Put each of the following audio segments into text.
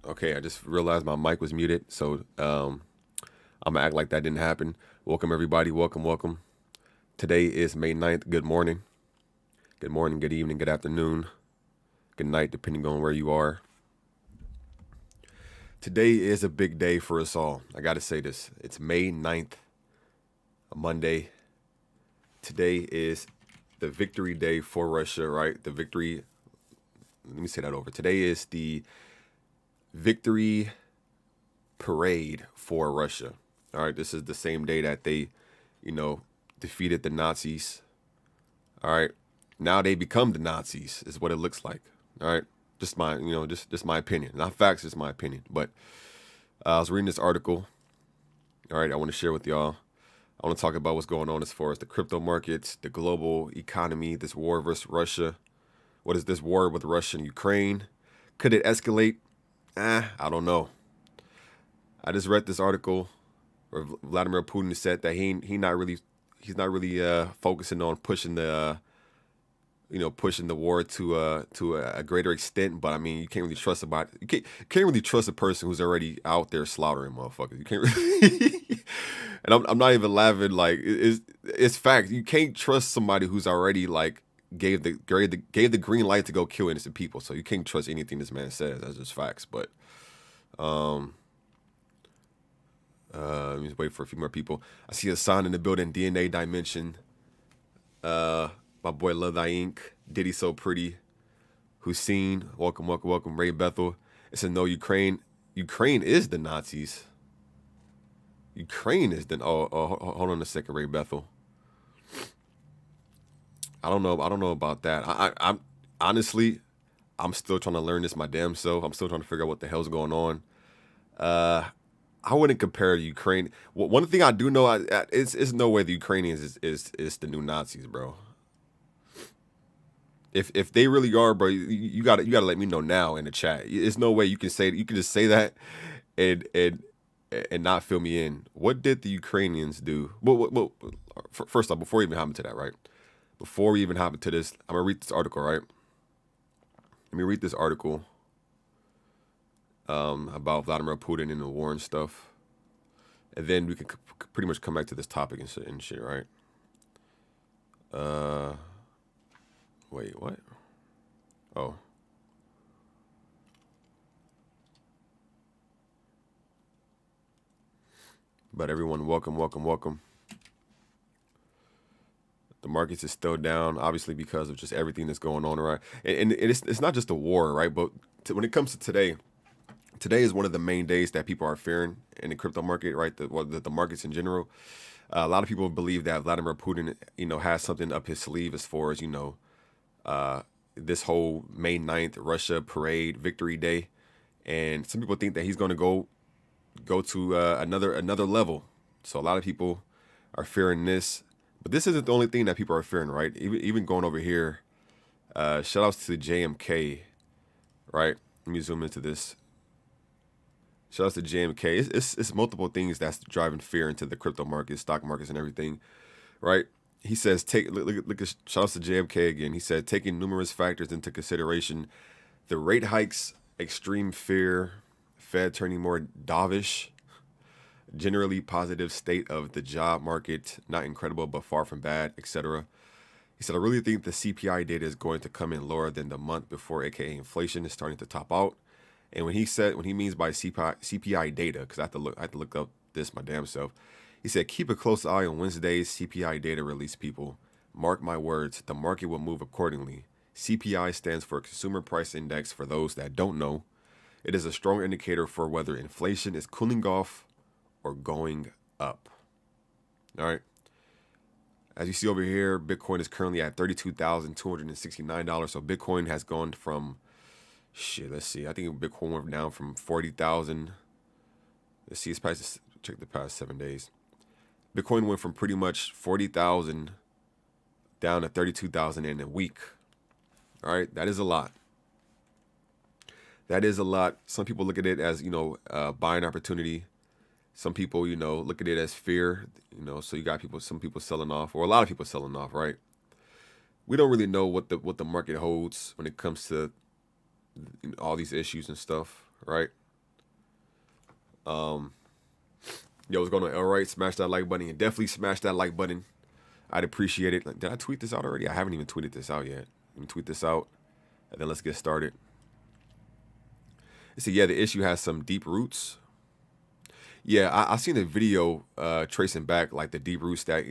Okay, I just realized my mic was muted, so I'm gonna act like that didn't happen. Welcome everybody, welcome. Today is May 9th. Good morning, good evening, good afternoon, good night, depending on where you are. Today is a big day for us all. I gotta say this. It's May 9th, a Monday. Today is the victory day for Russia, right? Let me say that over. Today is the victory parade for Russia. All right, this is the same day that they, defeated the Nazis. All right, now they become the Nazis, is what it looks like. All right, just just my opinion, not facts, just my opinion. But I was reading this article. All right, I want to share with y'all. I want to talk about what's going on as far as the crypto markets, the global economy, this war versus Russia. What is this war with Russia and Ukraine? Could it escalate? I don't know. I just read this article where Vladimir Putin said that he's not really focusing on pushing the pushing the war to a greater extent. But I mean, you can't really trust can't really trust a person who's already out there slaughtering motherfuckers. You can't really, and I'm not even laughing. Like it's fact. You can't trust somebody who's already like gave the green light to go kill innocent people. So you can't trust anything this man says. That's just facts. But let me just wait for a few more people. I see a sign in the building. DNA Dimension. My boy Love Thy Ink. Diddy So Pretty. Hussein. Welcome. Ray Bethel. It said no. Ukraine is the Nazis. Ukraine is the. Hold on a second, Ray Bethel. I don't know about that. I'm honestly, I'm still trying to learn this my damn self. I'm still trying to figure out what the hell's going on. I wouldn't compare Ukraine. One thing I do know is no way the Ukrainians is the new Nazis, bro. If they really are, bro, you gotta let me know now in the chat. There's no way you can just say that and not fill me in. What did the Ukrainians do? Well, first off, before we even hop into that, right? Before we even hop into this, I'm gonna read this article, right? Let me read this article about Vladimir Putin and the war and stuff, and then we can pretty much come back to this topic and shit, right? Wait, what? Oh. But everyone, welcome. The markets is still down, obviously, because of just everything that's going on, right? And it's not just a war, right? But when it comes to today is one of the main days that people are fearing in the crypto market, right? The markets in general. A lot of people believe that Vladimir Putin, has something up his sleeve as far as, this whole May 9th Russia parade victory day. And some people think that he's going to go to another level. So a lot of people are fearing this. But this isn't the only thing that people are fearing, right? Even going over here, shout outs to JMK, right? Let me zoom into this. Shout outs to JMK. It's multiple things that's driving fear into the crypto markets, stock markets, and everything, right? He says, look at shout outs to JMK again. He said, taking numerous factors into consideration, the rate hikes, extreme fear, Fed turning more dovish, generally positive state of the job market, not incredible but far from bad, etc. He said, I really think the CPI data is going to come in lower than the month before, aka inflation is starting to top out. And when he means by CPI data, because I have to look up this my damn self. He said, keep a close eye on Wednesday's CPI data release, people. Mark my words, the market will move accordingly. CPI stands for Consumer Price Index for those that don't know. It is a strong indicator for whether inflation is cooling off or going up. All right. As you see over here, Bitcoin is currently at $32,269. So Bitcoin has gone from, let's see. I think Bitcoin went down from 40,000. Let's see, its price, check the past 7 days. Bitcoin went from pretty much 40,000 down to 32,000 in a week. All right. That is a lot. Some people look at it as, buying opportunity. Some people, look at it as fear, so you got some people selling off, or a lot of people selling off, right? We don't really know what the market holds when it comes to all these issues and stuff, right? Yo, what's going on? All right, smash that like button and definitely smash that like button. I'd appreciate it. Did I tweet this out already? I haven't even tweeted this out yet. Let me tweet this out, and then let's get started. So yeah, the issue has some deep roots. Yeah, I seen a video tracing back like the deep roots that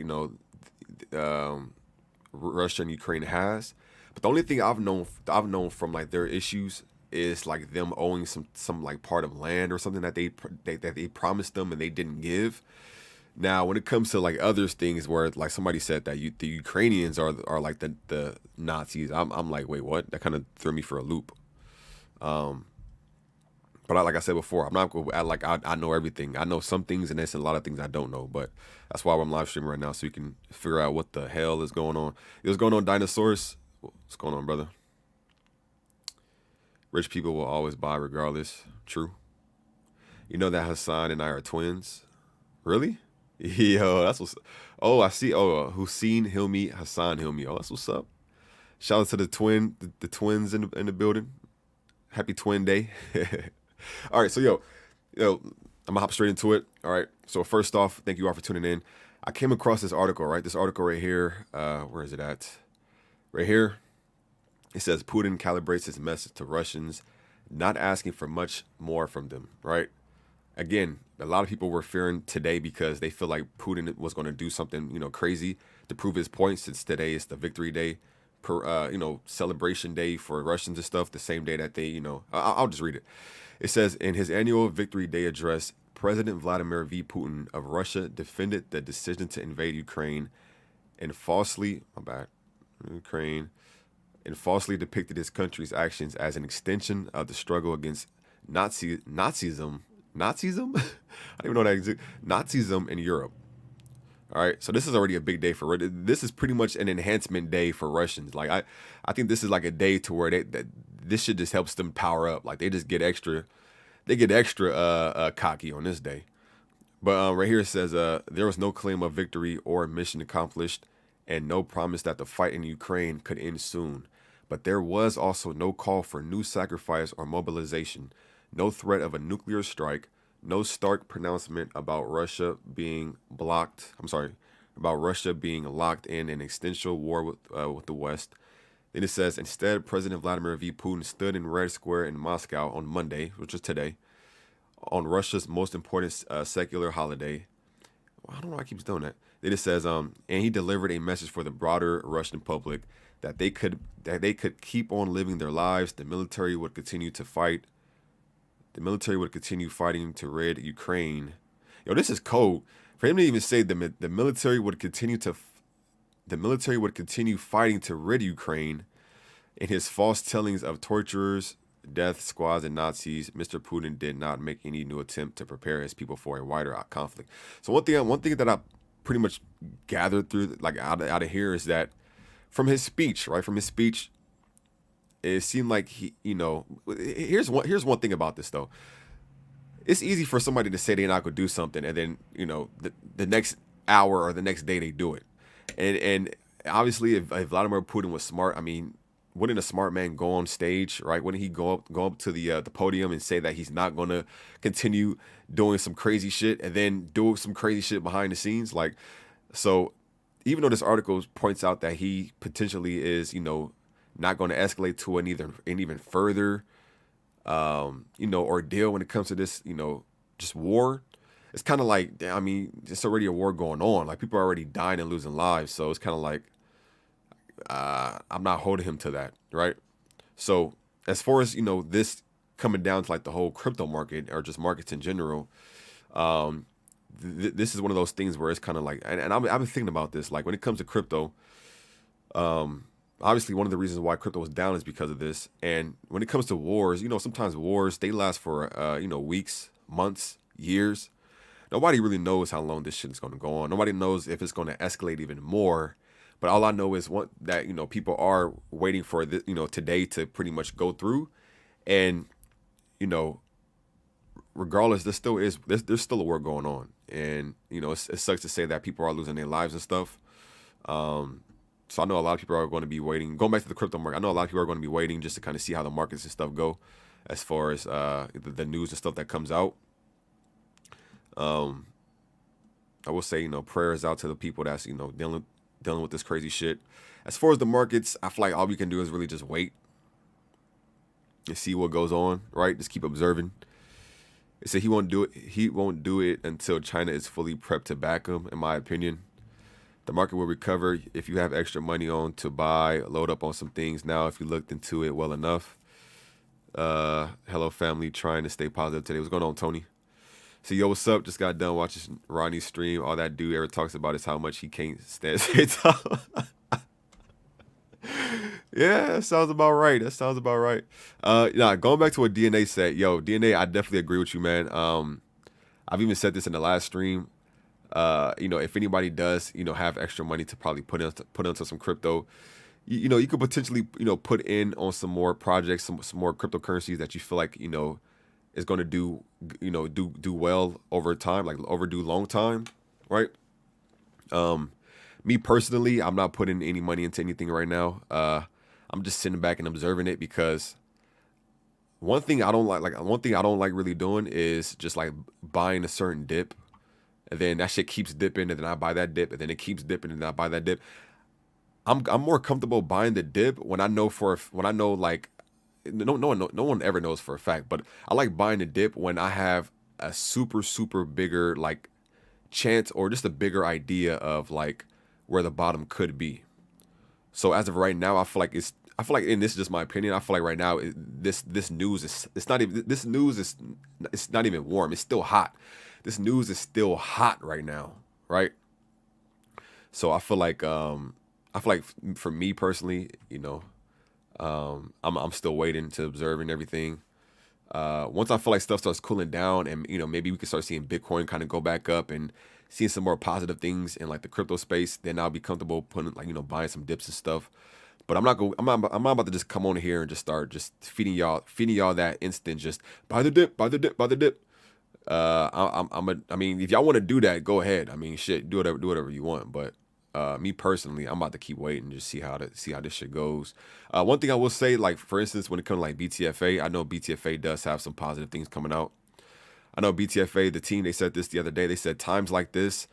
Russia and Ukraine has. But the only thing I've known from like their issues is like them owing some like part of land or something that they promised them and they didn't give. Now, when it comes to like other things where like somebody said that the Ukrainians are like the Nazis, I'm like, wait, what? That kind of threw me for a loop. But like I said before, I'm not going to act like I know everything. I know some things and there's a lot of things I don't know. But that's why I'm live streaming right now, so you can figure out what the hell is going on. What's going on, Dinosaurs? What's going on, brother? Rich people will always buy regardless. True. You know that Hassan and I are twins? Really? Yo, that's what's... Oh, I see. Oh, Hussein Hilmi, Hassan Hilmi. Oh, that's what's up. Shout out to the twins in the building. Happy twin day. All right, so yo, I'm gonna hop straight into it. All right, so first off, thank you all for tuning in. I came across this article, right? This article right here. Where is it at? Right here. It says Putin calibrates his message to Russians, not asking for much more from them. Right? Again, a lot of people were fearing today because they feel like Putin was going to do something, crazy to prove his point. Since today is the victory day, celebration day for Russians and stuff. The same day that they, I'll just read it. It says, in his annual Victory Day address, President Vladimir V. Putin of Russia defended the decision to invade Ukraine and falsely depicted his country's actions as an extension of the struggle against Nazism. I don't even know that exists. Nazism in Europe. All right, so this is already a big day for this is pretty much an enhancement day for Russians. Like I think this is like a day to where this shit just helps them power up. Like they get extra cocky on this day. But right here it says there was no claim of victory or mission accomplished, and no promise that the fight in Ukraine could end soon. But there was also no call for new sacrifice or mobilization, no threat of a nuclear strike, no stark pronouncement about Russia being locked in an existential war with the West. Then it says, instead, President Vladimir V. Putin stood in Red Square in Moscow on Monday, which is today, on Russia's most important secular holiday. Well, I don't know why I keep doing that. Then it says, and he delivered a message for the broader Russian public that they could keep on living their lives. The military would continue to fight. The military would continue fighting to rid Ukraine. Yo, this is cold. For him to even say the military would continue fighting to rid Ukraine, in his false tellings of torturers, death squads, and Nazis, Mr. Putin did not make any new attempt to prepare his people for a wider conflict. So one thing that I pretty much gathered through, like out of here, is that from his speech, right? From his speech, it seemed like here's one thing about this though. It's easy for somebody to say they're not gonna do something, and then the next hour or the next day they do it. And obviously, if Vladimir Putin was smart, I mean, wouldn't a smart man go on stage, right? Wouldn't he go up to the podium and say that he's not gonna continue doing some crazy shit and then do some crazy shit behind the scenes? Like, so even though this article points out that he potentially is, not going to escalate to an even further, ordeal when it comes to this, just war. It's kind of like, I mean, it's already a war going on. Like people are already dying and losing lives. So it's kind of like, I'm not holding him to that, right? So as far as, this coming down to like the whole crypto market or just markets in general, this is one of those things where it's kind of like, and I've been thinking about this, like when it comes to crypto, obviously, one of the reasons why crypto was down is because of this. And when it comes to wars, sometimes wars, they last for, weeks, months, years. Nobody really knows how long this shit is going to go on. Nobody knows if it's going to escalate even more. But all I know is that people are waiting for this, today to pretty much go through. And, regardless, there's still a war going on. And, it sucks to say that people are losing their lives and stuff. So I know a lot of people are going to be waiting. Going back to the crypto market, I know a lot of people are going to be waiting just to kind of see how the markets and stuff go as far as the news and stuff that comes out. Um, I will say, prayers out to the people that's, dealing with this crazy shit. As far as the markets, I feel like all we can do is really just wait and see what goes on, right? Just keep observing. They say he won't do it. He won't do it until China is fully prepped to back him, in my opinion. The market will recover if you have extra money on to buy, load up on some things now if you looked into it well enough. Hello, family, trying to stay positive today. What's going on, Tony? So, yo, what's up? Just got done watching Ronnie's stream. All that dude ever talks about is how much he can't stand TikTok. Yeah, that sounds about right. That sounds about right. Going back to what DNA said, yo, DNA, I definitely agree with you, man. I've even said this in the last stream. If anybody does, have extra money to probably put into some crypto, you could potentially, put in on some more projects, some more cryptocurrencies that you feel like, is going to do well over time, like overdue long time, right? Me personally, I'm not putting any money into anything right now. I'm just sitting back and observing it because one thing I don't like really doing is just like buying a certain dip, and then that shit keeps dipping, and then I buy that dip, and then it keeps dipping, and then I buy that dip. I'm more comfortable buying the dip when I know like no one ever knows for a fact, but I like buying the dip when I have a super bigger like chance or just a bigger idea of like where the bottom could be. So as of right now, I feel like, and this is just my opinion, I feel like right now this news is it's not even warm. It's still hot. This news is still hot right now, right? So I feel like for me personally, I'm still waiting to observe and everything. Once I feel like stuff starts cooling down, and maybe we can start seeing Bitcoin kind of go back up and seeing some more positive things in like the crypto space, then I'll be comfortable putting like buying some dips and stuff. But I'm not about to just come on here and just start just feeding y'all that instant just buy the dip, buy the dip, buy the dip. I mean, if y'all want to do that, go ahead. I mean, shit, do whatever you want. But me personally, I'm about to keep waiting, just see how this shit goes. One thing I will say, like for instance, when it comes to like BTFA, I know BTFA does have some positive things coming out. I know BTFA, the team, they said this the other day. They said times like this,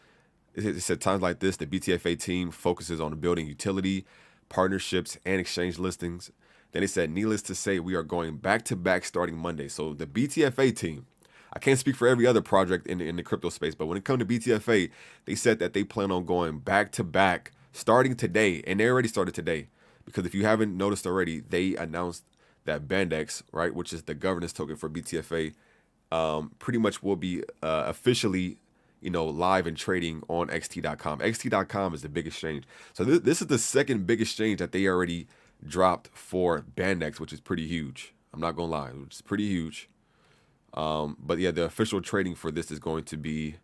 the BTFA team focuses on building utility, partnerships, and exchange listings. Then they said, needless to say, we are going back to back starting Monday. So the BTFA team, I can't speak for every other project in the crypto space, but when it comes to BTFA, they said that they plan on going back to back starting today, and they already started today. Because if you haven't noticed already, they announced that Bandex, right, which is the governance token for BTFA, pretty much will be officially, live and trading on xt.com. xt.com is the big exchange. So this is the second big exchange that they already dropped for Bandex, which is pretty huge. I'm not gonna lie, it's pretty huge. But yeah, the official trading for this is going to be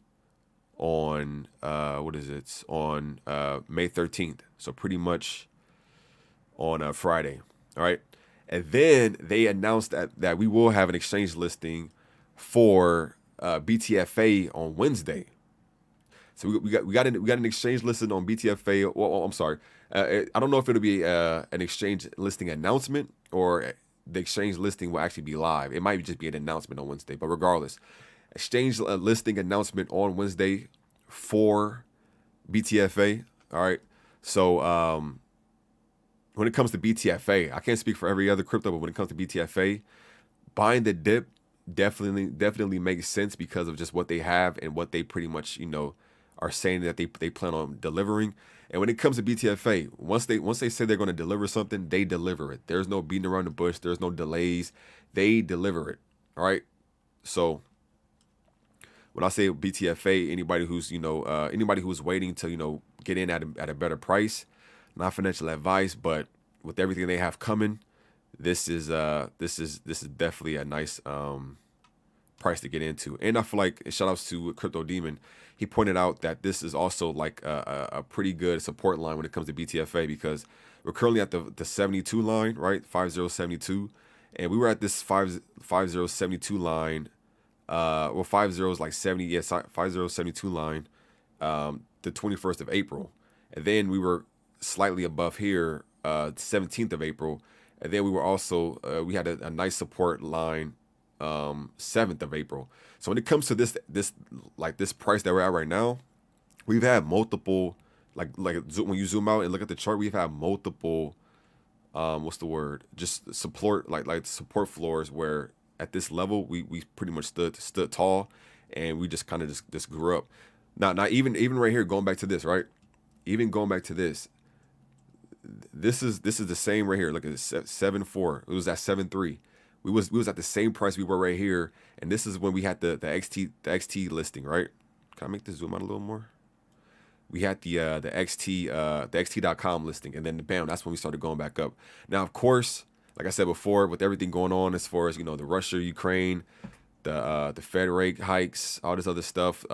on on May 13th. So pretty much on Friday. All right. And then they announced that we will have an exchange listing for BTFA on Wednesday. So we got an exchange listing on BTFA. Well, I'm sorry. I don't know if it'll be an exchange listing announcement or the exchange listing will actually be live. It might just be an announcement on Wednesday, but regardless, exchange listing announcement on Wednesday for BTFA. All right. So when it comes to BTFA, I can't speak for every other crypto, but when it comes to BTFA, buying the dip definitely makes sense because of just what they have and what they pretty much are saying that they plan on delivering. And when it comes to BTFA, once they say they're going to deliver something, they deliver it. There's no beating around the bush. There's no delays. They deliver it. All right. So when I say BTFA, anybody who's waiting to get in at a better price, not financial advice, but with everything they have coming, this is definitely a nice price to get into. And I feel like, shout outs to Crypto Demon, he pointed out that this is also like a pretty good support line when it comes to BTFA because we're currently at the 72 line, right? 5072. And we were at this 5072 line. 50 is like 70, yes, 5072 line the 21st of April. And then we were slightly above here 17th of April. And then we were also, we had a nice support line 7th of April. So when it comes to this price that we're at right now, we've had multiple when you zoom out and look at the chart, we've had multiple what's the word? Just support support floors where at this level we pretty much stood tall, and we just kind of just grew up. Now even right here, going back to this, right? Even going back to this, this is the same right here. Look at this, 7.4. It was at 7.3. We was at the same price we were right here, and this is when we had the XT listing, right? Can I make this zoom out a little more? We had the XT.com listing, and then bam, that's when we started going back up. Now, of course, like I said before, with everything going on as far as the Russia, Ukraine, the Fed rate hikes, all this other stuff,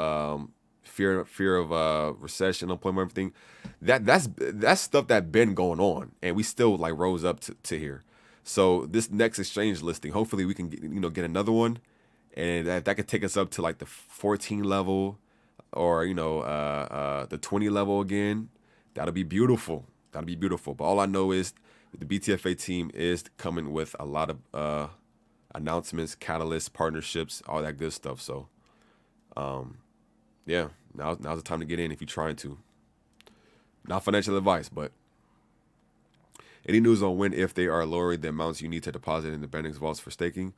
fear of recession, unemployment, everything, that's stuff that been going on, and we still rose up to here. So this next exchange listing, hopefully we can get another one, and that could take us up to the 14 level, or the 20 level again. That'll be beautiful. That'll be beautiful. But all I know is the BTFA team is coming with a lot of announcements, catalysts, partnerships, all that good stuff. So yeah, now's the time to get in if you're trying to. Not financial advice, but any news on when, if they are lowering the amounts you need to deposit in the Binance vaults for staking?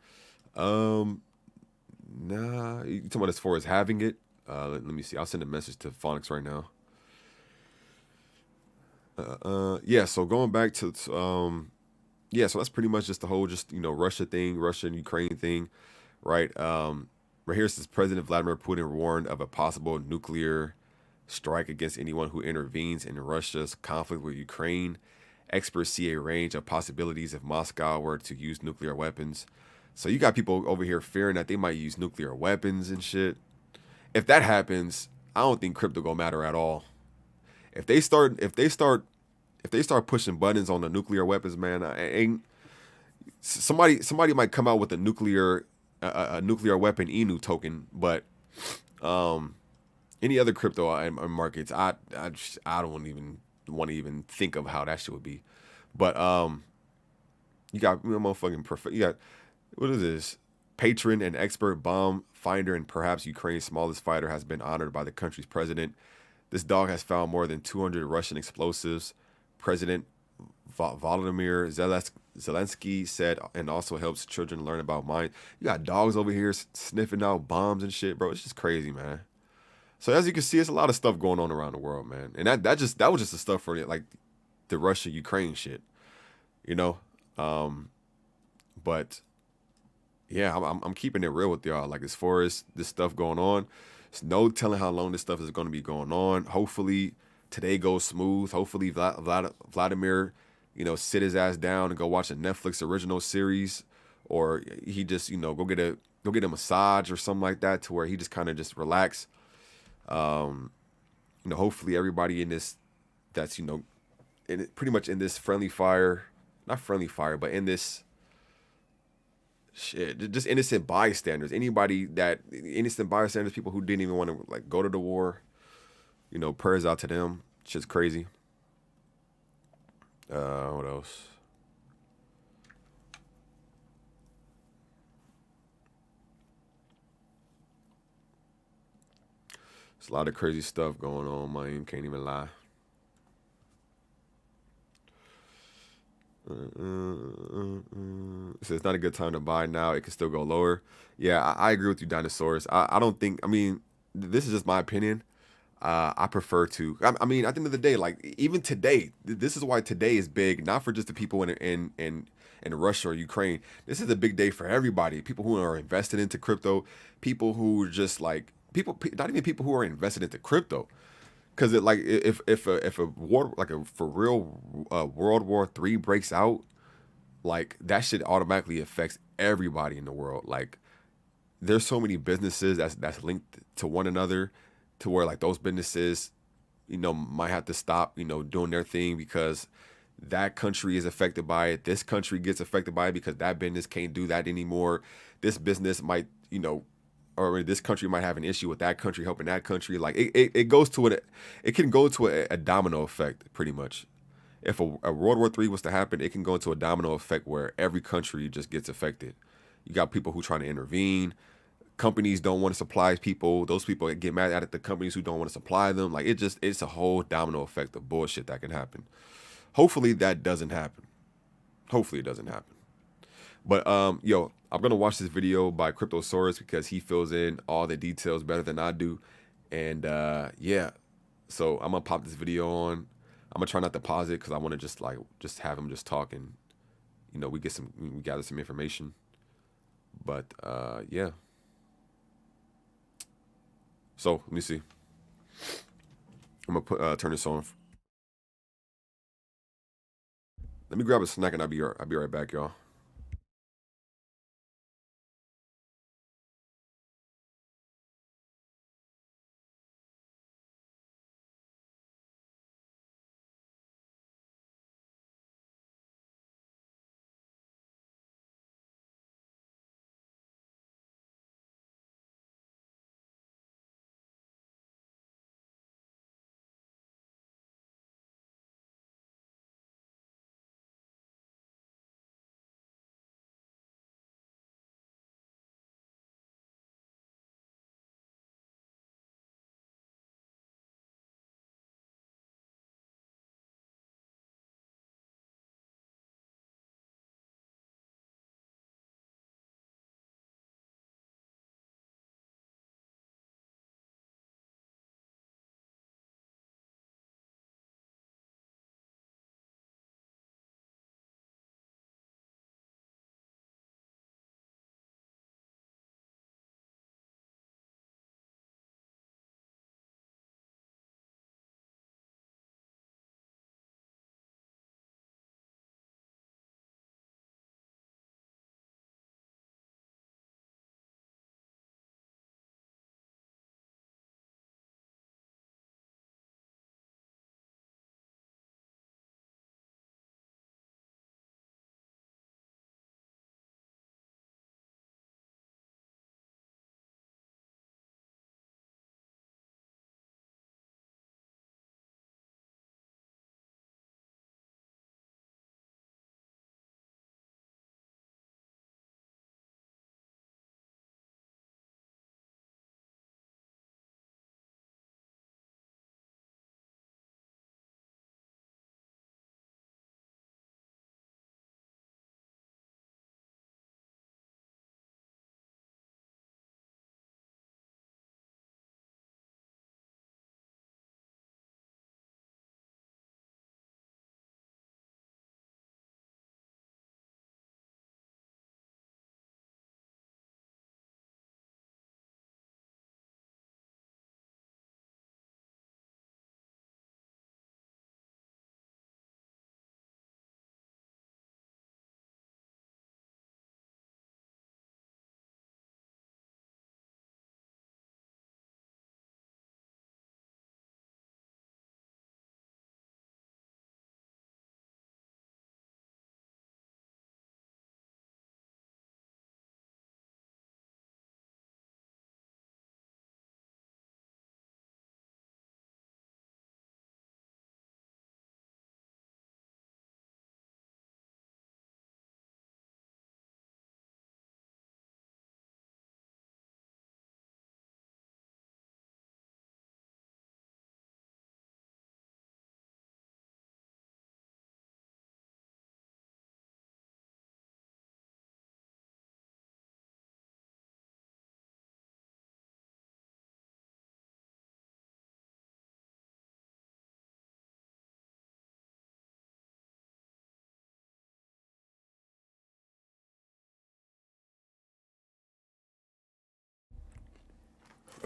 Nah, you talking about as far as having it? Let me see. I'll send a message to Phoenix right now. Yeah. So going back to yeah. So that's pretty much just the whole Russia thing, Russia and Ukraine thing, right? Right here says President Vladimir Putin warned of a possible nuclear strike against anyone who intervenes in Russia's conflict with Ukraine. Experts see a range of possibilities if Moscow were to use nuclear weapons. So you got people over here fearing that they might use nuclear weapons and shit. If that happens, I don't think crypto gonna matter at all. If they start pushing buttons on the nuclear weapons, man, somebody might come out with a nuclear weapon Inu token, but any other crypto markets, I don't even want to even think of how that shit would be. But you got motherfucking perfect. You got, what is this? Patron and expert bomb finder and perhaps Ukraine's smallest fighter has been honored by the country's president. This dog has found more than 200 Russian explosives. President Volodymyr Zelensky said, and also helps children learn about mines. You got dogs over here sniffing out bombs and shit, bro. It's just crazy, man. So as you can see, it's a lot of stuff going on around the world, man. And that was just the stuff for the Russia Ukraine shit, But yeah, I'm keeping it real with y'all. As far as this stuff going on, there's no telling how long this stuff is going to be going on. Hopefully today goes smooth. Hopefully Vladimir, sit his ass down and go watch a Netflix original series, or he just go get a massage or something like that, to where he just kind of just relax. Hopefully everybody in this, that's pretty much in this friendly fire, not friendly fire, but in this shit, just innocent bystanders. Innocent bystanders, people who didn't even want to go to the war. Prayers out to them. Shit's crazy. What else? There's a lot of crazy stuff going on, man. Can't even lie. So it's not a good time to buy now. It can still go lower. Yeah, I agree with you, Dinosaurs. I don't think, this is just my opinion. I prefer to, at the end of the day, even today, this is why today is big, not for just the people in Russia or Ukraine. This is a big day for everybody. People who are invested into crypto, people who just not even people who are invested into crypto. Because if a war, for real World War III breaks out, that shit automatically affects everybody in the world. There's so many businesses that's linked to one another, to where those businesses, might have to stop, doing their thing because that country is affected by it. This country gets affected by it because that business can't do that anymore. This business might, or this country might have an issue with that country helping that country. It goes to it can go to a domino effect, pretty much. If a World War III was to happen, it can go into a domino effect where every country just gets affected. You got people who trying to intervene. Companies don't want to supply people. Those people get mad at the companies who don't want to supply them. Like it's a whole domino effect of bullshit that can happen. Hopefully that doesn't happen. Hopefully it doesn't happen. But yo, I'm gonna watch this video by Cryptosaurus because he fills in all the details better than I do. And yeah, so I'm gonna pop this video on. I'm gonna try not to pause it because I want to just have him just talk and we gather some information. But yeah. So let me see. I'm gonna turn this on. Let me grab a snack and I'll be right back, y'all.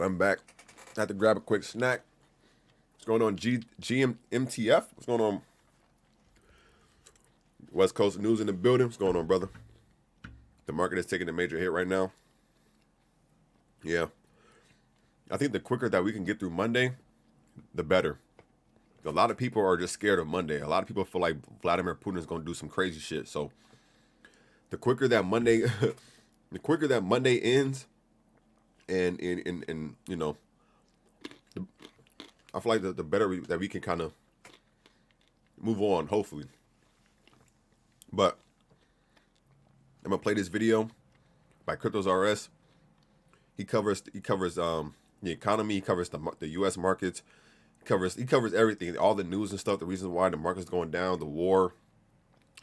I'm back. I had to grab a quick snack. What's going on, GMTF? What's going on? West Coast news in the building. What's going on, brother? The market is taking a major hit right now. Yeah. I think the quicker that we can get through Monday, the better. A lot of people are just scared of Monday. A lot of people feel like Vladimir Putin is going to do some crazy shit. So the quicker that Monday, the quicker that Monday ends, and I feel like the better that we can kind of move on, hopefully. But I'm gonna play this video. by Cryptos RS. He covers the economy. He covers the U.S. markets. He covers everything, all the news and stuff. The reasons why the market's going down, the war.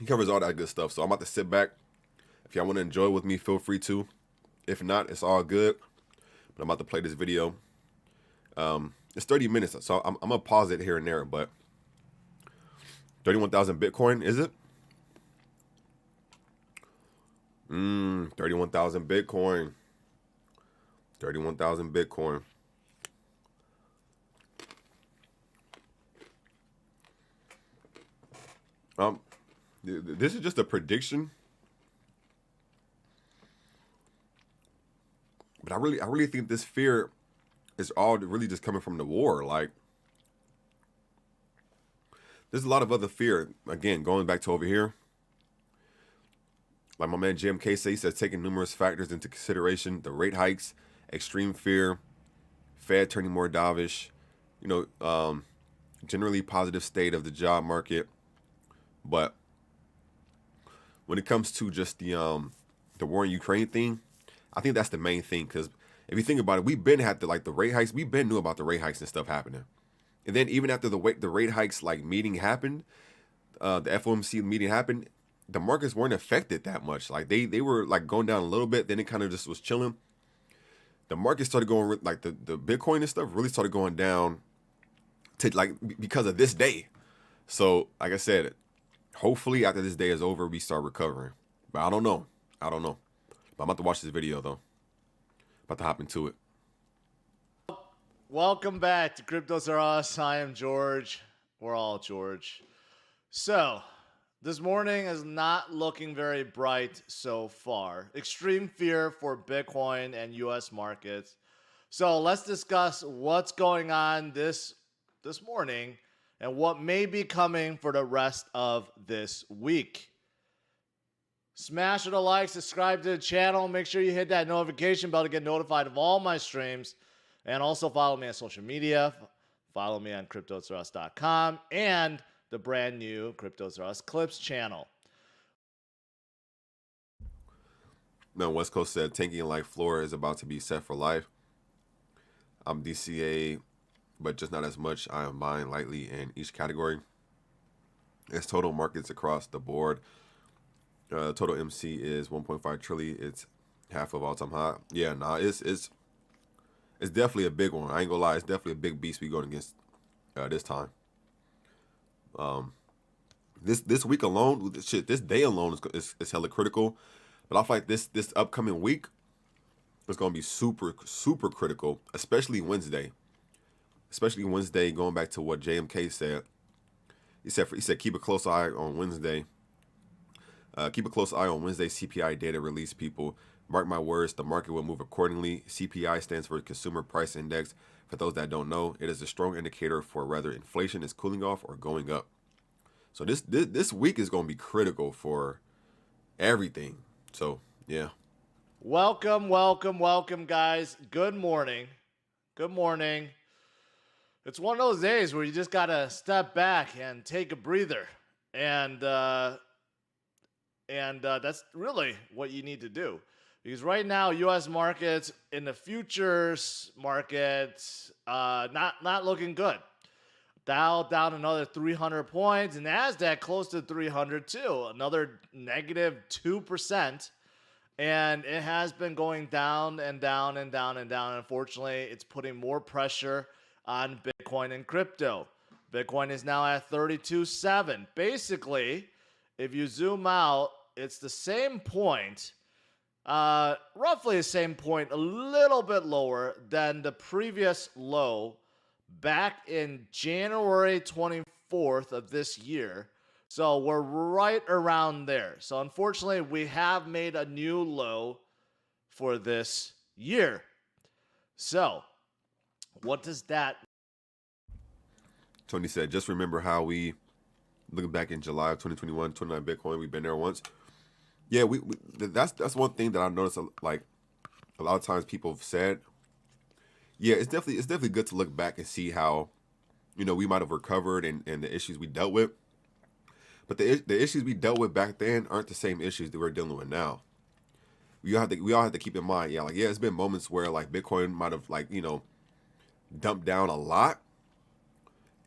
He covers all that good stuff. So I'm about to sit back. If y'all want to enjoy with me, feel free to. If not, it's all good. But I'm about to play this video. It's 30 minutes, so I'm gonna pause it here and there. But 31,000 Bitcoin, is it? 31,000 Bitcoin. 31,000 Bitcoin. This is just a prediction, but I really think this fear is all really just coming from the war. Like, there's a lot of other fear. Again, going back to over here, like my man JMK says, he says taking numerous factors into consideration: the rate hikes, extreme fear, Fed turning more dovish, generally positive state of the job market. But when it comes to just the war in Ukraine thing, I think that's the main thing. Because if you think about it, we've been had the rate hikes. We've been knew about the rate hikes and stuff happening. And then even after the rate hikes meeting happened, the FOMC meeting happened, the markets weren't affected that much. Like they were going down a little bit. Then it kind of just was chilling. The market started going the Bitcoin and stuff really started going down to because of this day. So like I said, hopefully after this day is over, we start recovering. But I don't know. But I'm about to watch this video though. About to hop into it. Welcome back to Cryptos Are Us. I am George. We're all George. So, this morning is not looking very bright so far. Extreme fear for Bitcoin and U.S. markets. So, let's discuss what's going on this morning and what may be coming for the rest of this week. Smash the like, subscribe to the channel. Make sure you hit that notification bell to get notified of all my streams. And also follow me on social media. Follow me on cryptosaurus.com and the brand new Cryptosaurus Clips channel. Now, West Coast said tanking like floor is about to be set for life. I'm DCA, but just not as much. I am buying lightly in each category. It's total markets across the board. Total MC is 1.5 trillion. It's half of all-time high. Yeah, nah, it's definitely a big one. I ain't gonna lie, it's definitely a big beast we going against this time. This week alone, this day alone is hella critical. But I feel like this upcoming week is gonna be super critical, especially Wednesday. Especially Wednesday, going back to what JMK said. He said keep a close eye on Wednesday. Keep a close eye on Wednesday CPI data release, people. Mark my words, the market will move accordingly. CPI stands for Consumer Price Index. For those that don't know, it is a strong indicator for whether inflation is cooling off or going up. So this week is going to be critical for everything. So, yeah. Welcome, guys. Good morning. Good morning. It's one of those days where you just got to step back and take a breather. And that's really what you need to do. Because right now, U.S. markets in the futures markets, not looking good. Dow down another 300 points, and NASDAQ close to 300 too, another negative 2%. And it has been going down and down and down and down. Unfortunately, it's putting more pressure on Bitcoin and crypto. Bitcoin is now at 32.7. Basically, if you zoom out, it's the same point, roughly the same point, a little bit lower than the previous low back in January 24th of this year. So we're right around there. So unfortunately, we have made a new low for this year. So what does that? Tony said, just remember how we, looking back in July of 2021, 29 Bitcoin, we've been there once. Yeah, that's one thing that I noticed, like a lot of times people have said. Yeah, it's definitely good to look back and see how, we might have recovered and the issues we dealt with. But the issues we dealt with back then aren't the same issues that we're dealing with now. we all have to keep in mind, yeah, like yeah, it's been moments where like Bitcoin might have like dumped down a lot,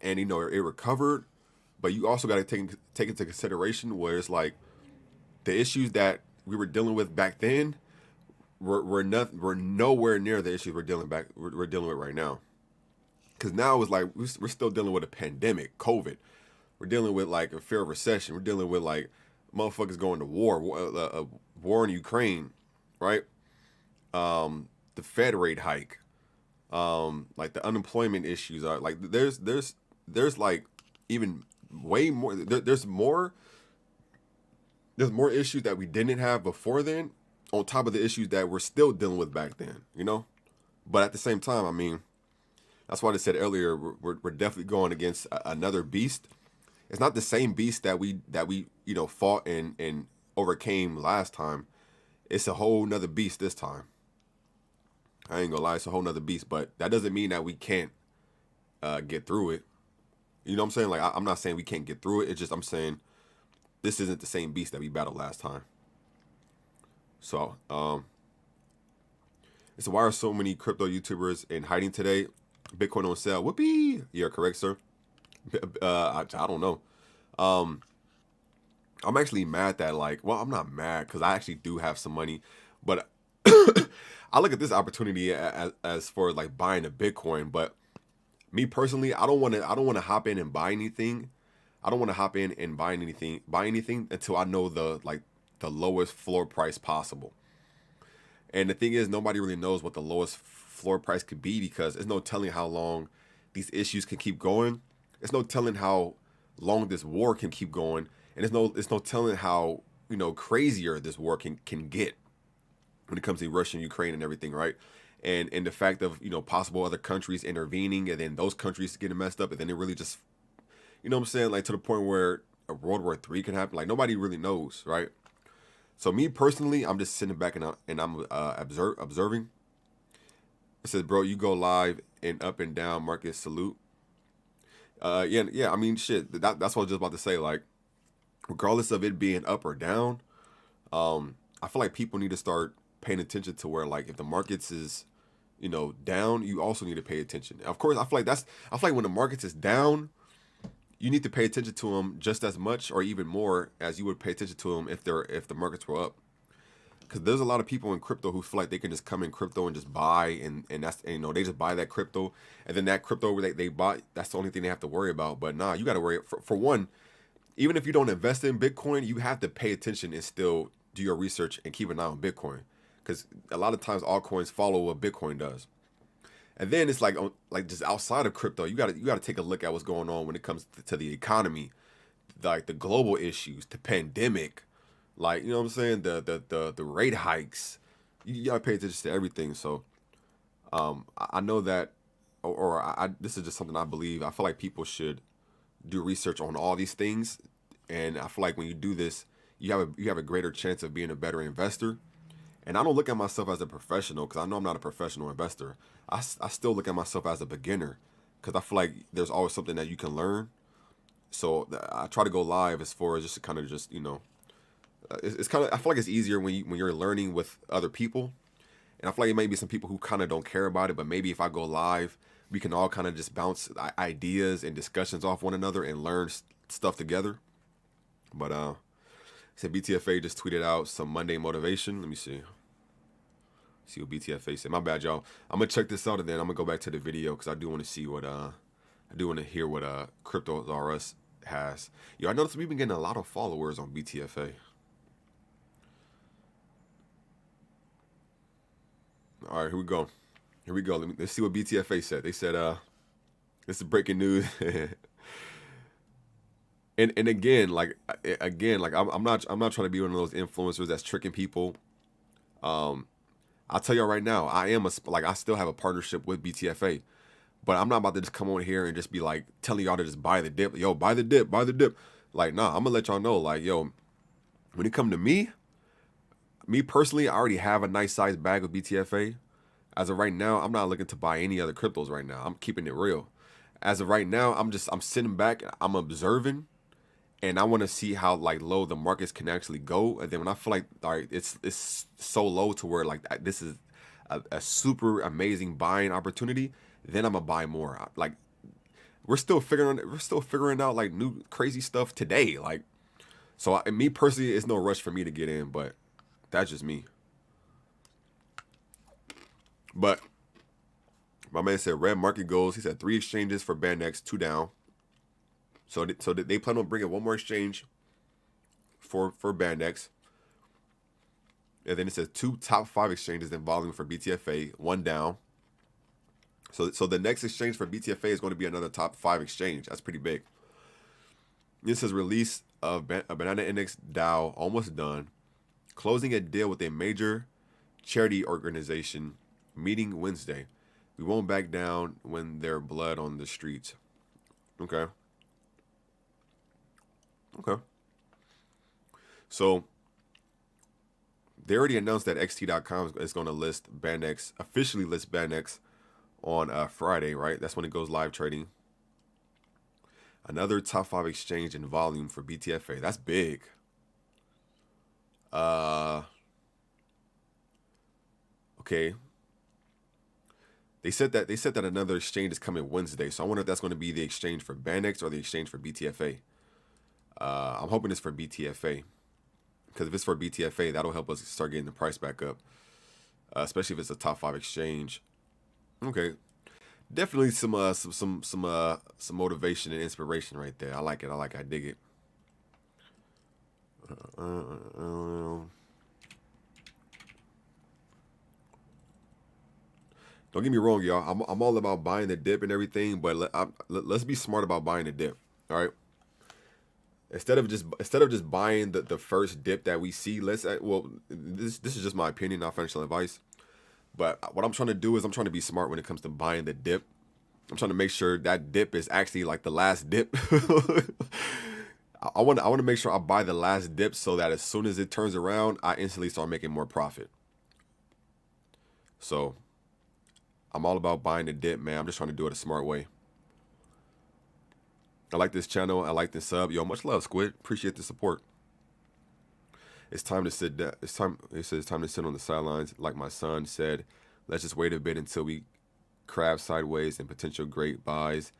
and it recovered, but you also got to take into consideration where it's like the issues that we were dealing with back then we're nowhere near the issues we're dealing with right now. Because now it's like we're still dealing with a pandemic, COVID. We're dealing with like a fear of recession. We're dealing with like motherfuckers going to war in Ukraine, right? The Fed rate hike, like the unemployment issues are like there's like even way more. There's more issues that we didn't have before then, on top of the issues that we're still dealing with back then. But at the same time, I mean, that's why I said earlier we're definitely going against another beast. It's not the same beast that we fought and overcame last time. It's a whole nother beast this time. I ain't gonna lie, it's a whole nother beast, but that doesn't mean that we can't get through it. You know what I'm saying? Like I'm not saying we can't get through it. It's just I'm saying this isn't the same beast that we battled last time. So it's why are so many crypto YouTubers in hiding today? Bitcoin on sale. Whoopee! You're correct, sir. I don't know. I'm actually mad that I'm not mad because I actually do have some money, but I look at this opportunity as for like buying a Bitcoin. But me personally, I don't want to hop in and buy anything. I don't want to hop in and buy anything until I know the lowest floor price possible. And the thing is, nobody really knows what the lowest floor price could be because there's no telling how long these issues can keep going. There's no telling how long this war can keep going, and there's no telling how crazier this war can get when it comes to Russia and Ukraine and everything, right? And the fact of possible other countries intervening, and then those countries getting messed up, and then it really just what I'm saying, like to the point where a World War III can happen. Like nobody really knows, right? So me personally, I'm just sitting back and I'm observing. It says, bro, you go live in up and down market salute. Yeah. I mean, shit. That's what I was just about to say. Like, regardless of it being up or down, I feel like people need to start paying attention to where, like, if the markets is, down, you also need to pay attention. Of course, I feel like when the markets is down, you need to pay attention to them just as much or even more as you would pay attention to them if the markets were up. Because there's a lot of people in crypto who feel like they can just come in crypto and just buy and they just buy that crypto, and then that crypto they bought, that's the only thing they have to worry about. But nah, you got to worry for one. Even if you don't invest in Bitcoin, you have to pay attention and still do your research and keep an eye on Bitcoin, because a lot of times altcoins follow what Bitcoin does. And then it's like just outside of crypto, you got to take a look at what's going on when it comes to the economy, like the global issues, the pandemic, like what I'm saying, the rate hikes. You got to pay attention to everything. So I know that, or this is just something I believe. I feel like people should do research on all these things, and I feel like when you do this, you have a greater chance of being a better investor. And I don't look at myself as a professional because I know I'm not a professional investor. I still look at myself as a beginner because I feel like there's always something that you can learn. So I try to go live as far as just to kind of just it's kind of, I feel like it's easier when you're learning with other people. And I feel like it may be some people who kind of don't care about it, but maybe if I go live, we can all kind of just bounce ideas and discussions off one another and learn stuff together. But said BTFA just tweeted out some Monday motivation. Let me see what BTFA said. My bad, y'all. I'm gonna check this out and then I'm gonna go back to the video because I do want to see what I do want to hear what Crypto R Us has. Yo, I noticed we've been getting a lot of followers on BTFA. All right, here we go. Let's see what BTFA said. They said this is breaking news. And again, I'm not trying to be one of those influencers that's tricking people. I'll tell y'all right now, I still have a partnership with BTFA, but I'm not about to just come on here and just be like telling y'all to just buy the dip. Yo, buy the dip. Like, nah, I'm gonna let y'all know, like, yo, when it come to me personally, I already have a nice sized bag of BTFA. As of right now, I'm not looking to buy any other cryptos right now. I'm keeping it real. As of right now, I'm sitting back, I'm observing. and I want to see how like low the markets can actually go. And then when I feel like all right, it's so low to where like this is a super amazing buying opportunity, then I'm gonna buy more. Like we're still figuring out like new crazy stuff today. Like so, me personally, it's no rush for me to get in, but that's just me. But my man said red market goals. He said 3 exchanges for BTFA, 2 down. So they plan on bringing one more exchange for BTFA. And then it says 2 top 5 exchanges in volume for BTFA, 1 down. So the next exchange for BTFA is going to be another top 5 exchange. That's pretty big. This says release of a banana index DAO almost done. Closing a deal with a major charity organization. Meeting Wednesday. We won't back down when there's blood on the streets. Okay. Okay. So they already announced that XT.com is going to list BANX, officially list BANX on Friday, right? That's when it goes live trading. Another top 5 exchange in volume for BTFA. That's big. Okay. They said that another exchange is coming Wednesday. So I wonder if that's going to be the exchange for BANX or the exchange for BTFA. I'm hoping it's for BTFA. Because if it's for BTFA, that'll help us start getting the price back up. Especially if it's a top 5 exchange. Okay. Definitely some motivation and inspiration right there. I like it. I dig it. Don't get me wrong, y'all. I'm all about buying the dip and everything, but let's be smart about buying the dip. All right. Instead of just buying the first dip that we see, this is just my opinion, not financial advice. But what I'm trying to do is I'm trying to be smart when it comes to buying the dip. I'm trying to make sure that dip is actually like the last dip. I want to make sure I buy the last dip so that as soon as it turns around, I instantly start making more profit. So I'm all about buying the dip, man. I'm just trying to do it a smart way. I like this channel. I like this sub. Yo, much love, Squid. Appreciate the support. It's time to sit down. It says it's time to sit on the sidelines. Like my son said, let's just wait a bit until we crab sideways and potential great buys.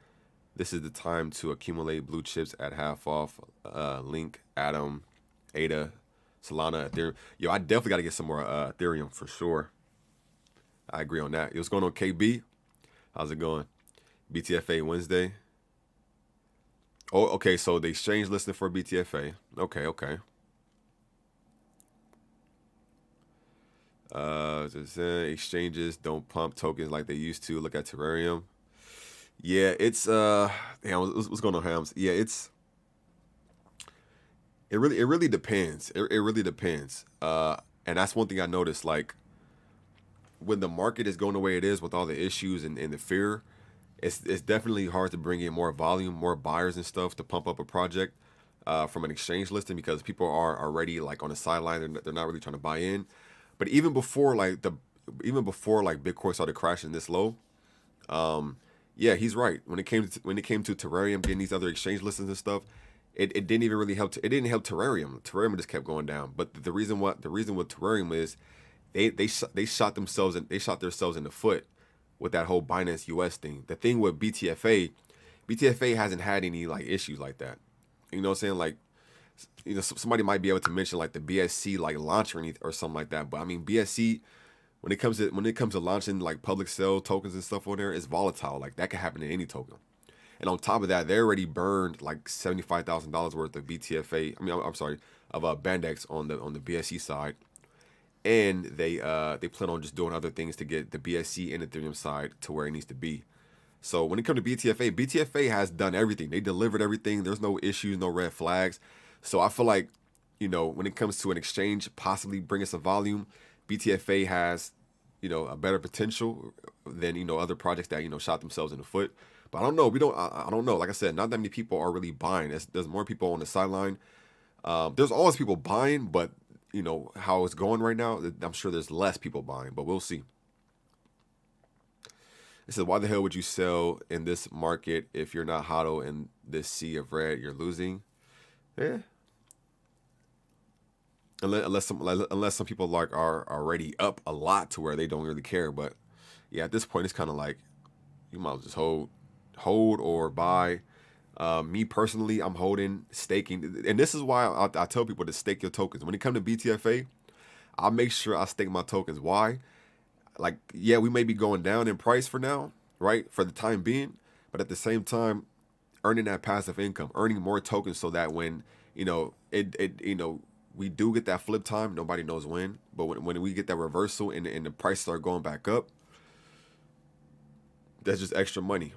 This is the time to accumulate blue chips at half off. Link, Atom, ADA, Solana, Ethereum. Yo, I definitely got to get some more Ethereum for sure. I agree on that. Yo, what's going on, KB? How's it going? BTFA Wednesday. Oh, okay. So the exchange listed for BTFA. Okay. Exchanges don't pump tokens like they used to. Look at Terrarium. Yeah, it's damn, what's going on, Hams? Yeah, it really depends. It really depends. And that's one thing I noticed. Like when the market is going the way it is with all the issues and the fear, it's definitely hard to bring in more volume, more buyers and stuff to pump up a project from an exchange listing because people are already like on the sideline. They're not really trying to buy in. But even before Bitcoin started crashing this low, yeah, he's right. When it came to Terrarium getting these other exchange listings and stuff, it didn't even really help. It didn't help Terrarium. Terrarium just kept going down. But the reason with Terrarium is they shot themselves in the foot with that whole Binance US thing. The thing with BTFA hasn't had any like issues like that. You know what I'm saying? Like, you know, somebody might be able to mention like the BSC like launch or something like that. But I mean, BSC when it comes to launching like public sale tokens and stuff on there, it's volatile. Like that could happen to any token. And on top of that, they already burned like $75,000 worth of BTFA. I mean, I'm sorry, of BANX on the BSC side, and they plan on just doing other things to get the BSC and Ethereum side to where it needs to be. So when it comes to BTFA has done everything. They delivered everything. There's no issues, no red flags. So I feel like, you know, when it comes to an exchange possibly bringing some volume, BTFA has, you know, a better potential than, you know, other projects that, you know, shot themselves in the foot. But I don't know. I don't know. Like I said, not that many people are really buying. There's more people on the sideline. There's always people buying, but, you know, how it's going right now, I'm sure there's less people buying, but we'll see. It says, why the hell would you sell in this market if you're not HODL in this sea of red? You're losing. Yeah. Unless some people like are already up a lot to where they don't really care. But yeah, at this point, it's kind of like you might just hold or buy. Me personally, I'm holding, staking, and this is why I tell people to stake your tokens. When it comes to BTFA, I make sure I stake my tokens. Why? Like, yeah, we may be going down in price for now, right? For the time being, but at the same time, earning that passive income, earning more tokens, so that when we do get that flip time, nobody knows when, but when we get that reversal and the price start going back up, that's just extra money.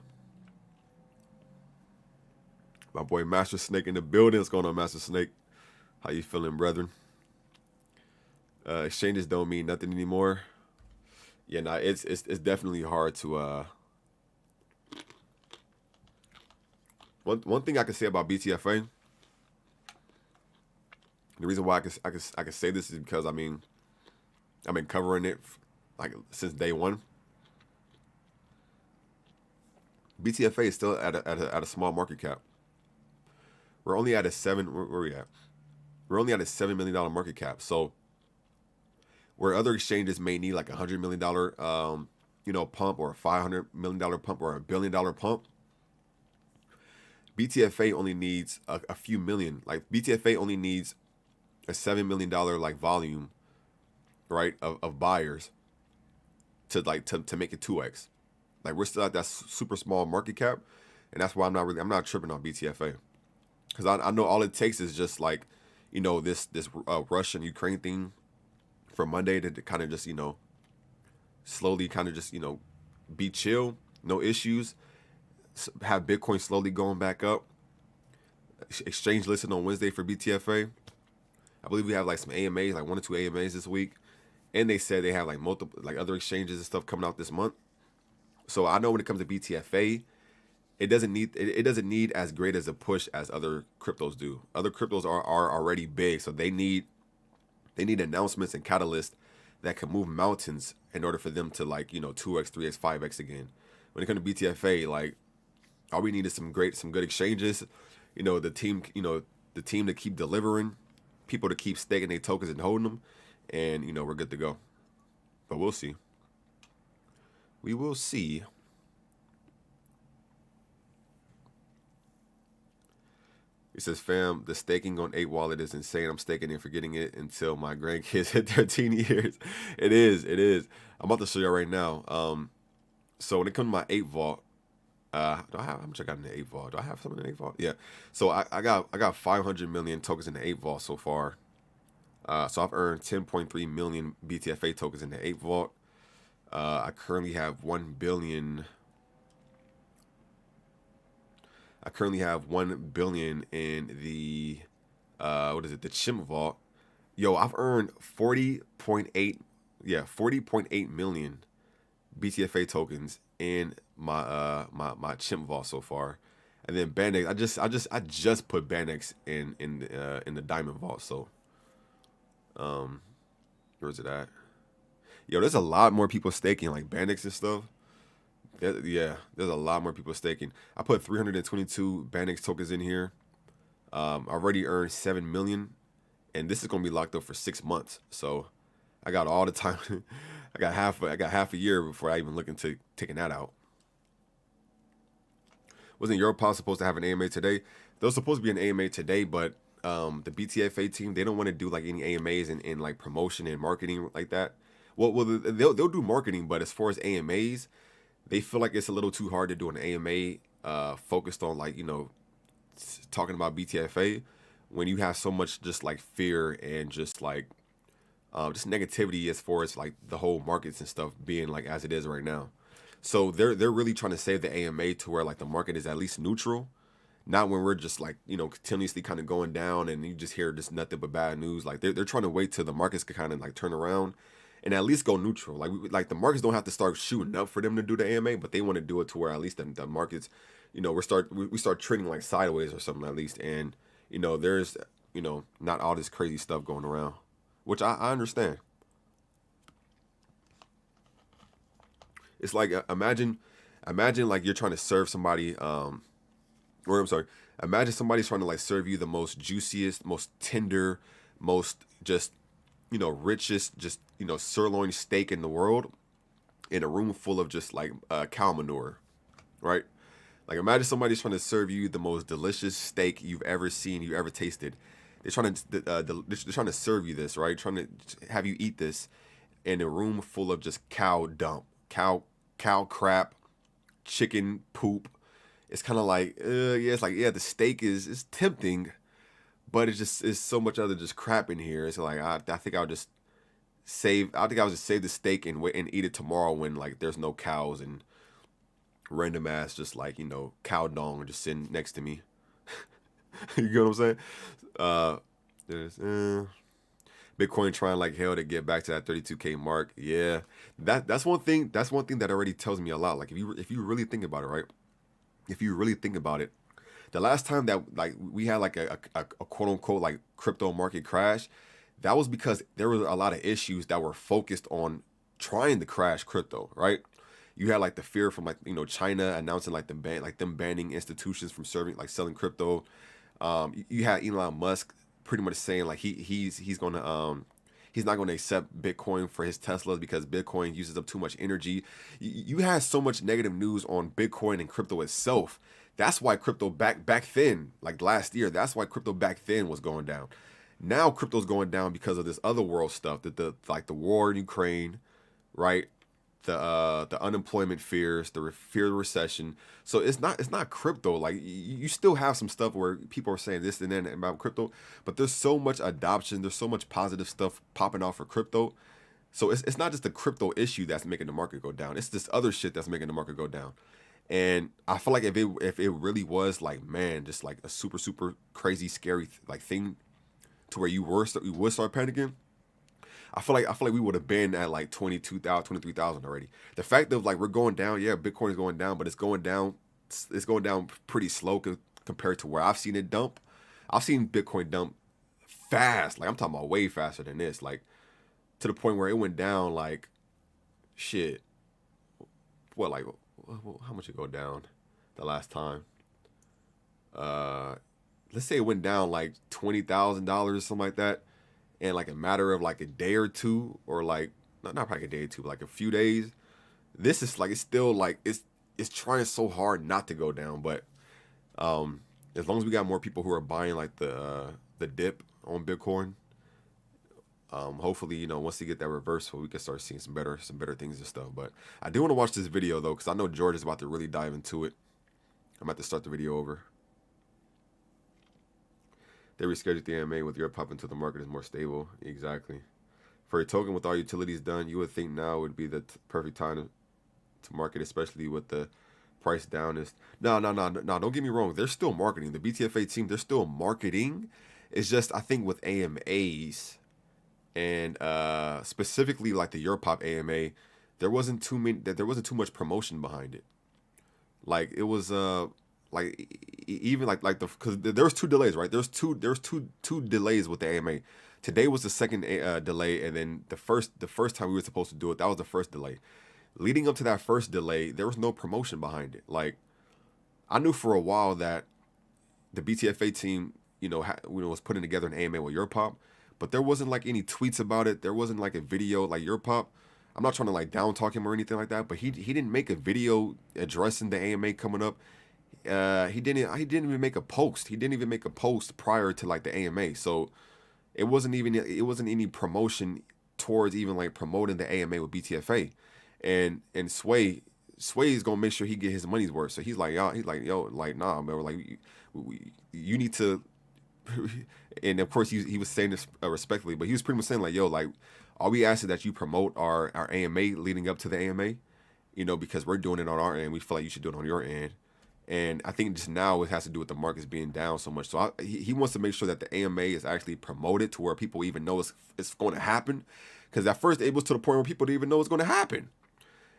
My boy Master Snake in the building. What's going on, Master Snake? How you feeling, brethren? Exchanges don't mean nothing anymore. Yeah, nah, it's definitely hard to. One thing I can say about BTFA, the reason why I can say this is because I've been covering it like since day one. BTFA is still at a small market cap. We're only at a seven. Where are we at? We're only at a $7 million market cap. So where other exchanges may need like $100 million, pump, or a $500 million pump, or $1 billion pump, BTFA only needs a few million. Like BTFA only needs a $7 million like volume, right, of buyers to make it 2x. Like we're still at that super small market cap, and that's why I'm not tripping on BTFA, because I know all it takes is just like, this Russian Ukraine thing for Monday to kind of just slowly kind of just be chill, no issues, have Bitcoin slowly going back up. Exchange listed on Wednesday for BTFA. I believe we have like some AMAs, like 1 or 2 AMAs this week, and they said they have like multiple like other exchanges and stuff coming out this month. So I know when it comes to BTFA, it doesn't need as great as a push as other cryptos do. Other cryptos are already big, so they need announcements and catalysts that can move mountains in order for them to 2x, 3x, 5x again. When it comes to BTFA, like all we need is some good exchanges, the team to keep delivering, people to keep staking their tokens and holding them, and we're good to go. But we'll see. We will see. It says, fam, the staking on 8 wallet is insane. I'm staking and forgetting it until my grandkids hit 13 years. It is. I'm about to show you right now. So when it comes to my 8 vault, how much I got in the 8 vault? Do I have something in the 8 vault? Yeah. So I got 500 million tokens in the 8 vault so far. So I've earned 10.3 million BTFA tokens in the 8 vault. I currently have 1 billion. I currently have 1 billion in the the Chim vault. Yo, I've earned 40.8 million BTFA tokens in my Chim vault so far. And then Bandex, I just put Bandex in the Diamond vault. So where's it at? Yo, there's a lot more people staking like Bandex and stuff. Yeah, there's a lot more people staking. I put 322 Binance tokens in here. I already earned 7 million, and this is gonna be locked up for 6 months. So I got all the time. I got half a year before I even look into taking that out. Wasn't Europol supposed to have an AMA today? There was supposed to be an AMA today, but the BTFA team, they don't want to do like any AMAs and like promotion and marketing like that. Well, they'll do marketing, but as far as AMAs, they feel like it's a little too hard to do an AMA focused on talking about BTFA when you have so much just like fear and just negativity as far as like the whole markets and stuff being like as it is right now. So they're really trying to save the AMA to where like the market is at least neutral, not when we're just continuously kind of going down and you just hear just nothing but bad news. Like they're trying to wait till the markets can kind of like turn around and at least go neutral. Like the markets don't have to start shooting up for them to do the AMA, but they want to do it to where at least the markets, we start trading like sideways or something at least. And there's not all this crazy stuff going around, which I understand. It's like imagine like you're trying to serve somebody or I'm sorry, imagine somebody's trying to like serve you the most juiciest, most tender, most just, richest, just, sirloin steak in the world in a room full of just like cow manure, right? Like imagine somebody's trying to serve you the most delicious steak you've ever seen, you ever tasted. They're trying to serve you this, right? Trying to have you eat this in a room full of just cow dump, cow crap, chicken poop. It's kind of like, yeah, it's like, yeah, the steak is tempting, but it's just it's so much other just crap in here. It's like I think I'll just save. I think I'll just save the steak and wait and eat it tomorrow when like there's no cows and random ass just like cow dong just sitting next to me. You get what I'm saying? There's Bitcoin trying like hell to get back to that 32K mark. Yeah, that's one thing. That's one thing that already tells me a lot. Like if you really think about it, right? If you really think about it, the last time that like we had like a quote unquote like crypto market crash, that was because there were a lot of issues that were focused on trying to crash crypto, right? You had like the fear from like China announcing like them banning institutions from serving like selling crypto. You had Elon Musk pretty much saying like he's gonna he's not gonna accept Bitcoin for his Teslas because Bitcoin uses up too much energy. You had so much negative news on Bitcoin and crypto itself. That's why crypto back then, like last year, that's why crypto back then was going down. Now crypto's going down because of this other world stuff that the war in Ukraine, right? The unemployment fears, fear of recession. So it's not crypto. Like you still have some stuff where people are saying this and then about crypto, but there's so much adoption. There's so much positive stuff popping off for crypto. So it's not just the crypto issue that's making the market go down. It's this other shit that's making the market go down. And I feel like if it really was like man, just like a super crazy scary like thing to where you would start panicking. I feel like we would have been at like 22,000, 23,000 already. The fact of like we're going down, yeah, Bitcoin is going down, but it's going down. It's going down pretty slow compared to where I've seen it dump. I've seen Bitcoin dump fast. Like I'm talking about way faster than this. Like to the point where it went down like shit. What like how much it go down the last time? Uh, let's say it went down like $20,000 or something like that in like a matter of like a day or two, or like not probably a day or two, but like a few days. This is like it's still like it's trying so hard not to go down, but as long as we got more people who are buying like the dip on Bitcoin, hopefully once we get that reversal, we can start seeing some better things and stuff. But I do want to watch this video though, because I know George is about to really dive into it. I'm about to start the video over. They rescheduled the AMA with your pop into the market is more stable. Exactly. For a token with all utilities done, you would think now would be the perfect time to market, especially with the price down. Is no. Don't get me wrong. They're still marketing. The BTFA team, they're still marketing. It's just I think with AMAs and specifically like the Europop AMA, there wasn't too much promotion behind it. Like it was like even like the because there was two delays, right? There's two delays with the AMA. Today was the second delay, and then the first time we were supposed to do it, that was the first delay. Leading up to that first delay, there was no promotion behind it. Like I knew for a while that the BTFA team, was putting together an AMA with Europop, but there wasn't like any tweets about it. There wasn't like a video like Europop. I'm not trying to like down talk him or anything like that, but he didn't make a video addressing the AMA coming up. He didn't even make a post. He didn't even make a post prior to like the AMA. So it wasn't any promotion towards even like promoting the AMA with BTFA. And Sway is gonna make sure he get his money's worth. So he's like, yo, like nah, man, like you need to. And of course he was saying this respectfully, but he was pretty much saying like, yo, like all we ask is that you promote our AMA leading up to the AMA, because we're doing it on our end. We feel like you should do it on your end. And I think just now it has to do with the markets being down so much. So he wants to make sure that the AMA is actually promoted to where people even know it's going to happen. Because at first it was to the point where people didn't even know it's going to happen.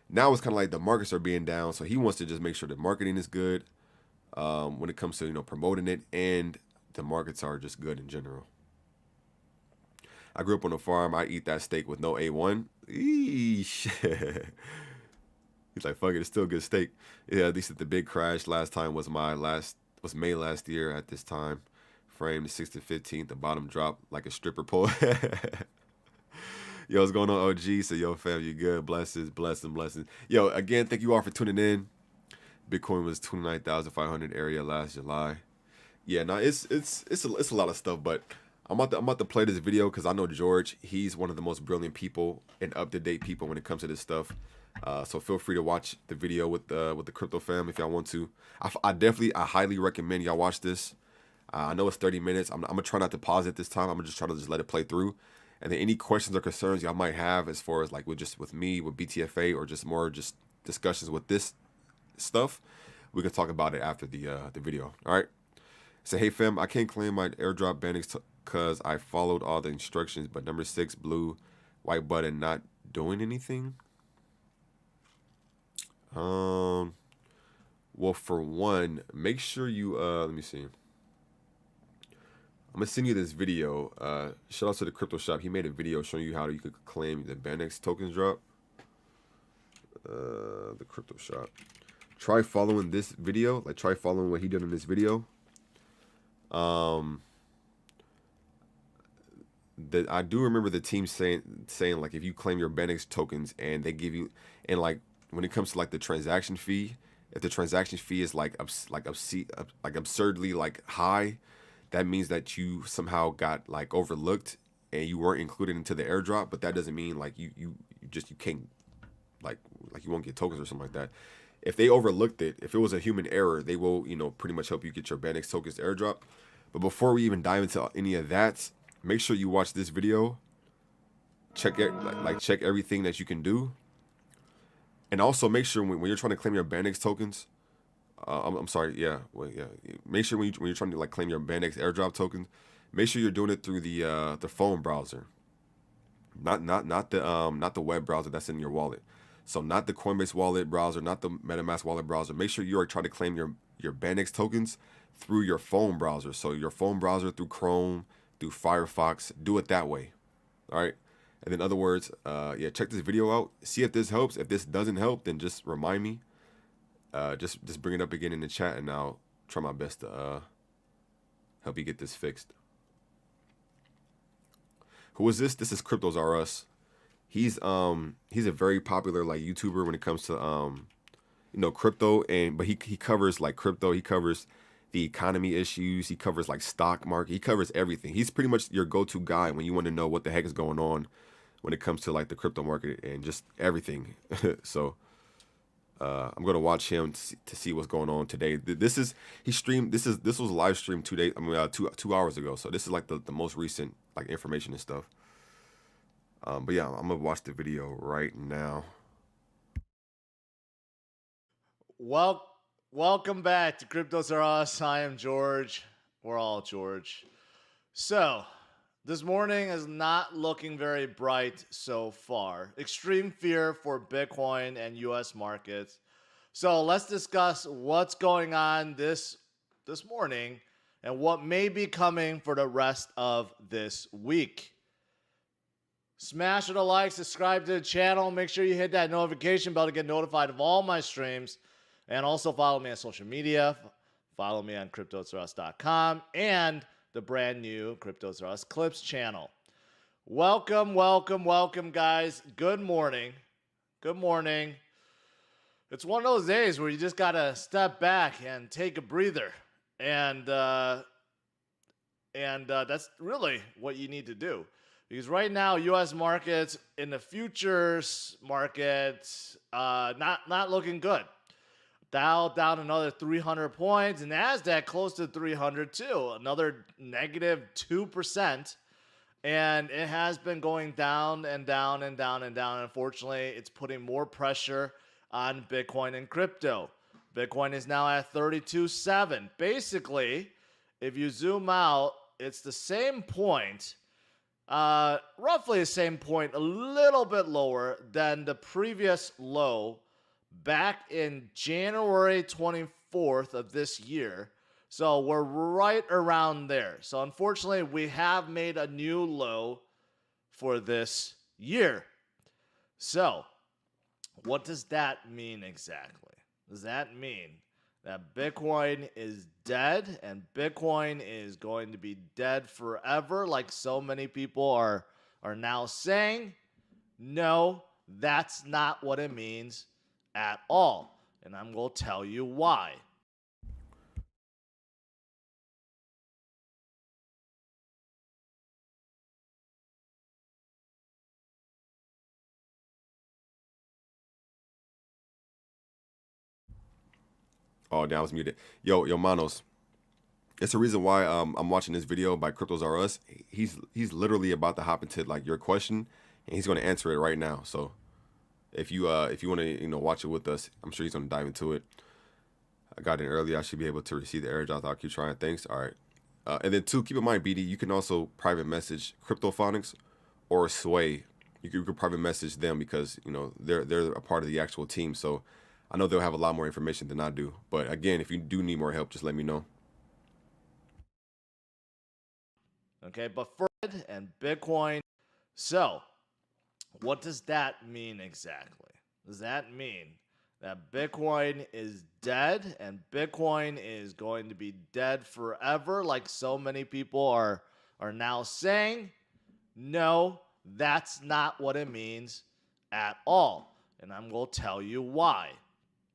Now it's kind of like the markets are being down. So he wants to just make sure the marketing is good when it comes to promoting it, and the markets are just good in general. I grew up on a farm. I eat that steak with no A1. Eesh. He's like, fuck it, it's still good steak. Yeah, at least at the big crash last time was my last was May last year at this time. Frame the 6th to 15th. The bottom drop like a stripper pole. Yo, what's going on, OG? So, yo, fam, you good? Blessings, blessings, blessings. Yo, again, thank you all for tuning in. Bitcoin was 29,500 area last July. Yeah, no, it's a lot of stuff, but I'm about to play this video because I know George. He's one of the most brilliant people and up to date people when it comes to this stuff. So feel free to watch the video with the crypto fam if y'all want to. I highly recommend y'all watch this. I know it's 30 minutes. I'm gonna try not to pause it this time. I'm gonna just try to let it play through. And then any questions or concerns y'all might have as far as like with me with BTFA or just more just discussions with this stuff, we can talk about it after the video. All right. So hey fam, I can't claim my airdrop bannings because I followed all the instructions, but number 6 blue white button not doing anything. Well, for one, make sure you let me see. I'm gonna send you this video. Shout out to the crypto shop. He made a video showing you how you could claim the Binance tokens drop. The crypto shop. Try following this video. Like try following what he did in this video. That I do remember the team saying like if you claim your Binance tokens and they give you, and like when it comes to like the transaction fee, if the transaction fee is like absurdly like high, that means that you somehow got like overlooked and you weren't included into the airdrop. But that doesn't mean like you can't like you won't get tokens or something like that. If they overlooked it, if it was a human error, they will, pretty much help you get your Binance tokens to airdrop. But before we even dive into any of that, make sure you watch this video. Check it, check everything that you can do, and also make sure when you're trying to claim your Binance tokens, I'm sorry, yeah, make sure when you're trying to like claim your Binance airdrop tokens, make sure you're doing it through the phone browser, not the web browser that's in your wallet. So not the Coinbase wallet browser, not the metamask wallet browser. Make sure you are trying to claim your Binance tokens through your phone browser. So your phone browser through Chrome, through Firefox, do it that way. All right. And then in other words, check this video out. See if this helps. If this doesn't help, then just remind me. Just bring it up again in the chat, and I'll try my best to help you get this fixed. Who is this? This is Cryptos R Us. He's a very popular like YouTuber when it comes to crypto, but he covers like crypto. He covers the economy issues. He covers like stock market. He covers everything. He's pretty much your go-to guy when you want to know what the heck is going on when it comes to like the crypto market and just everything. So I'm gonna watch him to see what's going on today. This was live streamed 2 days. 2 hours ago. So this is like the most recent like information and stuff. But yeah, I'm gonna watch the video right now. Welcome back to Cryptos Are Us. I am George. We're all George. So, this morning is not looking very bright so far. Extreme fear for Bitcoin and U.S. markets. So, let's discuss what's going on this morning and what may be coming for the rest of this week. Smash the like, subscribe to the channel. Make sure you hit that notification bell to get notified of all my streams. And also follow me on social media. Follow me on cryptosaurus.com and the brand new Cryptosaurus Clips channel. Welcome, guys. Good morning. Good morning. It's one of those days where you just got to step back and take a breather. And that's really what you need to do. Because right now, U.S. markets in the futures markets, not looking good. Dow down another 300 points, and NASDAQ close to 300 too, another negative 2%. And it has been going down and down and down and down. Unfortunately, it's putting more pressure on Bitcoin and crypto. Bitcoin is now at 32.7. Basically, if you zoom out, it's the same point. Roughly the same point, a little bit lower than the previous low back in January 24th of this year. So we're right around there. So unfortunately, we have made a new low for this year. So what does that mean exactly? Does that mean that Bitcoin is dead and Bitcoin is going to be dead forever, like so many people are now saying. No, that's not what it means at all. And I'm going to tell you why. Oh, damn, I was muted. Yo, Manos. It's the reason why I'm watching this video by Cryptos R Us. He's literally about to hop into like your question, and he's going to answer it right now. So if you want to watch it with us, I'm sure he's going to dive into it. I got in early. I should be able to receive the airdrop. I'll keep trying. Thanks. All right. And then two, keep in mind, BD, you can also private message CryptoPhonics or Sway. You can private message them because they're a part of the actual team. So I know they'll have a lot more information than I do. But again, if you do need more help, just let me know. Okay, but for and Bitcoin. So, what does that mean exactly? Does that mean that Bitcoin is dead and Bitcoin is going to be dead forever, like so many people are now saying? No, that's not what it means at all. And I'm going to tell you why.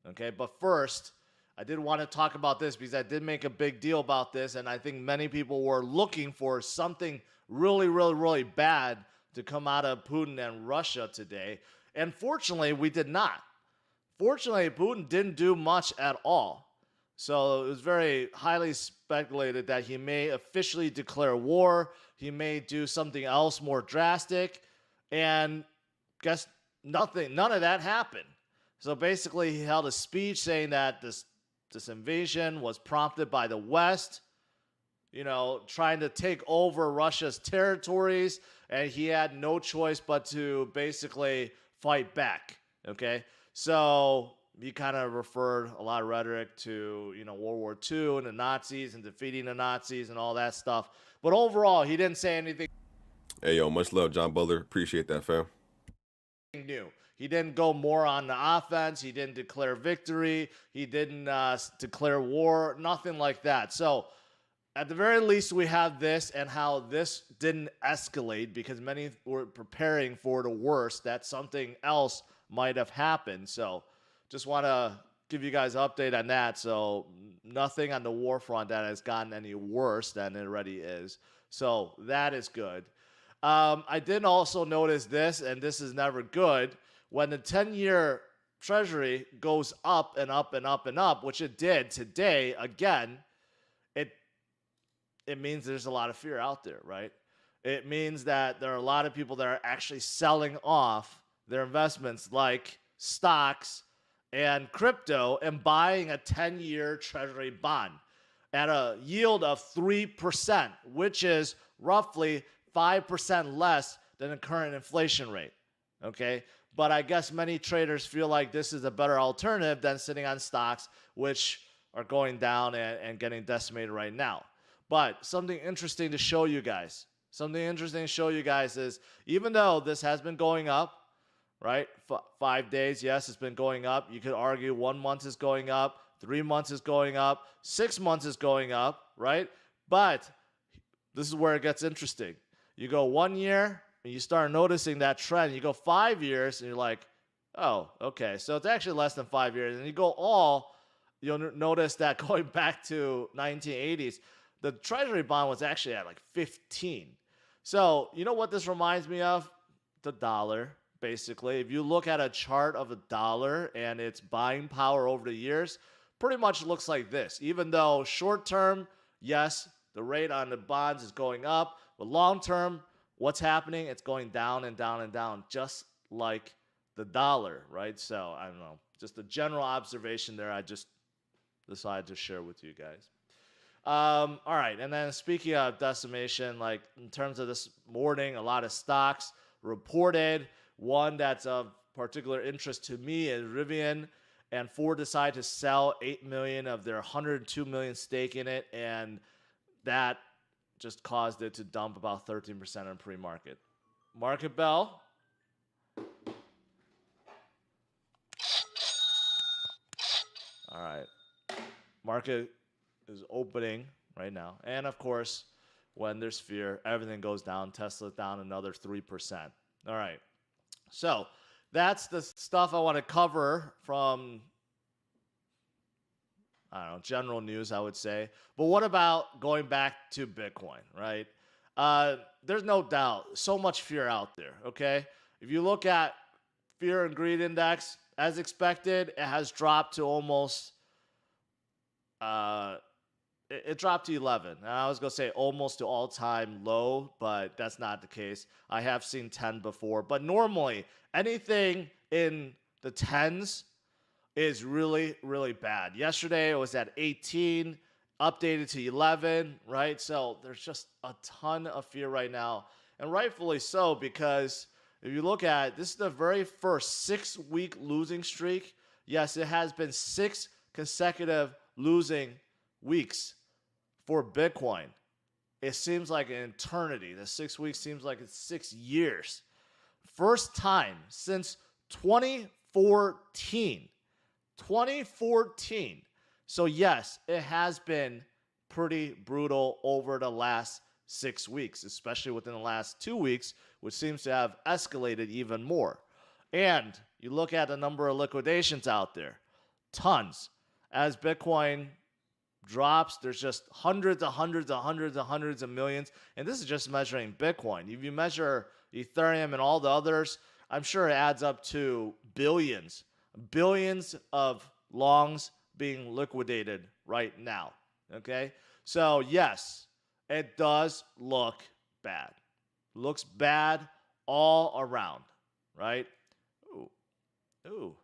Okay, but first, I did want to talk about this because I did make a big deal about this, and I think many people were looking for something really, really, really bad to come out of Putin and Russia today. And fortunately, we did not. Fortunately, Putin didn't do much at all. So it was very highly speculated that he may officially declare war. He may do something else more drastic. And guess nothing, none of that happened. So basically, he held a speech saying that this invasion was prompted by the West, trying to take over Russia's territories, and he had no choice but to basically fight back. Okay, so he kind of referred a lot of rhetoric to World War II and the Nazis and defeating the Nazis and all that stuff. But overall, he didn't say anything. Hey, yo, much love, John Butler. Appreciate that, fam. New. He didn't go more on the offense. He didn't declare victory. He didn't declare war. Nothing like that. So at the very least, we have this and how this didn't escalate because many were preparing for the worst, that something else might have happened. So just want to give you guys an update on that. So nothing on the war front that has gotten any worse than it already is. So that is good. I did also notice this, and this is never good, when the 10-year treasury goes up and up and up and up, which it did today again, it means there's a lot of fear out there, right? It means that there are a lot of people that are actually selling off their investments like stocks and crypto and buying a 10-year treasury bond at a yield of 3%, which is roughly 5% less than the current inflation rate. Okay, but I guess many traders feel like this is a better alternative than sitting on stocks, which are going down and getting decimated right now. But something interesting to show you guys. Is even though this has been going up, right? 5 days, yes, it's been going up. You could argue 1 month is going up, 3 months is going up, 6 months is going up, right? But this is where it gets interesting. You go 1 year, and you start noticing that trend. You go 5 years, and you're like, oh, okay. So it's actually less than 5 years. And you go you'll notice that going back to 1980s, the treasury bond was actually at like 15. So you know what this reminds me of? The dollar, basically. If you look at a chart of a dollar and its buying power over the years, pretty much looks like this. Even though short term, yes, the rate on the bonds is going up, but long term, what's happening? It's going down and down and down, just like the dollar, right? So I don't know, just a general observation there. I just decided to share with you guys. All right, and then speaking of decimation, like in terms of this morning, a lot of stocks reported. One that's of particular interest to me is Rivian, and Ford decided to sell 8 million of their 102 million stake in it, and that just caused it to dump about 13% on pre-market. Market bell. All right. Market is opening right now. And of course, when there's fear, everything goes down. Tesla's down another 3%. All right. So that's the stuff I want to cover from, I don't know, general news, I would say. But what about going back to Bitcoin, right? There's no doubt so much fear out there, okay? If you look at fear and greed index, as expected, it has dropped to almost, it dropped to 11. And I was going to say almost to all-time low, but that's not the case. I have seen 10 before. But normally, anything in the 10s is really, really bad. Yesterday, it was at 18, updated to 11, right? So there's just a ton of fear right now. And rightfully so, because if you look at, this is the very first 6-week losing streak. Yes, it has been 6 consecutive losing weeks for Bitcoin. It seems like an eternity. The 6 weeks seems like it's 6 years. First time since 2014. 2014. So yes, it has been pretty brutal over the last 6 weeks, especially within the last 2 weeks, which seems to have escalated even more. And you look at the number of liquidations out there, tons. As Bitcoin drops, there's just hundreds of millions. And this is just measuring Bitcoin. If you measure Ethereum and all the others, I'm sure it adds up to billions of longs being liquidated right now. Okay? So yes, it does look bad. Looks bad all around, right? Ooh.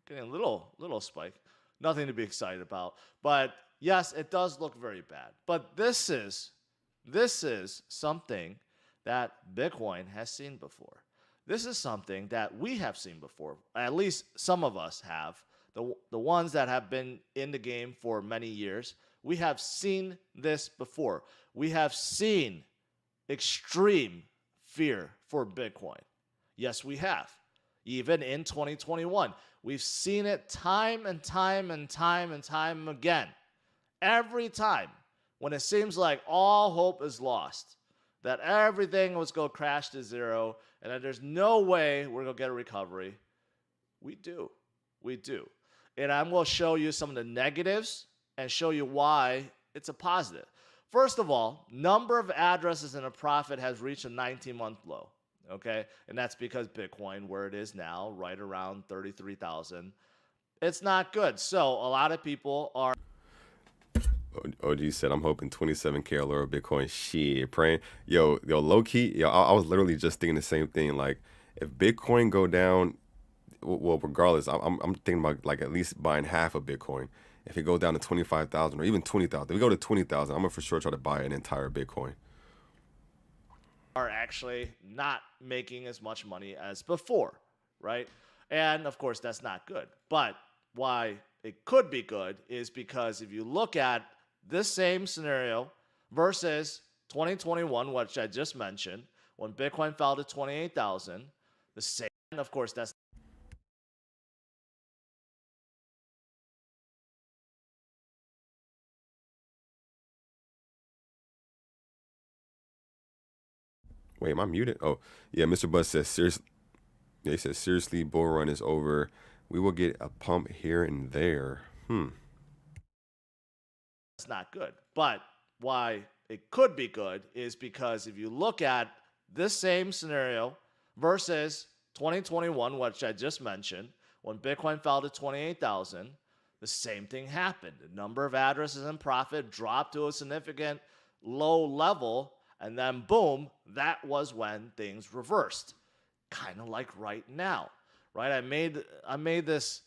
Getting a little spike. Nothing to be excited about. But yes, it does look very bad. But this is something that Bitcoin has seen before. This is something that we have seen before. At least some of us have. The ones that have been in the game for many years, we have seen this before. We have seen extreme fear for Bitcoin. Yes, we have. Even in 2021, we've seen it time and time again. Every time when it seems like all hope is lost, that everything was going to crash to zero, and that there's no way we're going to get a recovery, we do. And I'm going to show you some of the negatives and show you why it's a positive. First of all, number of addresses in a profit has reached a 19-month low. Okay, and that's because Bitcoin, where it is now, right around 33,000, it's not good. So a lot of people are. OG said, I'm hoping 27K or lower Bitcoin. Shit, praying. Yo, low key, I was literally just thinking the same thing. Like, if Bitcoin go down, well, regardless, I'm thinking about like at least buying half of Bitcoin. If it goes down to 25,000 or even 20,000, if we go to 20,000, I'm gonna for sure try to buy an entire Bitcoin. Are actually not making as much money as before, right? And of course, that's not good. But why it could be good is because if you look at this same scenario versus 2021, which I just mentioned, when Bitcoin fell to 28,000, the same, of course, that's Wait, am I muted? Oh, yeah, Mr. Buzz says, seriously, he says, seriously, bull run is over. We will get a pump here and there. not good. But why it could be good is because if you look at this same scenario versus 2021, which I just mentioned, when Bitcoin fell to 28,000, the same thing happened. The number of addresses in profit dropped to a significant low level, and then boom, that was when things reversed. Kind of like right now, right? I made this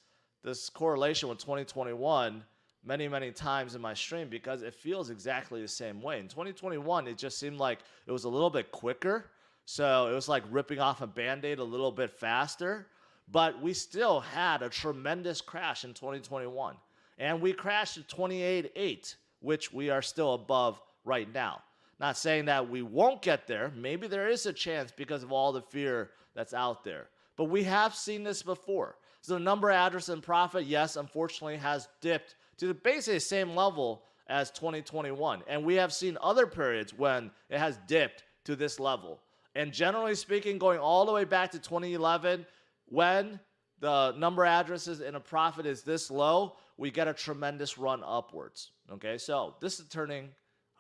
correlation with 2021 many times in my stream because it feels exactly the same way. In 2021, it just seemed like it was a little bit quicker. So it was like ripping off a Band-Aid a little bit faster. But we still had a tremendous crash in 2021. And we crashed to 28.8, which we are still above right now. Not saying that we won't get there. Maybe there is a chance because of all the fear that's out there. But we have seen this before. So the number of addresses in profit, yes, unfortunately has dipped to basically the same level as 2021. And we have seen other periods when it has dipped to this level. And generally speaking, going all the way back to 2011, when the number of addresses in a profit is this low, we get a tremendous run upwards. Okay, so this is turning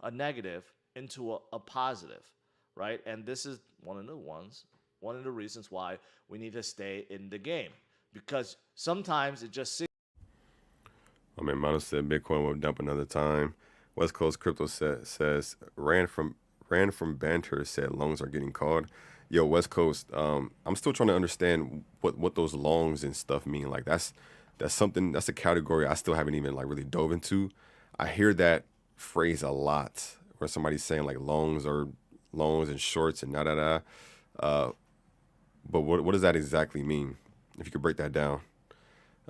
a negative into a positive, right? And this is one of the reasons why we need to stay in the game, because sometimes it just seems. I mean, Mano said Bitcoin will dump another time. West Coast Crypto says ran from banter, said longs are getting called. Yo, West Coast, I'm still trying to understand what those longs and stuff mean. Like that's a category I still haven't even like really dove into. I hear that phrase a lot where somebody's saying like longs and shorts and but what does that exactly mean? If you could break that down.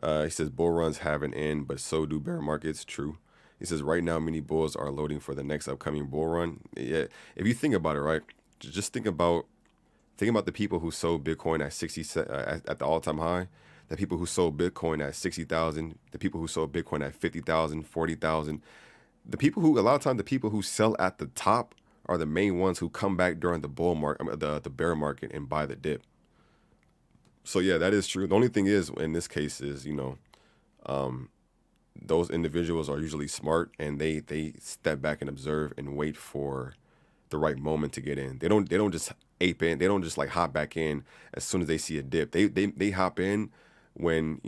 He says bull runs have an end, but so do bear markets. True. He says right now many bulls are loading for the next upcoming bull run. Yeah, if you think about it, right, just think about the people who sold Bitcoin at 60 at the all-time high, the people who sold Bitcoin at 60,000, the people who sold Bitcoin at 50,000, 40,000. A lot of times the people who sell at the top are the main ones who come back during the bull market, the bear market, and buy the dip. So yeah, that is true. The only thing is, in this case, is those individuals are usually smart and they step back and observe and wait for the right moment to get in. They don't just ape in. They don't just like hop back in as soon as they see a dip. They hop in when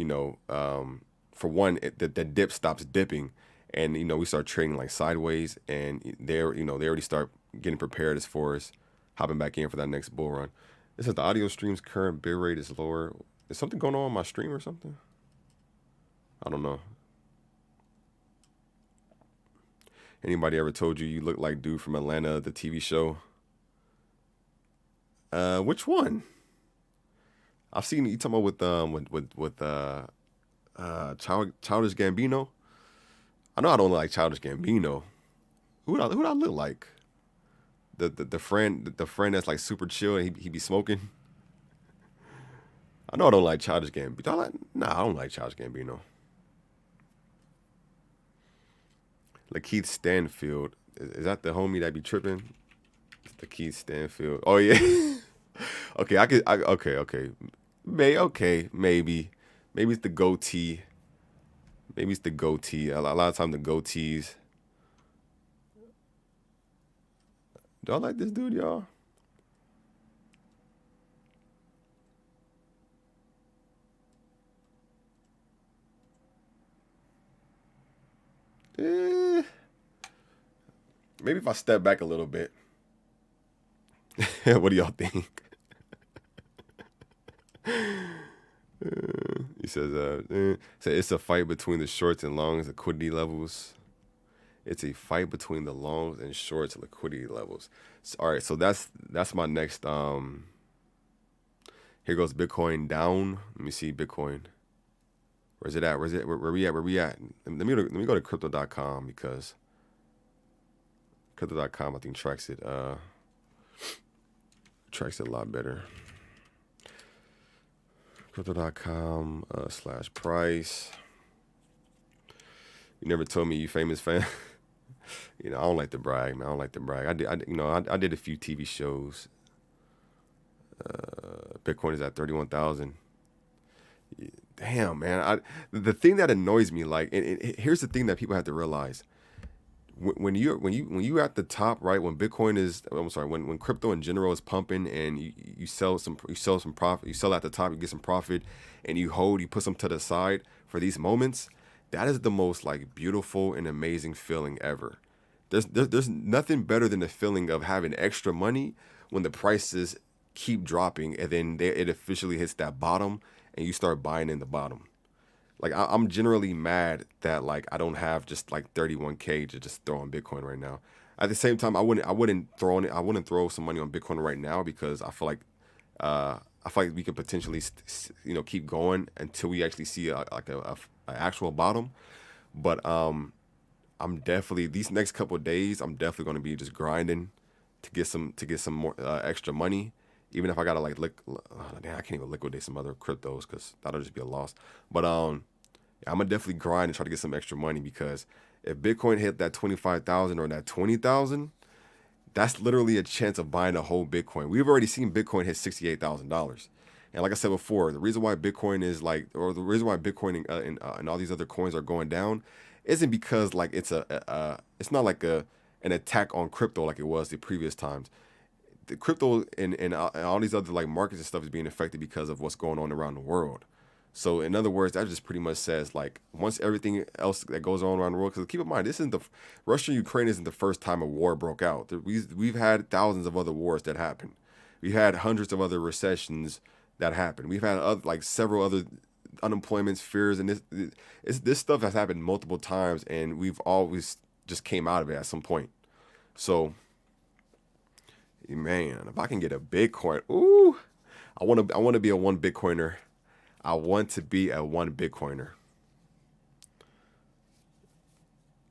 for one the dip stops dipping, and we start trading like sideways, and they already start getting prepared as far as hopping back in for that next bull run. It says the audio stream's current bit rate is lower. Is something going on with my stream or something? I don't know. Anybody ever told you look like dude from Atlanta, the TV show? Which one? I've seen you talking about with Childish Gambino. I know I don't like Childish Gambino. Who do I look like? The friend that's like super chill and he be smoking. I know I don't like Childish Gambino. I don't like Childish Gambino. Lakeith Stanfield. Is that the homie that be tripping? It's Lakeith Stanfield. Oh yeah. Okay, okay. Maybe it's the goatee. Maybe it's the goatee. A lot of time the goatees. Do I like this dude, y'all? Maybe if I step back a little bit. What do y'all think? He says, it's a fight between the shorts and longs liquidity levels. It's a fight between the longs and shorts liquidity levels. So, all right, so that's my next. Here goes Bitcoin down. Let me see Bitcoin. Where's it at? Where we at? Let me go to crypto.com because crypto.com I think tracks it a lot better. Crypto.com /price. You never told me you famous fan. I don't like to brag, man. I don't like to brag. I did a few TV shows. Bitcoin is at 31,000. Damn, man. The thing that annoys me, like, and here's the thing that people have to realize: when you at the top, right? When Bitcoin is, I'm sorry, when crypto in general is pumping, and you sell some profit, you sell at the top, you get some profit, and you put some to the side for these moments. That is the most like beautiful and amazing feeling ever. There's nothing better than the feeling of having extra money when the prices keep dropping and then it officially hits that bottom and you start buying in the bottom. Like I'm generally mad that like I don't have just like 31K to just throw on Bitcoin right now. At the same time, I wouldn't throw some money on Bitcoin right now because I feel like we could potentially keep going until we actually see an actual bottom. But I'm definitely these next couple of days I'm definitely going to be just grinding to get some more extra money. Even if I gotta I can't even liquidate some other cryptos because that'll just be a loss. But I'm gonna definitely grind and try to get some extra money, because if Bitcoin hit that 25,000 or that 20,000, that's literally a chance of buying a whole Bitcoin. We've already seen Bitcoin hit $68,000. And like I said before, the reason why Bitcoin is like, or the reason why Bitcoin and all these other coins are going down, isn't because like it's not like an attack on crypto like it was the previous times. The crypto and all these other like markets and stuff is being affected because of what's going on around the world. So in other words, that just pretty much says like once everything else that goes on around the world, because keep in mind, this isn't the Russia and Ukraine isn't the first time a war broke out. We've had thousands of other wars that happened. We've had hundreds of other recessions that happened. We've had like several other unemployments, fears, and this stuff has happened multiple times, and we've always just came out of it at some point. So, man, if I can get a Bitcoin, ooh, I want to be a one Bitcoiner. I want to be a one Bitcoiner.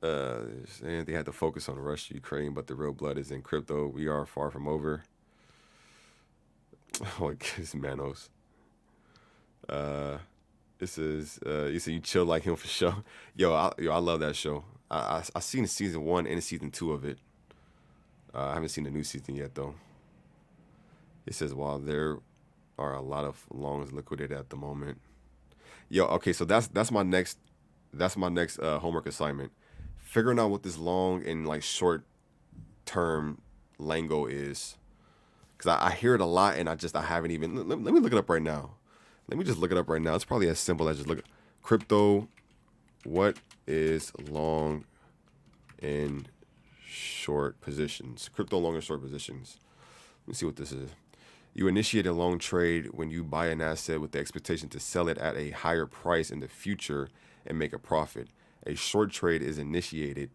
And they had to focus on Russia, Ukraine, but the real blood is in crypto. We are far from over. Oh, it's Manos. This is you said you chill like him for sure. I love that show. I seen season 1 and season 2 of it. I haven't seen the new season yet though. It says while there are a lot of longs liquidated at the moment. Okay, so that's my next homework assignment. Figuring out what this long and like short term lingo is, because I hear it a lot and I haven't even. Let me look it up right now. Let me just look it up right now. It's probably as simple as just look at crypto. What is long and short positions? Crypto long and short positions. Let me see what this is. You initiate a long trade when you buy an asset with the expectation to sell it at a higher price in the future and make a profit. A short trade is initiated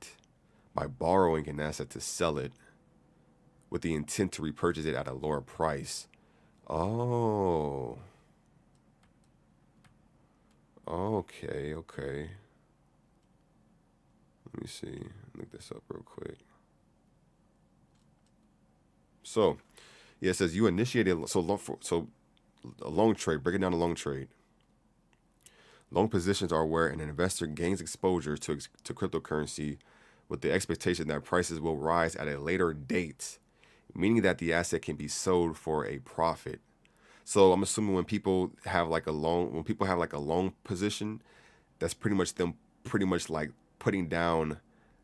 by borrowing an asset to sell it with the intent to repurchase it at a lower price. Oh. Okay. Let me see. Look this up real quick. So, yeah, it says you initiated a long trade. Breaking down a long trade. Long positions are where an investor gains exposure to cryptocurrency with the expectation that prices will rise at a later date, meaning that the asset can be sold for a profit. So I'm assuming when people have like a long position, that's pretty much them like putting down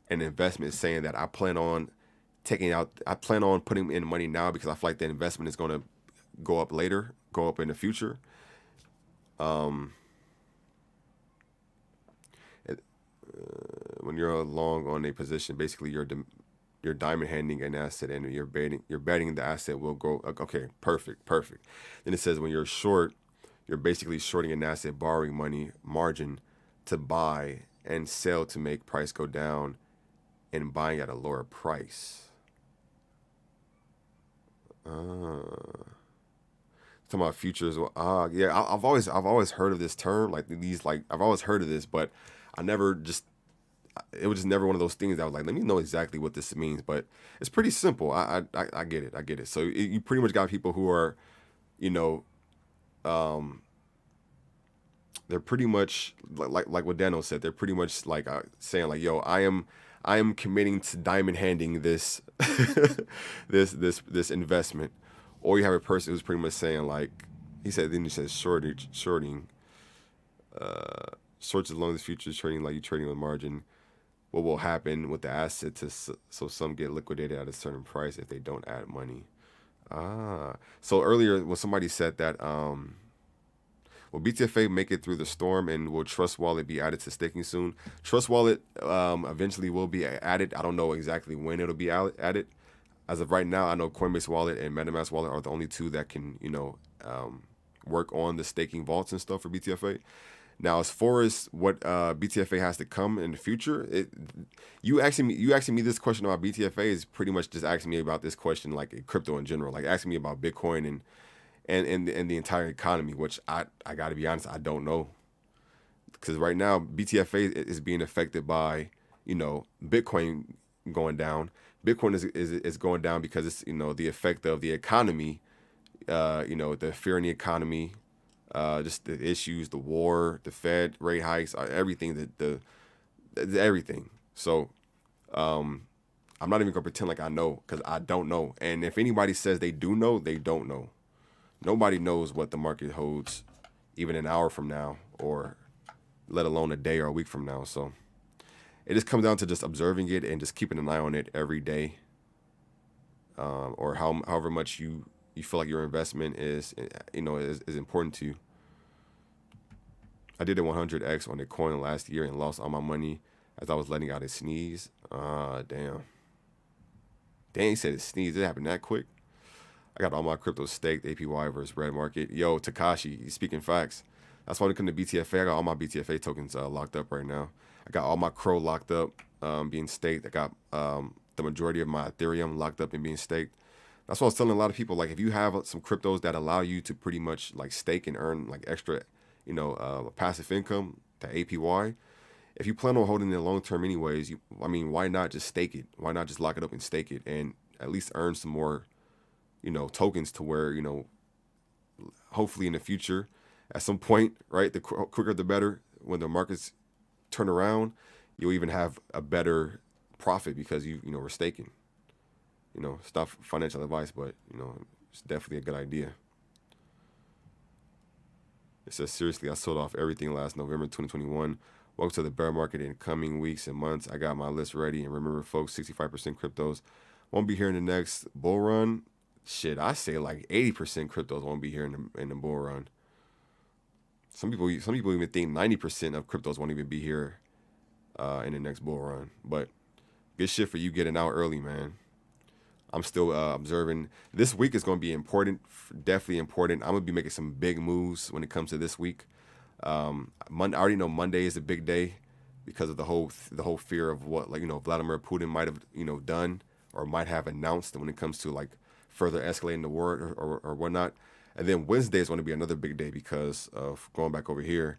an investment, saying that I plan on putting in money now because I feel like the investment is going to go up in the future. When you're long on a position, basically you're diamond handing an asset and you're betting the asset will grow. Okay, perfect. Then it says when you're short, you're basically shorting an asset, borrowing money margin to buy and sell to make price go down, and buying at a lower price. Talking about futures. Yeah, I've always heard of this term. Like these, like I've always heard of this, but I never just. It was just never one of those things that I was like, let me know exactly what this means. But it's pretty simple. I get it. So you pretty much got people who are, they're pretty much like what Dano said. They're pretty much like saying like, yo, I am committing to diamond handing this this investment. Or you have a person who's pretty much saying like, he says shorting. Shorts as long as futures trading like you're trading with margin. What will happen with the asset so some get liquidated at a certain price if they don't add money. So earlier when somebody said that, will BTFA make it through the storm and will Trust Wallet be added to staking soon? Trust Wallet eventually will be added. I don't know exactly when it'll be added. As of right now, I know Coinbase Wallet and MetaMask Wallet are the only two that can, work on the staking vaults and stuff for BTFA. Now, as far as what BTFA has to come in the future, you asking me this question about BTFA is pretty much just asking me about this question like crypto in general, like asking me about Bitcoin and the entire economy, which I got to be honest, I don't know, because right now BTFA is being affected by Bitcoin going down. Bitcoin is going down because it's the effect of the economy, the fear in the economy. just the issues, the war, the Fed rate hikes, everything, everything. So I'm not even gonna pretend like I know, because I don't know. And if anybody says they do know, they don't know. Nobody knows what the market holds, even an hour from now, or let alone a day or a week from now. So it just comes down to just observing it and just keeping an eye on it every day, or however much you feel like your investment is, is important to you. I did a 100x on the coin last year and lost all my money as I was letting out a sneeze. Damn. Dang, he said it sneezed. It happened that quick. I got all my crypto staked, APY versus red market. Yo, Takashi, he's speaking facts. That's why when it comes to BTFA, I got all my BTFA tokens locked up right now. I got all my Crow locked up, being staked. I got the majority of my Ethereum locked up and being staked. That's what I was telling a lot of people. Like, if you have some cryptos that allow you to pretty much like stake and earn like extra, passive income, the APY. If you plan on holding it long term anyways, why not just stake it? Why not just lock it up and stake it and at least earn some more, tokens to where, hopefully in the future, at some point, right, the quicker the better. When the markets turn around, you'll even have a better profit because you were staking. It's not financial advice, but it's definitely a good idea. It says, seriously, I sold off everything last November 2021. Welcome to the bear market in coming weeks and months. I got my list ready. And remember, folks, 65% cryptos won't be here in the next bull run. Shit, I say like 80% cryptos won't be here in the bull run. Some people even think 90% of cryptos won't even be here in the next bull run. But good shit for you getting out early, man. I'm still observing. This week is going to be important, definitely important. I'm going to be making some big moves when it comes to this week. I already know Monday is a big day because of the whole fear of what Vladimir Putin might have done or might have announced when it comes to like further escalating the war or whatnot. And then Wednesday is going to be another big day because of going back over here.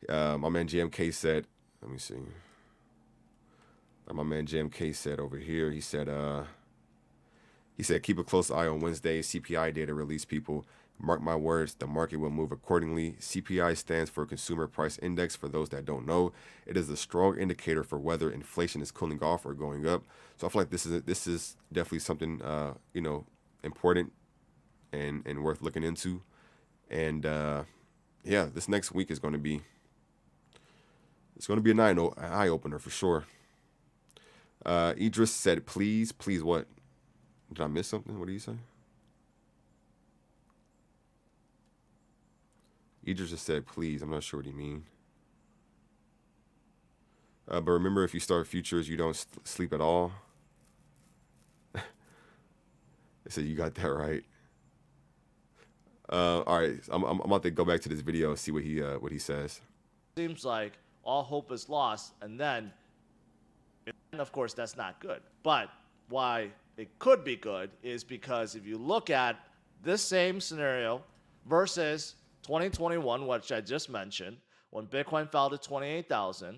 My man JMK said, let me see. My man JMK said over here, he said, keep a close eye on Wednesday. CPI data release, people. Mark my words, the market will move accordingly. CPI stands for Consumer Price Index. For those that don't know, it is a strong indicator for whether inflation is cooling off or going up. So I feel like this is definitely something important and worth looking into. And this next week is going to be an eye opener for sure. Idris said, please what? Did I miss something? What did you say? Idris just said, please. I'm not sure what he mean. But remember, if you start futures, you don't sleep at all. They said you got that right. All right, I'm about to go back to this video and see what he says. Seems like all hope is lost, and then, of course, that's not good. But why it could be good is because if you look at this same scenario versus 2021, which I just mentioned, when Bitcoin fell to 28,000,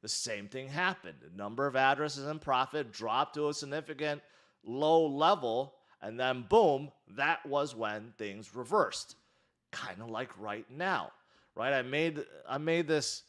the same thing happened. The number of addresses in profit dropped to a significant low level, and then boom, that was when things reversed. Kind of like right now, right? I made this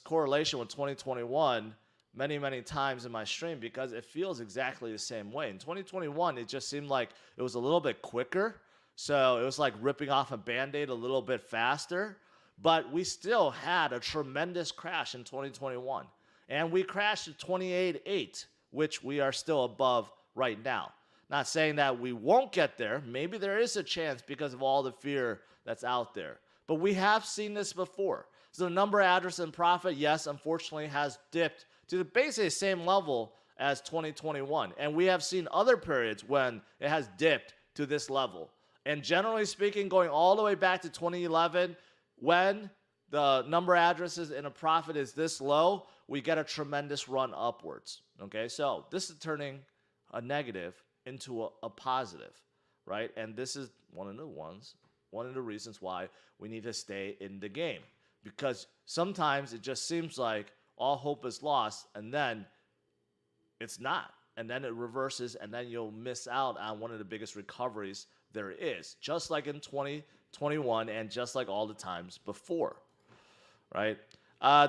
correlation with 2021 many times in my stream because it feels exactly the same way. In 2021, it just seemed like it was a little bit quicker. So it was like ripping off a Band-Aid a little bit faster, but we still had a tremendous crash in 2021. And we crashed to 28.8, which we are still above right now. Not saying that we won't get there. Maybe there is a chance because of all the fear that's out there. But we have seen this before. So the number of address and profit, yes, unfortunately has dipped to basically the same level as 2021. And we have seen other periods when it has dipped to this level. And generally speaking, going all the way back to 2011, when the number of addresses in a profit is this low, we get a tremendous run upwards. Okay, so this is turning a negative into a positive, right? And this is one of the reasons why we need to stay in the game. Because sometimes it just seems like all hope is lost, and then it's not. And then it reverses, and then you'll miss out on one of the biggest recoveries there is. Just like in 2015, 2021, and just like all the times before, right?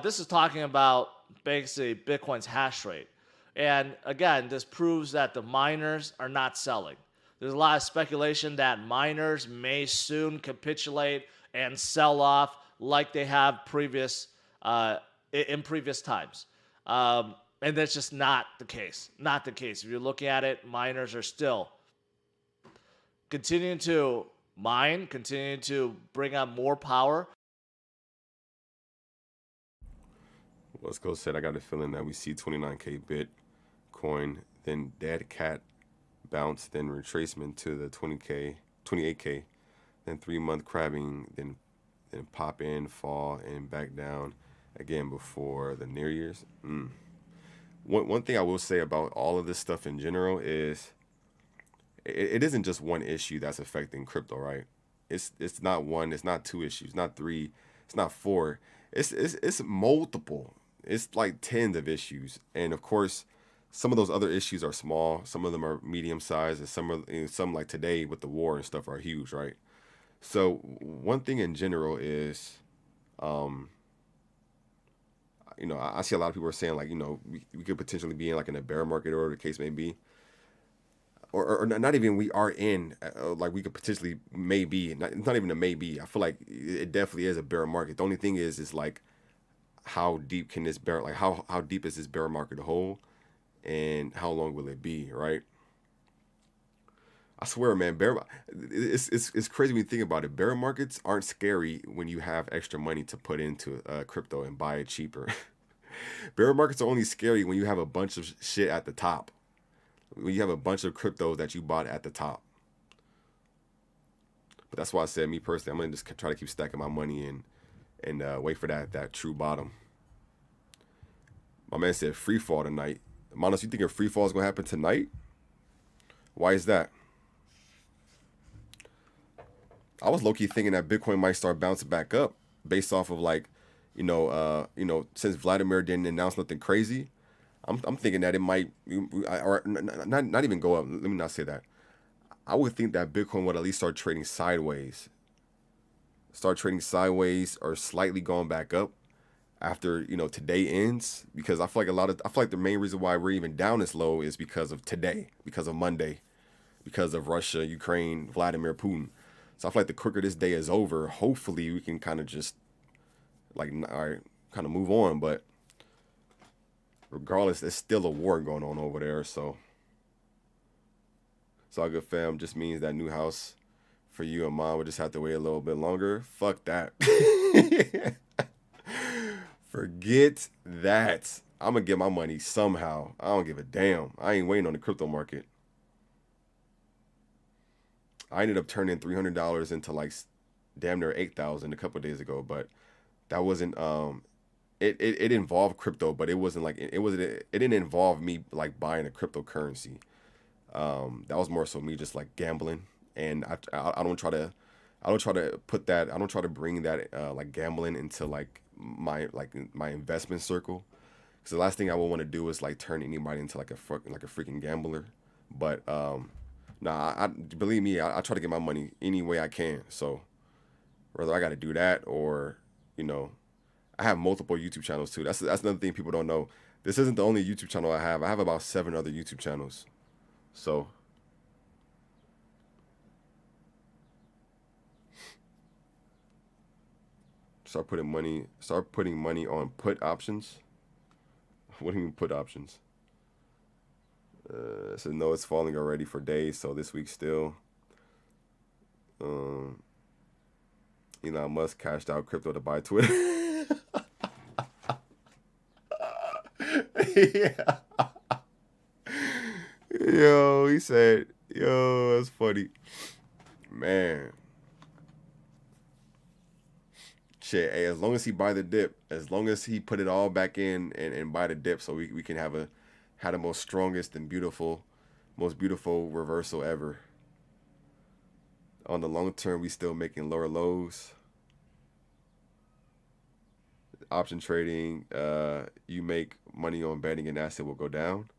This is talking about basically Bitcoin's hash rate. And again, this proves that the miners are not selling. There's a lot of speculation that miners may soon capitulate and sell off like they have in previous times. And that's just not the case. Not the case. If you're looking at it, miners are still continuing to mine, continuing to bring on more power. Let's go said I got a feeling that we see 29K Bitcoin, then dead cat bounce, then retracement to the 20K, 28K, then 3 month crabbing, then pop in, fall, and back down again before the New Year's. One thing I will say about all of this stuff in general is it isn't just one issue that's affecting crypto, right? It's not one, it's not two issues, not three, it's not four. It's multiple. It's like tens of issues, and of course, some of those other issues are small. Some of them are medium sized, and some like today with the war and stuff are huge, right? So one thing in general is, I see a lot of people are saying like, we could potentially be in like in a bear market or whatever the case may be, or not even we are in, like we could potentially maybe, not even a maybe. I feel like it definitely is a bear market. The only thing is like how deep can this bear, like how deep is this bear market hold, and how long will it be, right? I swear, man, it's crazy when you think about it. Bear markets aren't scary when you have extra money to put into crypto and buy it cheaper. Bear markets are only scary when you have a bunch of shit at the top. When you have a bunch of crypto that you bought at the top. But that's why I said, me personally, I'm gonna just try to keep stacking my money and wait for that true bottom. My man said free fall tonight. Manos, you think a free fall is gonna happen tonight? Why is that? I was low-key thinking that Bitcoin might start bouncing back up based off of like, since Vladimir didn't announce nothing crazy. I'm thinking that it might, or not even go up. Let me not say that. I would think that Bitcoin would at least start trading sideways. Or slightly going back up after today ends, because I feel like the main reason why we're even down this low is because of today, because of Monday, because of Russia, Ukraine, Vladimir Putin. So I feel like the quicker this day is over, hopefully we can kind of just like, all right, kind of move on. But regardless, there's still a war going on over there. So it's all good, fam. Just means that new house for you and mom would just have to wait a little bit longer. Fuck that. Forget that. I'm going to get my money somehow. I don't give a damn. I ain't waiting on the crypto market. I ended up turning $300 into like damn near 8,000 a couple of days ago, but that wasn't it involved crypto, but it wasn't like it didn't involve me like buying a cryptocurrency. That was more so me just like gambling, and I don't try to bring that like gambling into like my investment circle, because the last thing I would want to do is like turn anybody into like a freaking gambler. But nah, I believe me, I try to get my money any way I can. So whether I got to do that or, I have multiple YouTube channels too. That's another thing people don't know. This isn't the only YouTube channel I have. I have about 7 other YouTube channels. So start putting money on put options. What do you mean put options? So no, it's falling already for days. So this week still. Elon Musk cashed out crypto to buy Twitter. Yeah. He said, that's funny. Man. Shit, hey, as long as he buy the dip, as long as he put it all back in and buy the dip, so we can have the most strongest and most beautiful reversal ever. On the long term, we still making lower lows. Option trading, you make money on betting an asset will go down.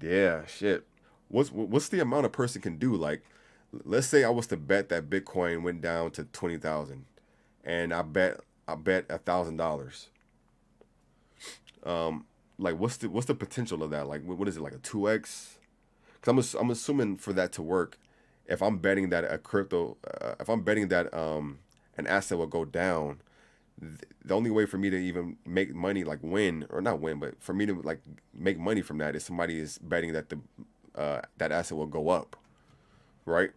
Yeah, shit. What's the amount a person can do? Like let's say I was to bet that Bitcoin went down to 20,000, and I bet $1,000. Like what's the potential of that? Like what is it, like a 2x? Because I'm assuming for that to work, if I'm betting that a crypto, if I'm betting that an asset will go down, the only way for me to even make money, like win or not win, but for me to like make money from that is somebody is betting that the that asset will go up, right?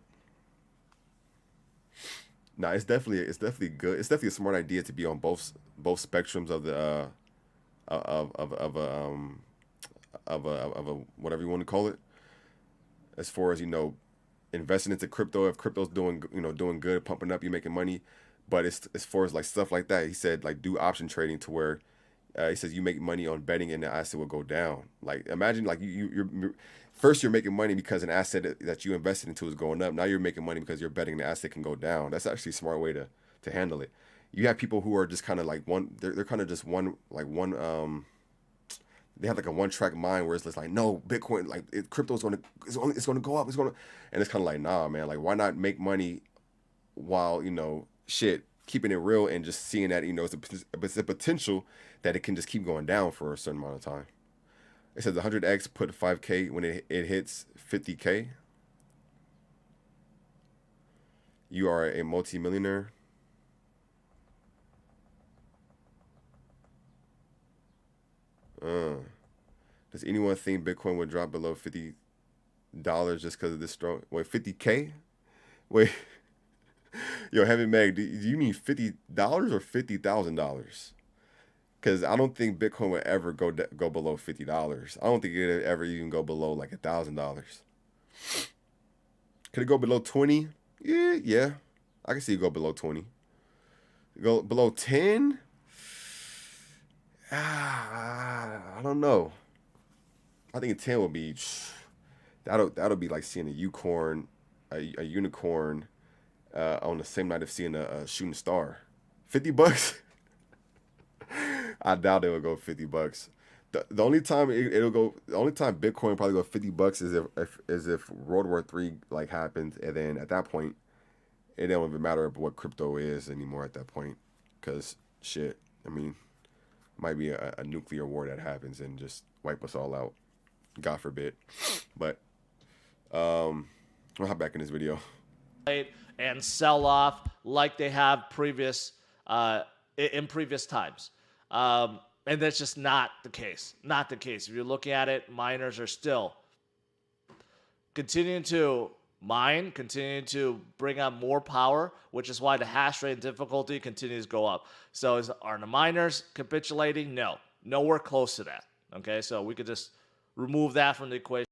Now it's definitely good. It's definitely a smart idea to be on both spectrums of the of a whatever you want to call it, as far as investing into crypto. If crypto's doing good, pumping up, you're making money. But it's as far as like stuff like that, he said like do option trading to where he says you make money on betting and the asset will go down. Like imagine like you're first you're making money because an asset that you invested into is going up. Now you're making money because you're betting the asset can go down. That's actually a smart way to handle it. You have people who are just kind of like they're kind of just one they have like a one track mind where it's just like no Bitcoin like crypto's it's gonna go up, and it's kind of like nah man, like why not make money while shit keeping it real and just seeing that it's a potential that it can just keep going down for a certain amount of time. It says 100x put 5k when it hits 50k. You are a multimillionaire. Does anyone think Bitcoin would drop below $50 just because of this strong? Wait, 50k? Wait, yo, Heavy Mag, do you mean $50 or $50,000? Because I don't think Bitcoin would ever go below $50. I don't think it would ever even go below like $1,000. Could it go below 20? Yeah. I can see it go below 20. Go below 10? I don't know. I think 10 would be that'll be like seeing a unicorn on the same night of seeing a shooting star. $50? I doubt it will go $50. The only time the only time Bitcoin probably go $50 is if World War III like happens, and then at that point, it don't even matter what crypto is anymore at that point, because shit, I mean, might be a nuclear war that happens and just wipe us all out, God forbid. But I'll hop back in this video. And sell off like they have in previous times. And that's just not the case. Not the case. If you're looking at it, miners are still continuing to mine, continuing to bring on more power, which is why the hash rate and difficulty continues to go up. So are the miners capitulating? No. Nowhere close to that. Okay, so we could just remove that from the equation.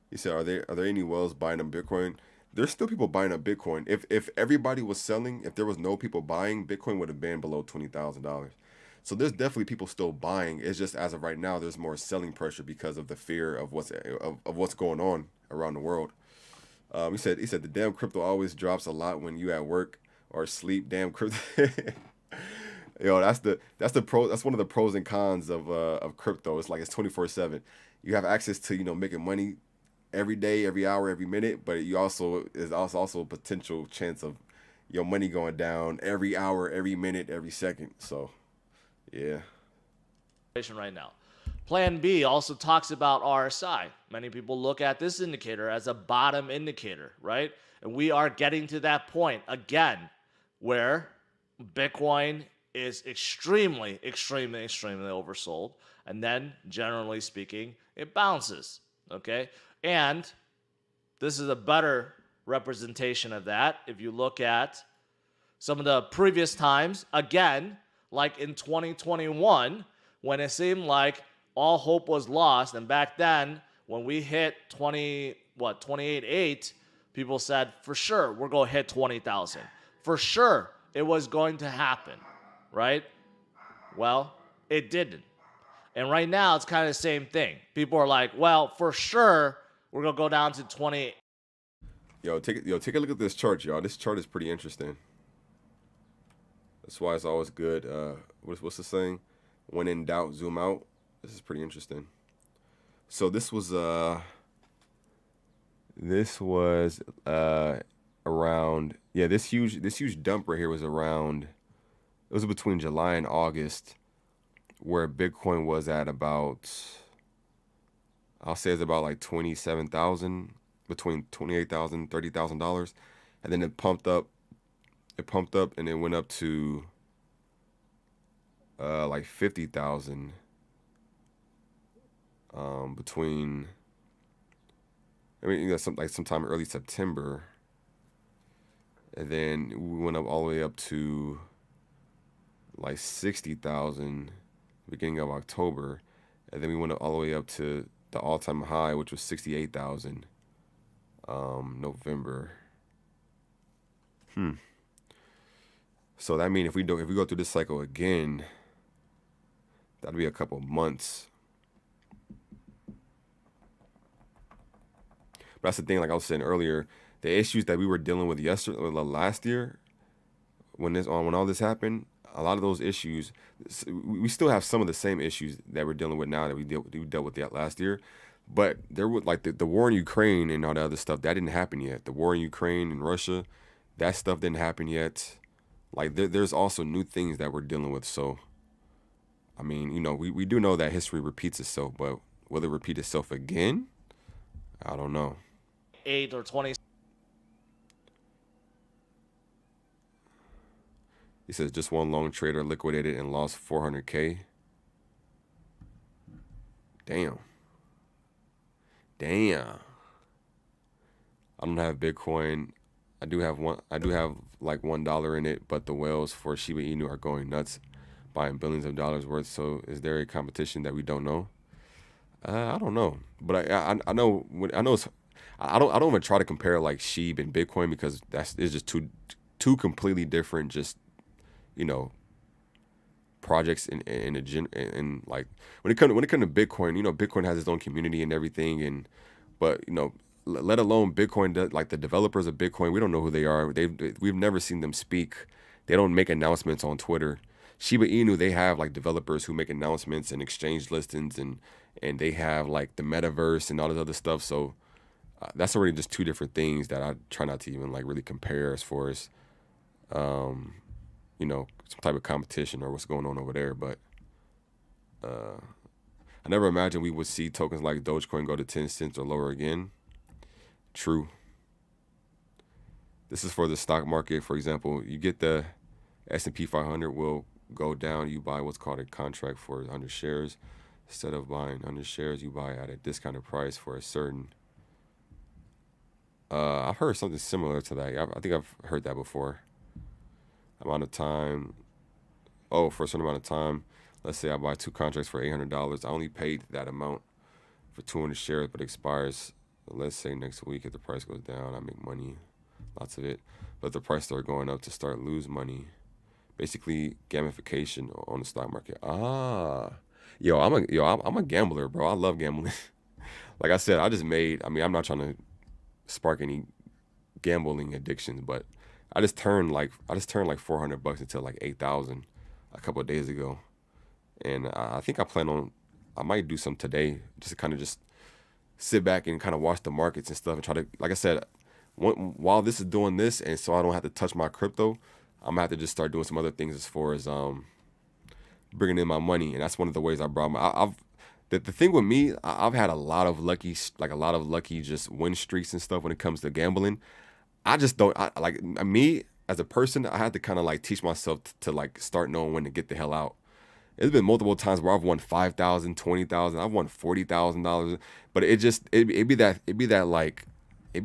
He said, "Are there any whales buying up Bitcoin?" There's still people buying up Bitcoin. If everybody was selling, if there was no people buying, Bitcoin would have been below $20,000. So there's definitely people still buying. It's just as of right now, there's more selling pressure because of the fear of what's going on around the world. He said the damn crypto always drops a lot when you at work or sleep. Damn crypto. Yo, that's one of the pros and cons of crypto. It's like it's 24/7. You have access to making money every day, every hour, every minute, but you also a potential chance of your money going down every hour, every minute, every second. So, yeah. Right now. Plan B also talks about RSI. Many people look at this indicator as a bottom indicator, right? And we are getting to that point again where Bitcoin is extremely, extremely, extremely oversold. And then, generally speaking, it bounces, okay? And this is a better representation of that. If you look at some of the previous times, again, like in 2021, when it seemed like all hope was lost, and back then, when we hit 28.8, people said, for sure, we're going to hit 20,000. For sure, it was going to happen, right? Well, it didn't. And right now, it's kind of the same thing. People are like, well, for sure, we're going to go down to 20. Take a look at this chart, y'all. This chart is pretty interesting. That's why it's always good. What's the saying? When in doubt, zoom out. This is pretty interesting. So this was This was around, yeah, this huge dump right here was around, it was between July and August, where Bitcoin was at about, I'll say it's about like 27,000, between 28,000, $30,000. And then it pumped up and it went up to like 50,000 between, I mean, sometime early September. And then we went up all the way up to like 60,000 beginning of October. And then we went all the way up to the all-time high, which was 68,000 November. So that means if we go through this cycle again, that'll be a couple months. But that's the thing, like I was saying earlier, the issues that we were dealing with last year, when all this happened, a lot of those issues, we still have some of the same issues that we're dealing with now that we dealt with that last year. But there was like the war in Ukraine and all the other stuff that didn't happen yet. The war in Ukraine and Russia, that stuff didn't happen yet. Like there's also new things that we're dealing with. So, I mean, we do know that history repeats itself, but will it repeat itself again? I don't know. 8 or 20. He says just one long trader liquidated and lost 400K. Damn. Damn. I don't have Bitcoin. I do have like $1 in it, but the whales for Shiba Inu are going nuts, buying billions of dollars worth. So is there a competition that we don't know? I don't know, but I know I don't even try to compare like SHIB and Bitcoin because it's just two completely different you know projects in like when it comes to Bitcoin, Bitcoin has its own community and everything, but let alone Bitcoin, like the developers of Bitcoin, we don't know who they are. We've never seen them speak. They don't make announcements on Twitter. Shiba Inu, they have like developers who make announcements and exchange listings, and they have like the metaverse and all this other stuff. So that's already just two different things that I try not to even like really compare as far as some type of competition or what's going on over there. But I never imagined we would see tokens like Dogecoin go to 10 cents or lower again. True. This is for the stock market. For example, you get the S&P 500 will go down. You buy what's called a contract for 100 shares. Instead of buying 100 shares, you buy at a discounted price for a certain. I've heard something similar to that. I think I've heard that before. Amount of time. Oh, for a certain amount of time. Let's say I buy 2 contracts for $800. I only paid that amount for 200 shares, but it expires. Let's say next week, if the price goes down, I make money, lots of it. But if the price start going up, to start lose money. Basically, gamification on the stock market. I'm a gambler, bro. I love gambling. Like I said, I'm not trying to spark any gambling addictions, but I just turned like $400 into like 8,000 a couple of days ago, and I think I might do some today, just to kind of just sit back and kind of watch the markets and stuff and try to, like I said, while this is doing this, and so I don't have to touch my crypto, I'm gonna have to just start doing some other things as far as bringing in my money, and that's one of the ways I brought the thing with me, I've had a lot of lucky just win streaks and stuff when it comes to gambling. I just don't like me as a person. I had to kind of like teach myself to like start knowing when to get the hell out. There's been multiple times where I've won 5,000, 20,000. I've won $40,000, but it'd be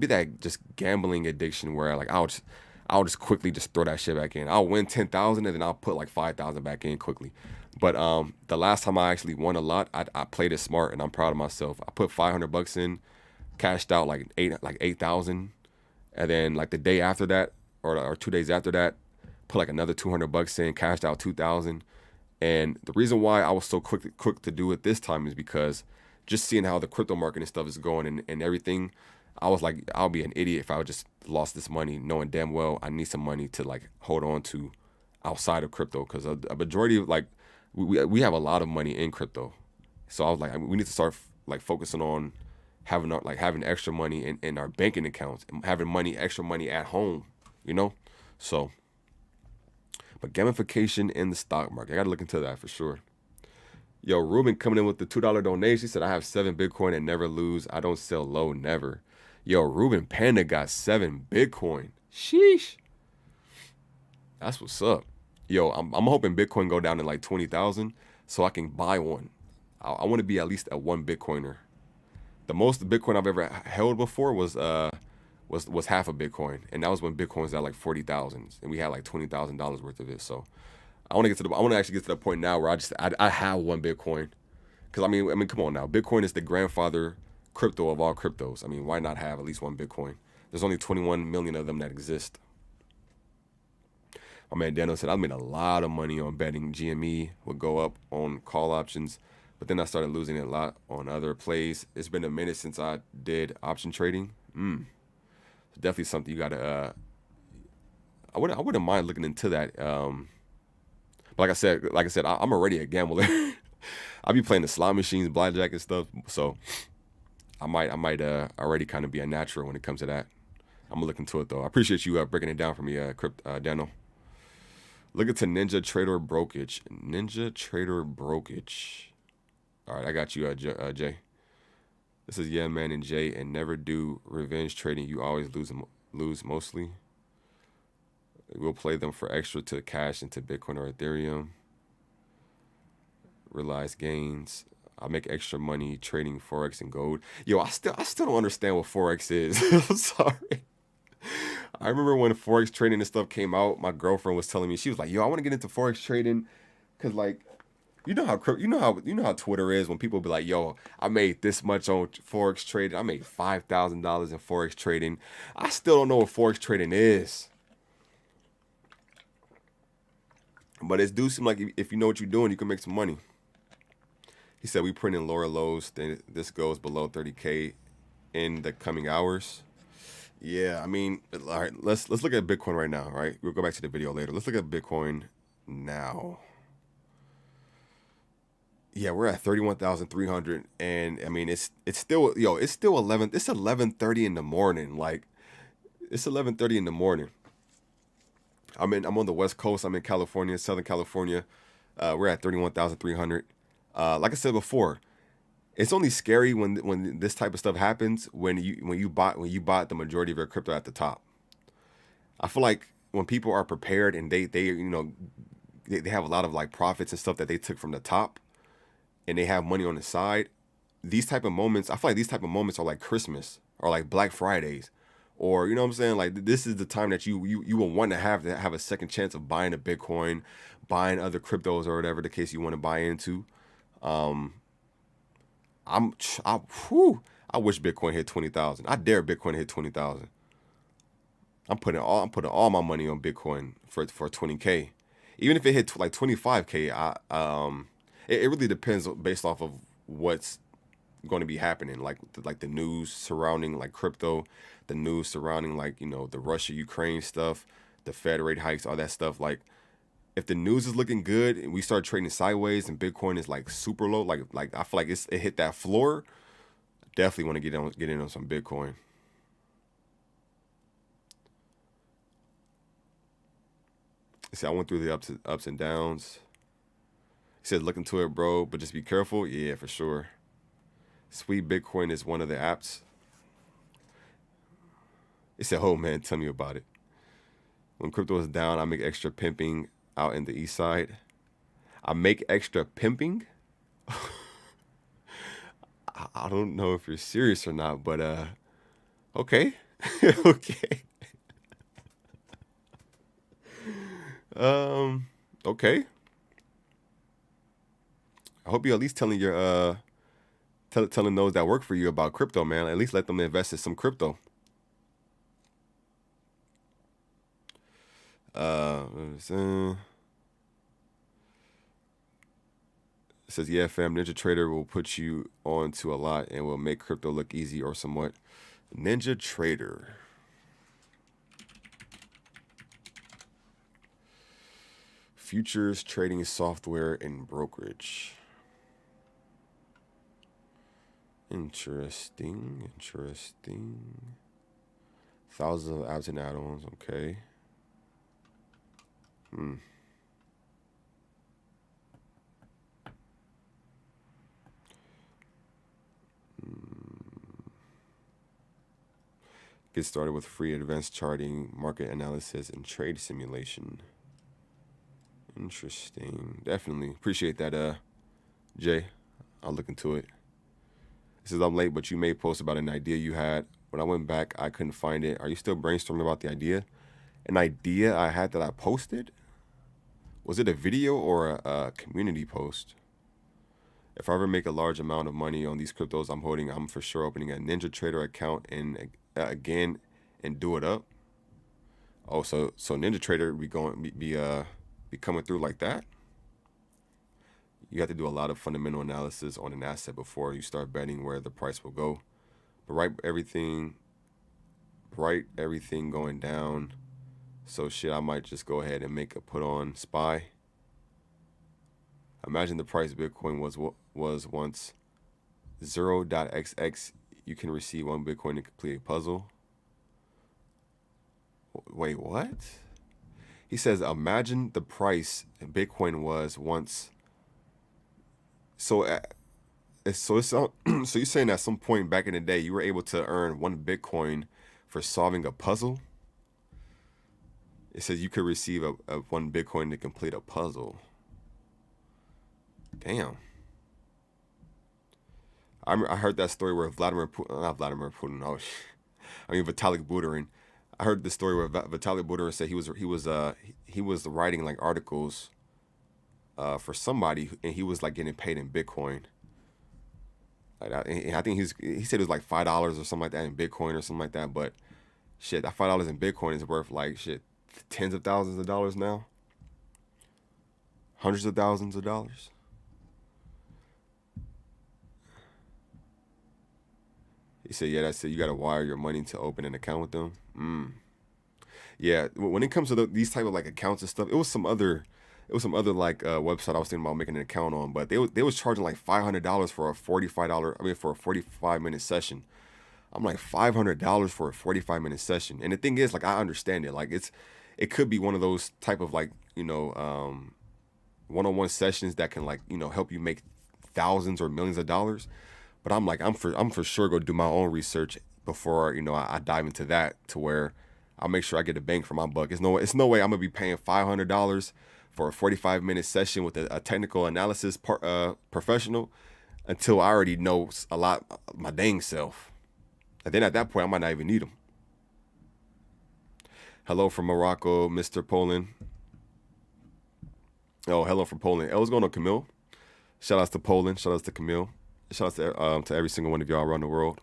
that just gambling addiction where like I'll just quickly just throw that shit back in. I'll win 10,000 and then I'll put like 5,000 back in quickly. But the last time I actually won a lot, I played it smart and I'm proud of myself. I put $500 in, cashed out like 8,000, and then like the day after that or 2 days after that, put like another $200 in, cashed out 2,000. And the reason why I was so quick to do it this time is because just seeing how the crypto market and stuff is going and everything, I was like, I'll be an idiot if I would just lost this money, knowing damn well I need some money to like hold on to outside of crypto, because a majority of like we have a lot of money in crypto. So I was like, we need to start like focusing on having extra money in our banking accounts and having extra money at home, you know? So, but gamification in the stock market, I got to look into that for sure. Yo, Ruben coming in with the $2 donation. He said, I have 7 Bitcoin and never lose. I don't sell low, never. Yo, Ruben Panda got 7 Bitcoin. Sheesh. That's what's up. Yo, I'm hoping Bitcoin go down to like 20,000 so I can buy one. I want to be at least a 1 Bitcoiner. The most Bitcoin I've ever held before was half a Bitcoin, and that was when Bitcoin was at like 40,000, and we had like $20,000 worth of it. So I want to actually get to the point now where I have 1 Bitcoin, because I mean, come on now, Bitcoin is the grandfather crypto of all cryptos. I mean, why not have at least 1 Bitcoin? There's only 21 million of them that exist. My man Daniel said, I made a lot of money on betting GME would go up on call options, but then I started losing a lot on other plays. It's been a minute since I did option trading. Definitely something you gotta. I wouldn't mind looking into that. But like I said, I'm already a gambler. I be playing the slot machines, blackjack and stuff. So I might already kind of be a natural when it comes to that. I'm gonna look into it though. I appreciate you breaking it down for me, Daniel. Look into Ninja Trader Brokerage. Ninja Trader Brokerage. All right, I got you, Jay. This is Yeah Man and Jay, and never do revenge trading. You always lose mostly. We'll play them for extra to cash into Bitcoin or Ethereum. Realize gains. I make extra money trading Forex and gold. Yo, I still don't understand what Forex is. I'm sorry. I remember when Forex trading and stuff came out, my girlfriend was telling me, she was like, yo, I want to get into Forex trading. Cause like, you know how Twitter is when people be like, yo, I made this much on Forex trading. I made $5,000 in Forex trading. I still don't know what Forex trading is. But it do seem like if you know what you're doing, you can make some money. He said we print in lower lows, then this goes below 30K in the coming hours. Yeah, I mean, all right, let's look at Bitcoin right now, all right? We'll go back to the video later. Let's look at Bitcoin now. Yeah, we're at 31,300, and I mean, it's still 11:30 in the morning. Like, it's 11:30 in the morning. I'm on the West Coast. I'm in California, Southern California. We're at 31,300. Like I said before, it's only scary when this type of stuff happens when you bought the majority of your crypto at the top. I feel like when people are prepared and they have a lot of like profits and stuff that they took from the top, and they have money on the side, I feel like these type of moments are like Christmas or like Black Fridays, or you know what I'm saying? Like, this is the time that you will want to have a second chance of buying a Bitcoin, buying other cryptos or whatever the case you want to buy into. I wish Bitcoin hit 20,000. I dare Bitcoin to hit 20,000. I'm putting all my money on Bitcoin for 20K. Even if it hit like 25K, it really depends based off of what's going to be happening, like the news surrounding like crypto, the news surrounding like, the Russia-Ukraine stuff, the Fed rate hikes, all that stuff. Like, if the news is looking good and we start trading sideways and Bitcoin is like super low, like I feel like it hit that floor, definitely want to get in on some Bitcoin. See, I went through the ups and downs. He said, look into it, bro, but just be careful. Yeah, for sure. Sweet Bitcoin is one of the apps. He said, oh man, tell me about it. When crypto is down, I make extra pimping out in the east side. I make extra pimping? I don't know if you're serious or not, but okay. Okay. Okay. I hope you're at least telling your telling those that work for you about crypto, man. At least let them invest in some crypto. It says, yeah, fam, Ninja Trader will put you on to a lot and will make crypto look easy or somewhat. Ninja Trader. Futures trading software and brokerage. Interesting. Thousands of apps and add-ons. Okay. Get started with free advanced charting, market analysis, and trade simulation. Interesting. Definitely. Appreciate that, Jay. I'll look into it. It says, I'm late, but you made post about an idea you had. When I went back, I couldn't find it. Are you still brainstorming about the idea? An idea I had that I posted? Was it a video or a community post? If I ever make a large amount of money on these cryptos I'm holding, I'm for sure opening a NinjaTrader account and again and do it up. Oh, so NinjaTrader be coming through like that? You have to do a lot of fundamental analysis on an asset before you start betting where the price will go. But right everything going down. So shit, I might just go ahead and make a put on SPY. Imagine the price of Bitcoin was once 0.xx. You can receive 1 Bitcoin to complete a puzzle. Wait, what? He says, imagine the price Bitcoin was once. So you're saying at some point back in the day, you were able to earn 1 Bitcoin for solving a puzzle? It says you could receive a 1 Bitcoin to complete a puzzle. Damn. I heard that story where Vitalik Buterin. I heard the story where Vitalik Buterin said he was writing like articles for somebody, and he was like getting paid in Bitcoin. Like I think he said it was like $5 or something like that in Bitcoin or something like that. But shit, that $5 in Bitcoin is worth like shit tens of thousands of dollars now, hundreds of thousands of dollars. He said, yeah, that's it. You got to wire your money to open an account with them. Yeah, when it comes to these type of like accounts and stuff, it was some other like website I was thinking about making an account on, but they was charging like $500 for a for a 45-minute session. I'm like, $500 for a 45-minute session. And the thing is, like, I understand it. Like, it could be one of those type of like, one-on-one sessions that can like, help you make thousands or millions of dollars. But I'm like, I'm for sure going to do my own research before, I dive into that, to where I'll make sure I get a bang for my buck. It's no way I'm going to be paying $500 for a 45-minute session with a technical analysis professional until I already know a lot my dang self. And then at that point, I might not even need them. Hello from Morocco, Mr. Poland. Oh, hello from Poland. What's going on, Camille? Shout outs to Poland. Shout outs to Camille. Shout outs to every single one of y'all around the world.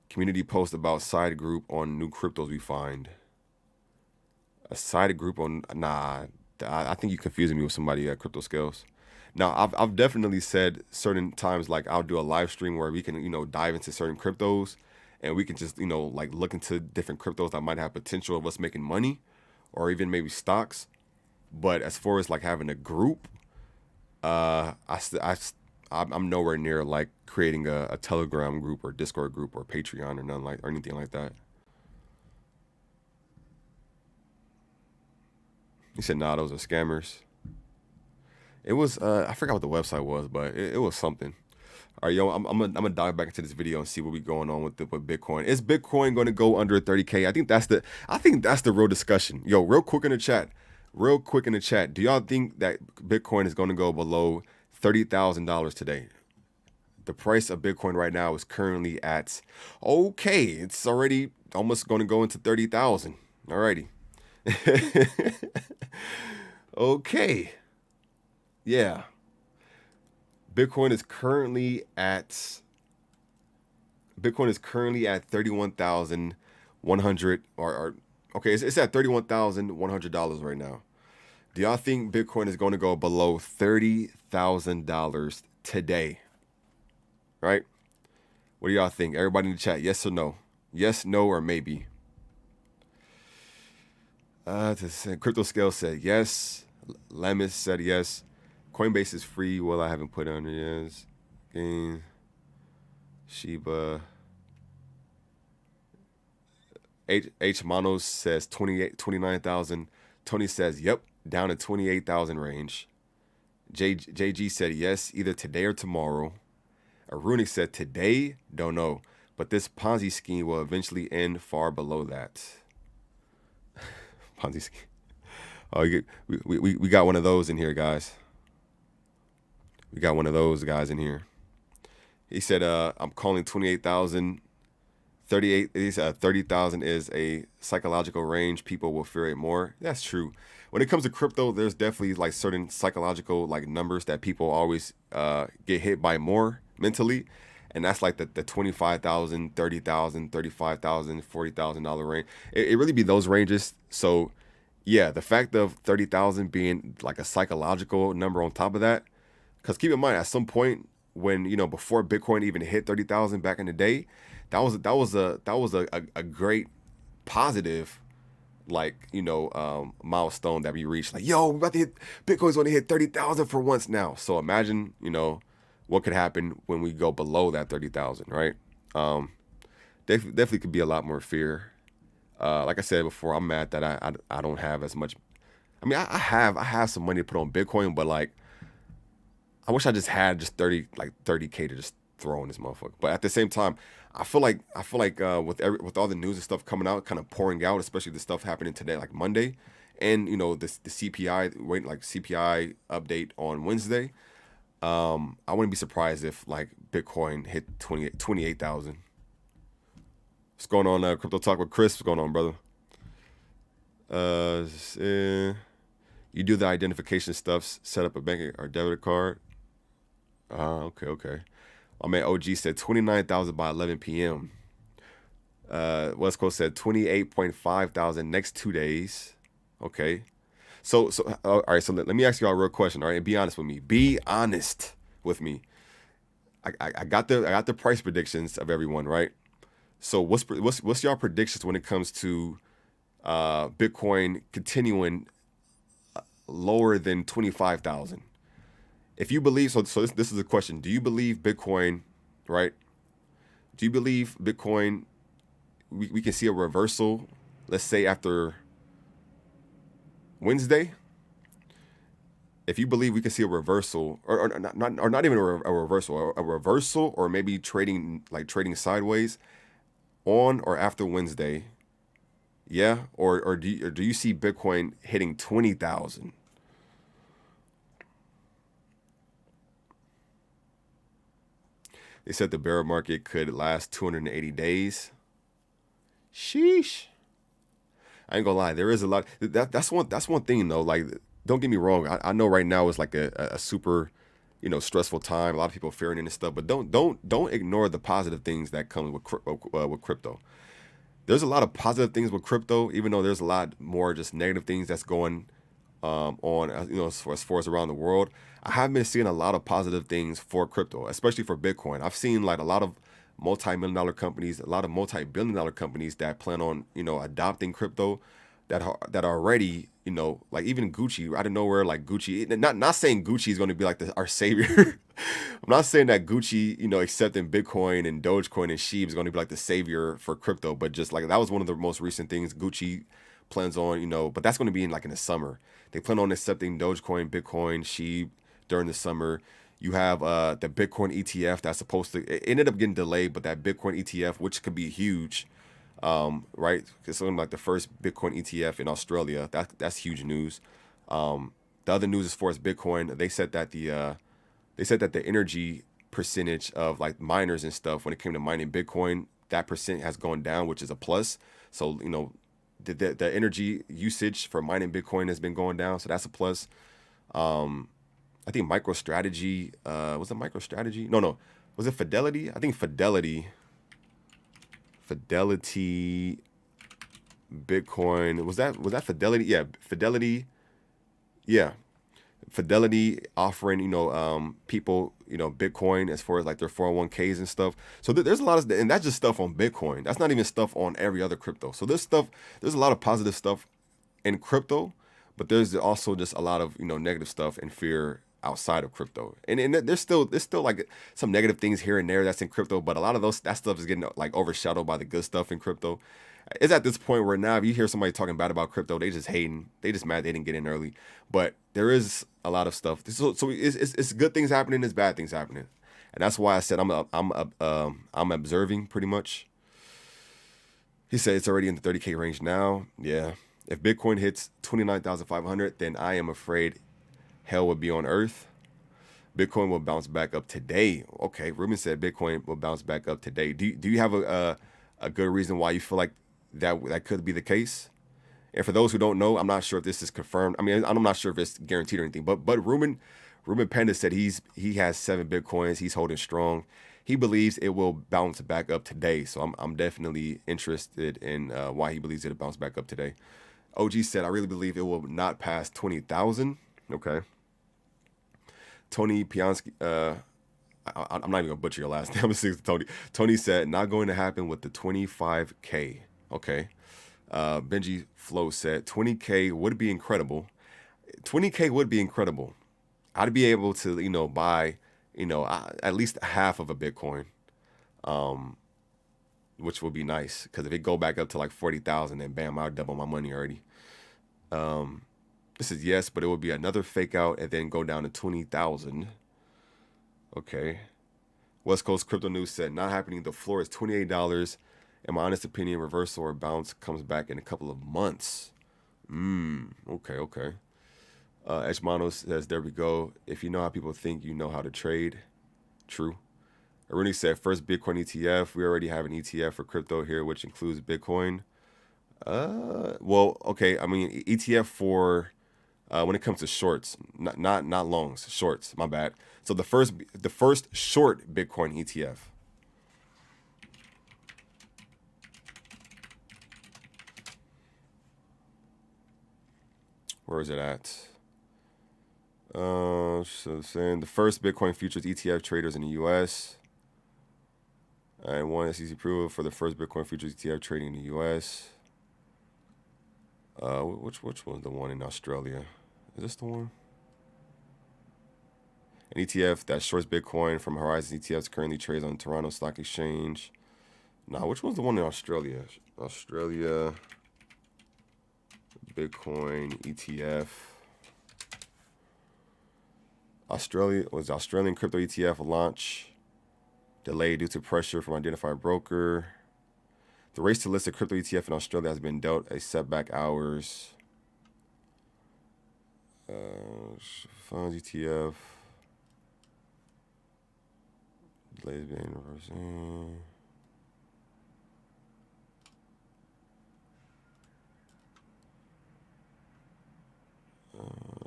Community post about side group on new cryptos we find. A side group on I think you're confusing me with somebody at Crypto Scales. Now, I've definitely said certain times, like I'll do a live stream where we can, dive into certain cryptos, and we can just, like look into different cryptos that might have potential of us making money, or even maybe stocks. But as far as like having a group, I'm nowhere near like creating a Telegram group or Discord group or Patreon or anything like that. He said, nah, those are scammers. It was, I forgot what the website was, but it was something. All right, yo, I'm gonna dive back into this video and see what we going on with Bitcoin. Is Bitcoin going to go under 30K? I think that's the real discussion. Yo, real quick in the chat. Do y'all think that Bitcoin is going to go below $30,000 today? The price of Bitcoin right now is currently at, okay, it's already almost going to go into 30,000. Alrighty. Okay. Yeah. Bitcoin is currently at 31,100 or okay, it's at $31,100 right now. Do y'all think Bitcoin is going to go below $30,000 today? Right? What do y'all think? Everybody in the chat, yes or no? Yes, no, or maybe. Crypto Scale said yes. Lemus said yes. Coinbase is free. Well, I haven't put it on yes. Game. Shiba. H Manos says 29,000. Tony says, yep, down to 28,000 range. JG said, yes, either today or tomorrow. Arunic said, today, don't know. But this Ponzi scheme will eventually end far below that. Ponzi scheme. Oh, we got one of those in here, guys. We got one of those guys in here. He said, I'm calling 28,000. 30,000 is a psychological range. People will fear it more. That's true. When it comes to crypto, there's definitely like certain psychological like numbers that people always get hit by more mentally. And that's like the 25,000, 30,000, 35,000, $40,000 range. It really be those ranges. So yeah, the fact of 30,000 being like a psychological number on top of that, because keep in mind, at some point when, you know, before Bitcoin even hit 30,000 back in the day, that was a great positive, like, you know, milestone that we reached. Like, yo, we're about to hit, Bitcoin's going to hit 30,000 for once now. So imagine, you know, what could happen when we go below that 30,000, right? Definitely could be a lot more fear. Like I said before, I'm mad that I don't have as much. I mean, I have some money to put on Bitcoin, but like, I wish I just had just 30K to just throw in this motherfucker. But at the same time, I feel like with all the news and stuff coming out, kind of pouring out, especially the stuff happening today, like Monday, and you know the CPI like CPI update on Wednesday. I wouldn't be surprised if like Bitcoin hit 28,000. What's going on? Crypto Talk with Chris. What's going on, brother? You do the identification stuff, set up a bank or debit card. Okay. My man OG said 29,000 by 11 p.m. West Coast said 28.5 thousand next 2 days. Okay. So all right. So let me ask you all a real question. All right, and be honest with me. Be honest with me. I got the price predictions of everyone, right? So what's y'all predictions when it comes to Bitcoin continuing lower than 25,000? If you believe so, this is a question. Do you believe Bitcoin, right? Do you believe Bitcoin? We can see a reversal. Let's say after Wednesday. If you believe we can see a reversal, or not even a reversal, or maybe trading sideways on or after Wednesday, yeah, or do you see Bitcoin hitting 20,000? They said the bear market could last 280 days. Sheesh. I ain't gonna lie, there is a lot. That's one thing though. Like, don't get me wrong. I know right now is like a super, you know, stressful time. A lot of people fearing it and stuff. But don't ignore the positive things that come with crypto. There's a lot of positive things with crypto, even though there's a lot more just negative things that's going on, you know, as far as around the world. I have been seeing a lot of positive things for crypto, especially for Bitcoin. I've seen like a lot of multi-million-dollar companies, a lot of multi-billion-dollar companies that plan on, you know, adopting crypto, that are already, you know, like even Gucci out of nowhere, like Gucci. Not saying Gucci is going to be like our savior. I'm not saying that Gucci, you know, accepting Bitcoin and Dogecoin and SHIB is going to be like the savior for crypto, but just like that was one of the most recent things Gucci plans on, you know, but that's going to be in the summer. They plan on accepting Dogecoin, Bitcoin, SHIB during the summer. You have the Bitcoin ETF that's supposed to, it ended up getting delayed, but that Bitcoin ETF, which could be huge, right? It's something like the first Bitcoin ETF in Australia. That's huge news. The other news as far as Bitcoin, they said that the energy percentage of like miners and stuff when it came to mining Bitcoin, that percent has gone down, which is a plus. So, you know, the energy usage for mining Bitcoin has been going down, so that's a plus. I think MicroStrategy, was it MicroStrategy? No, was it Fidelity? I think Fidelity Bitcoin, was that Fidelity? Yeah, Fidelity. Yeah, Fidelity offering, you know, people, you know, Bitcoin as far as like their 401ks and stuff. So there's a lot of, and that's just stuff on Bitcoin. That's not even stuff on every other crypto. So there's a lot of positive stuff in crypto, but there's also just a lot of, you know, negative stuff and fear outside of crypto. And there's still like some negative things here and there that's in crypto, but a lot of that stuff is getting like overshadowed by the good stuff in crypto. It's at this point where now if you hear somebody talking bad about crypto, they just hating. They just mad they didn't get in early. But there is a lot of stuff. So it's good things happening, it's bad things happening. And that's why I said I'm observing pretty much. He said it's already in the 30K range now. Yeah. If Bitcoin hits 29,500, then I am afraid hell would be on earth. Bitcoin will bounce back up today. Okay, Ruben said Bitcoin will bounce back up today. Do you have a good reason why you feel like that could be the case? And for those who don't know, I'm not sure if this is confirmed. I mean, I'm not sure if it's guaranteed or anything. But Ruben Panda said he has 7 Bitcoins. He's holding strong. He believes it will bounce back up today. So I'm definitely interested in why he believes it'll bounce back up today. OG said, I really believe it will not pass 20,000. Okay. Tony Piansky, I'm not even gonna butcher your last name. I'm gonna Tony. Tony said, not going to happen with the 25K. Okay. Benji Flo said, 20K would be incredible. 20K would be incredible. I'd be able to, buy, at least half of a Bitcoin, which would be nice. Because if it go back up to like 40,000, then bam, I'll double my money already. This is yes, but it would be another fake out and then go down to 20,000. Okay. West Coast Crypto News said, not happening. The floor is $28. In my honest opinion, reversal or bounce comes back in a couple of months. Okay. Edgemano says, there we go. If you know how people think, you know how to trade. True. Aruni said, first Bitcoin ETF. We already have an ETF for crypto here, which includes Bitcoin. Well, okay. I mean, ETF for when it comes to shorts, not longs, shorts. My bad. So the first short Bitcoin ETF. Where is it at? So saying the first Bitcoin futures ETF traders in the U.S. And one SEC approval for the first Bitcoin futures ETF trading in the U.S. Which one's the one in Australia? Is this the one? An ETF that shorts Bitcoin from Horizon ETFs currently trades on Toronto Stock Exchange. Nah, which one's the one in Australia? Australia Bitcoin ETF. Australian crypto ETF launch delayed due to pressure from identified broker. The race to list a crypto ETF in Australia has been dealt a setback hours. Funds ETF. Delays being reversed.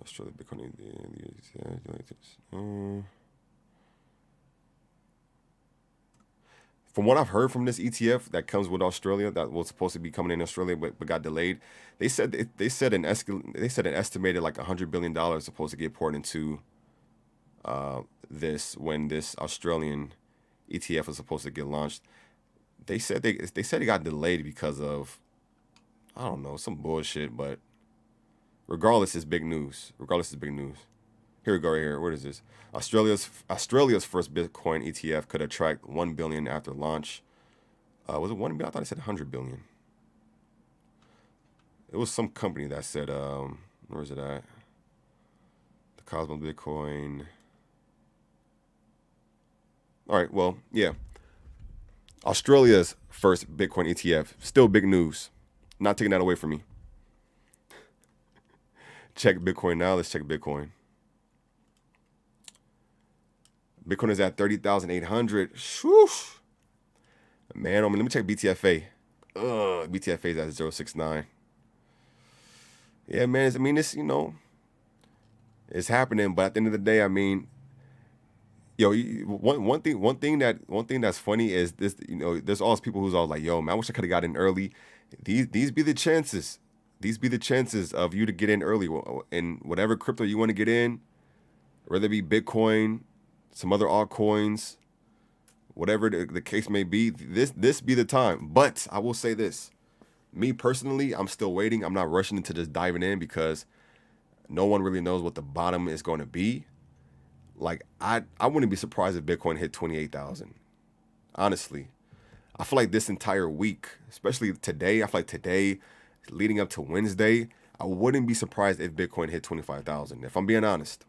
Australia Bitcoin. From what I've heard from this ETF that comes with Australia, that was supposed to be coming in Australia, but got delayed. They said an estimated like $100 billion supposed to get poured into this when this Australian ETF was supposed to get launched. They said it got delayed because of, I don't know, some bullshit, but regardless, it's big news. Here we go right here. What is this? Australia's first Bitcoin ETF could attract $1 billion after launch. Was it $1 billion? I thought it said $100 billion. It was some company that said, where is it at? The Cosmos Bitcoin. All right, well, yeah. Australia's first Bitcoin ETF. Still big news. Not taking that away from me. Check Bitcoin now. Let's check Bitcoin. Bitcoin is at 30,800. Shoosh. Man, let me check BTFA. BTFA is at 0.69. Yeah, man. It's it's happening. But at the end of the day, one thing that's funny is this. There's all these people who's all like, yo, man, I wish I could have got in early. These be the chances. These be the chances of you to get in early in whatever crypto you want to get in, whether it be Bitcoin, some other altcoins, whatever the case may be. This be the time. But I will say this. Me personally, I'm still waiting. I'm not rushing into just diving in because no one really knows what the bottom is going to be. Like I wouldn't be surprised if Bitcoin hit 28,000. Honestly, I feel like this entire week, especially today, I feel like today, leading up to Wednesday, I wouldn't be surprised if Bitcoin hit 25,000. If I'm being honest,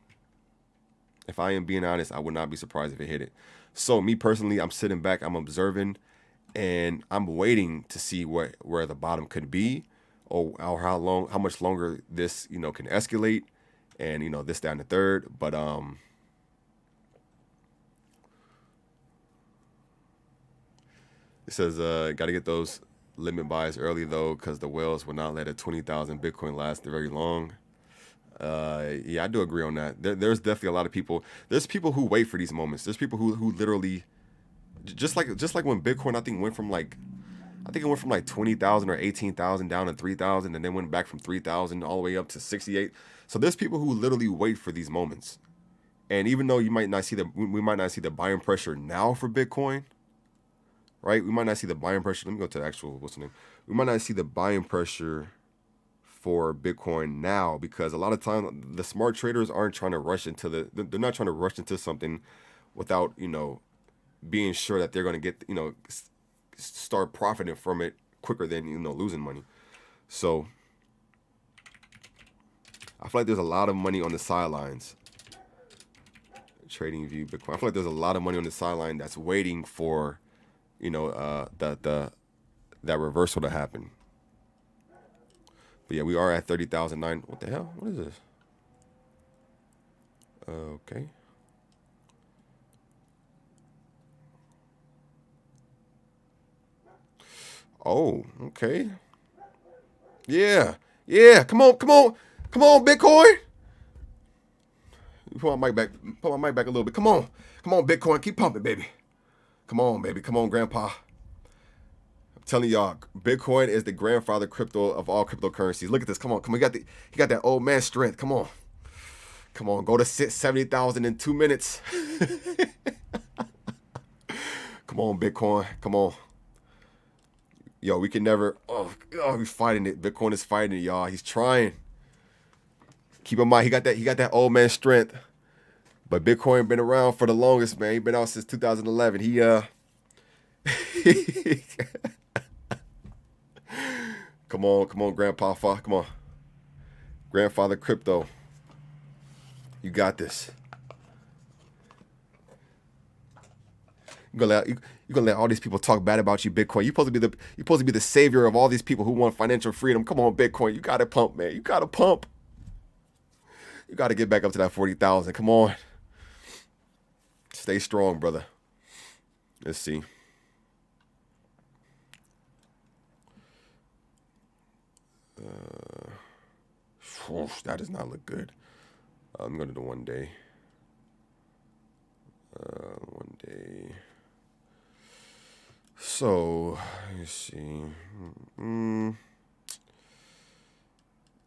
if I am being honest, I would not be surprised if it hit it. So me personally, I'm sitting back, I'm observing, and I'm waiting to see where the bottom could be, or how much longer this can escalate, and this, that, and the third. But it says got to get those limit buys early though, because the whales will not let a 20,000 Bitcoin last very long. Yeah, I do agree on that. There's definitely a lot of people. There's people who wait for these moments. There's people who literally just like when Bitcoin, I think it went from like 20,000 or 18,000 down to 3,000, and then went back from 3,000 all the way up to 68. So there's people who literally wait for these moments. And even though we might not see the buying pressure now for Bitcoin, right? We might not see the buying pressure. Let me go to the actual, what's the name? We might not see the buying pressure for Bitcoin now, because a lot of time the smart traders aren't trying to rush into they're not trying to rush into something without, being sure that they're going to get, start profiting from it quicker than, losing money. So I feel like there's a lot of money on the sidelines. Trading view Bitcoin. I feel like there's a lot of money on the sideline that's waiting for, that reversal to happen. But yeah, we are at 30,009. What the hell? What is this? Okay. Oh, okay. Yeah. Yeah. Come on, Bitcoin. Put my mic back. Put my mic back a little bit. Come on, Bitcoin. Keep pumping, baby. Come on, baby. Come on, Grandpa. I'm telling y'all, Bitcoin is the grandfather crypto of all cryptocurrencies. Look at this. Come on. He got that old man strength. Come on. Go to 70,000 in 2 minutes. Come on, Bitcoin. Come on. Yo, we can never. Oh, he's fighting it. Bitcoin is fighting it, y'all. He's trying. Keep in mind, he got that old man strength. But Bitcoin been around for the longest, man. He been out since 2011. Come on, Grandpa. Come on. Grandfather crypto. You got this. You're gonna let all these people talk bad about you, Bitcoin. You're supposed to be the savior of all these people who want financial freedom. Come on, Bitcoin. You gotta pump, man. You gotta pump. You gotta get back up to that 40,000. Come on. Stay strong, brother. Let's see. That does not look good. I'm going to do 1 day. 1 day. So, let's see.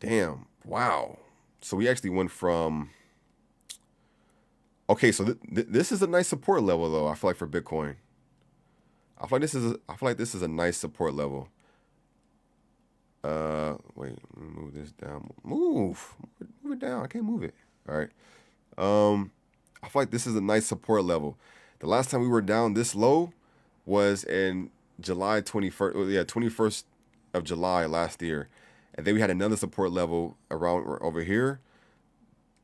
Damn. Wow. So we actually went from. Okay, so this is a nice support level, though. I feel like for Bitcoin. I feel like this is a nice support level. Wait, let me move this down. Move it down. I can't move it. All right. I feel like this is a nice support level. The last time we were down this low was in July 21st. Yeah, 21st of July last year, and then we had another support level around over here.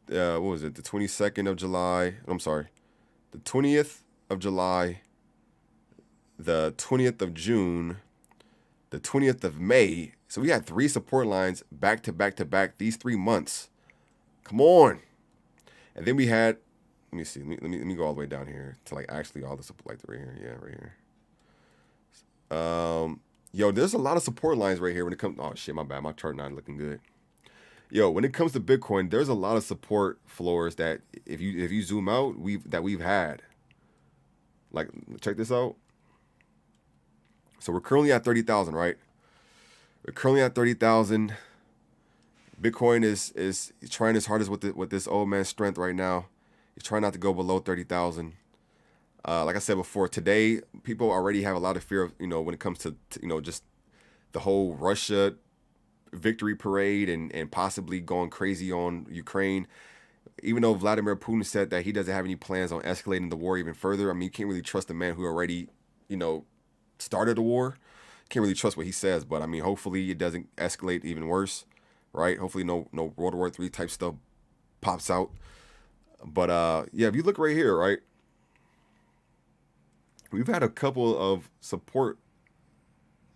What was it? The 22nd of July. I'm sorry, the 20th of July, the 20th of June, the 20th of May. So we had 3 support lines back to back to back these 3 months. Come on. And then we had, let me see, let me go all the way down here to like actually all the support, like right here. Yeah, right here. Yo, there's a lot of support lines right here when it comes. Oh shit, my bad. My chart not looking good. Yo, when it comes to Bitcoin, there's a lot of support floors that if you zoom out, we've had. Like, check this out. So we're currently at 30,000, right? We're currently at 30,000. Bitcoin is trying his hardest with this old man strength right now. He's trying not to go below 30,000. Like I said before, today people already have a lot of fear of, when it comes to just the whole Russia victory parade and possibly going crazy on Ukraine. Even though Vladimir Putin said that he doesn't have any plans on escalating the war even further, I mean, you can't really trust the man who already, you know, started the war. Can't really trust what he says, but I mean, hopefully it doesn't escalate even worse, right? Hopefully no World War III type stuff pops out. But yeah, if you look right here, right, we've had a couple of support,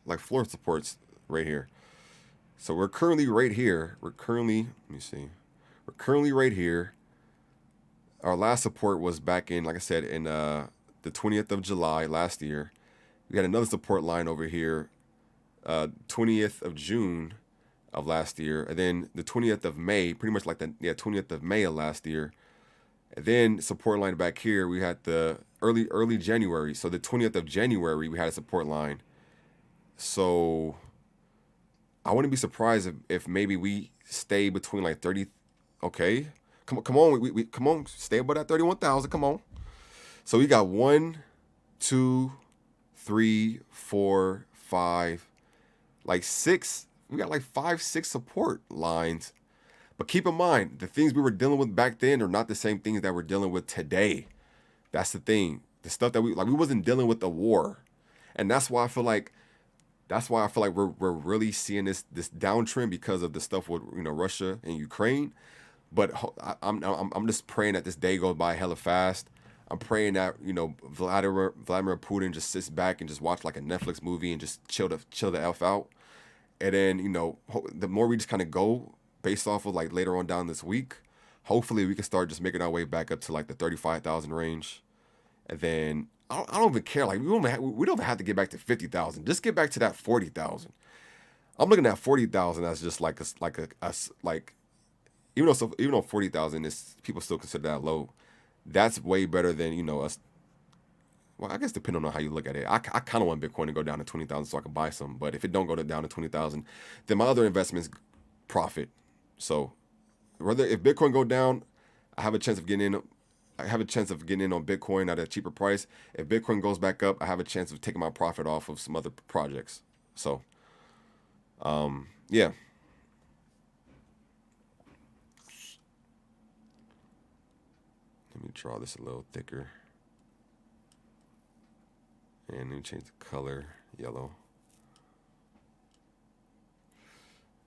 like floor supports right here. So we're currently right here. Let me see. We're currently right here. Our last support was back in, like I said, in the 20th of July last year. We had another support line over here, 20th of June of last year, and then the 20th of May, pretty much like the 20th of May of last year. And then support line back here, we had the early January. So the 20th of January, we had a support line. So I wouldn't be surprised if maybe we stay between like 30. Okay, come on, we come on, stay above that 31,000. Come on. So we got 1, 2, 3, 4, 5, like 6. We got like 5, 6 support lines. But keep in mind, the things we were dealing with back then are not the same things that we're dealing with today. That's the thing. The stuff that we wasn't dealing with the war, and that's why I feel like we're really seeing this downtrend because of the stuff with Russia and Ukraine. But I'm just praying that this day goes by hella fast. I'm praying that Vladimir Putin just sits back and just watch like a Netflix movie and just chill the f out. And then the more we just kind of go based off of like later on down this week, hopefully we can start just making our way back up to like the 35,000 range. And then I don't even care. Like we don't even have to get back to 50,000. Just get back to that 40,000. I'm looking at 40,000 as just like even though 40,000 is, people still consider that low. That's way better than us. Well, I guess depending on how you look at it, I kind of want Bitcoin to go down to 20,000 so I can buy some. But if it don't go down to 20,000, then my other investments profit. So if Bitcoin go down, I have a chance of getting in. I have a chance of getting in on Bitcoin at a cheaper price. If Bitcoin goes back up, I have a chance of taking my profit off of some other projects. So, yeah. Let me draw this a little thicker. And let me change the color, yellow.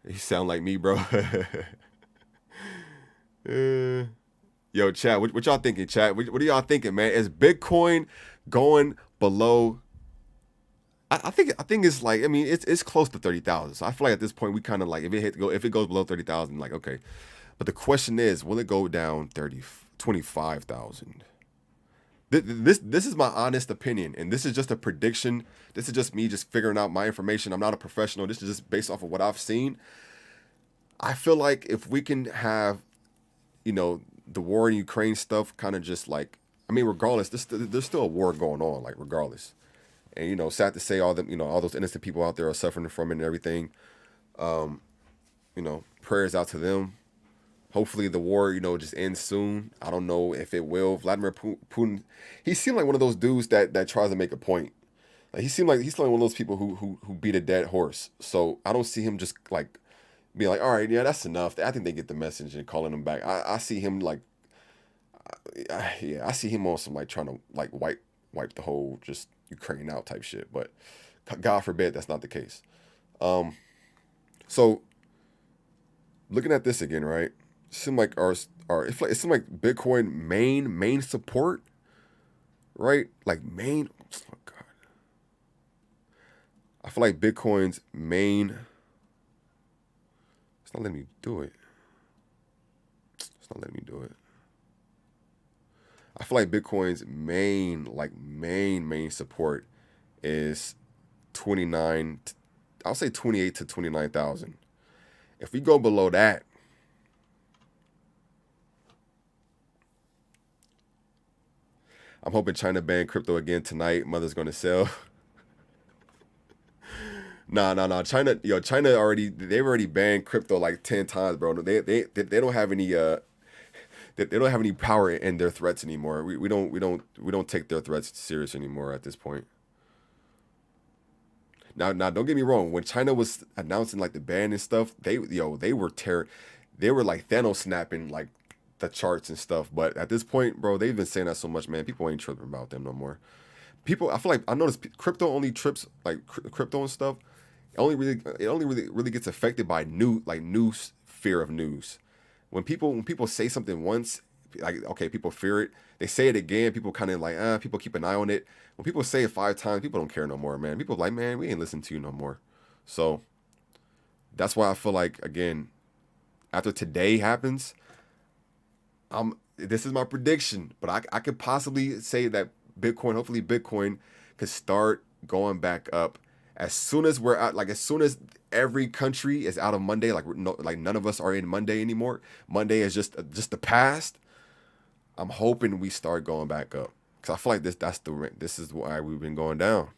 You sound like me, bro. Yo, chat, what y'all thinking, chat? What are y'all thinking, man? Is Bitcoin going below? I think it's like, I mean, it's close to 30,000. So I feel like at this point we kind of like, if it goes below 30,000, like okay. But the question is, will it go down 25,000? This is my honest opinion, and this is just a prediction. This is just me just figuring out my information. I'm not a professional. This is just based off of what I've seen. I feel like if we can have, the war in Ukraine stuff kind of just like, I mean, regardless, there's still a war going on, like regardless. And, sad to say all those innocent people out there are suffering from it and everything. Prayers out to them. Hopefully the war, just ends soon. I don't know if it will. Vladimir Putin, he seemed like one of those dudes that tries to make a point. Like he's like one of those people who beat a dead horse. So I don't see him just like being like, all right, yeah, that's enough. I think they get the message and calling him back. I see him like, I see him on some like trying to like wipe the whole just Ukraine out type shit. But God forbid that's not the case. So looking at this again, right? It seemed like it seemed like Bitcoin main support, right? Like main. Oh God. I feel like Bitcoin's main. It's not letting me do it. I feel like Bitcoin's main support is 29. I'll say 28 to 29,000. If we go below that, I'm hoping China ban crypto again tonight. Mother's gonna sell. Nah. China they've already banned crypto like 10 times, bro. They don't have any they don't have any power in their threats anymore. We don't take their threats serious anymore at this point. Now don't get me wrong. When China was announcing like the ban and stuff, they were like Thanos snapping like the charts and stuff. But at this point, bro, they've been saying that so much, man. People ain't tripping about them no more. People, I feel like I noticed crypto only trips like crypto and stuff. It only really gets affected by news, fear of news. When people say something once, like okay, people fear it. They say it again, people kind of like people keep an eye on it. When people say it 5 times, people don't care no more, man. People like, man, we ain't listening to you no more. So that's why I feel like again, after today happens, this is my prediction, but I could possibly say that hopefully Bitcoin could start going back up as soon as we're out, like as soon as every country is out of Monday, like none of us are in Monday anymore. Monday is just the past. I'm hoping we start going back up because I feel like this is why we've been going down.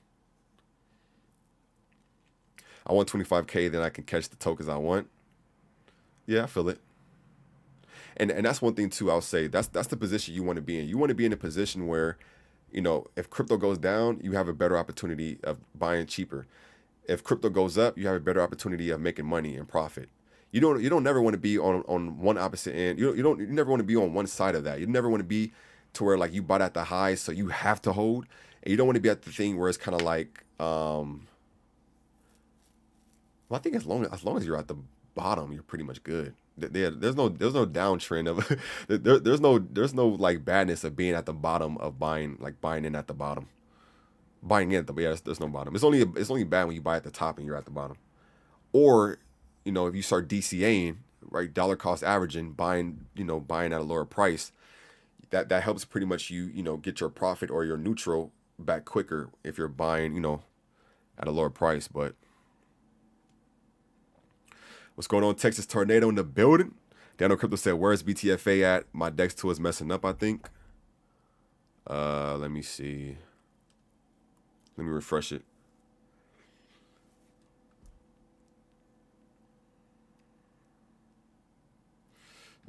I want 25K, then I can catch the tokens I want. Yeah, I feel it. And that's one thing too. I'll say that's the position you want to be in. You want to be in a position where, if crypto goes down, you have a better opportunity of buying cheaper. If crypto goes up, you have a better opportunity of making money and profit. You don't never want to be on one opposite end. You never want to be on one side of that. You never want to be to where like you bought at the high, so you have to hold, and you don't want to be at the thing where it's kind of like, well, I think as long as you're at the bottom, you're pretty much good. There's no downtrend of there's no like badness of being at the bottom of buying in at the bottom, buying in at the there's no bottom. It's only bad when you buy at the top and you're at the bottom, or if you start DCAing, right, dollar cost averaging, buying at a lower price, that helps pretty much you get your profit or your neutral back quicker if you're buying at a lower price. But what's going on? Texas Tornado in the building. Daniel Crypto said, where's BTFA at? My DEX tool is messing up, I think. Let me see. Let me refresh it.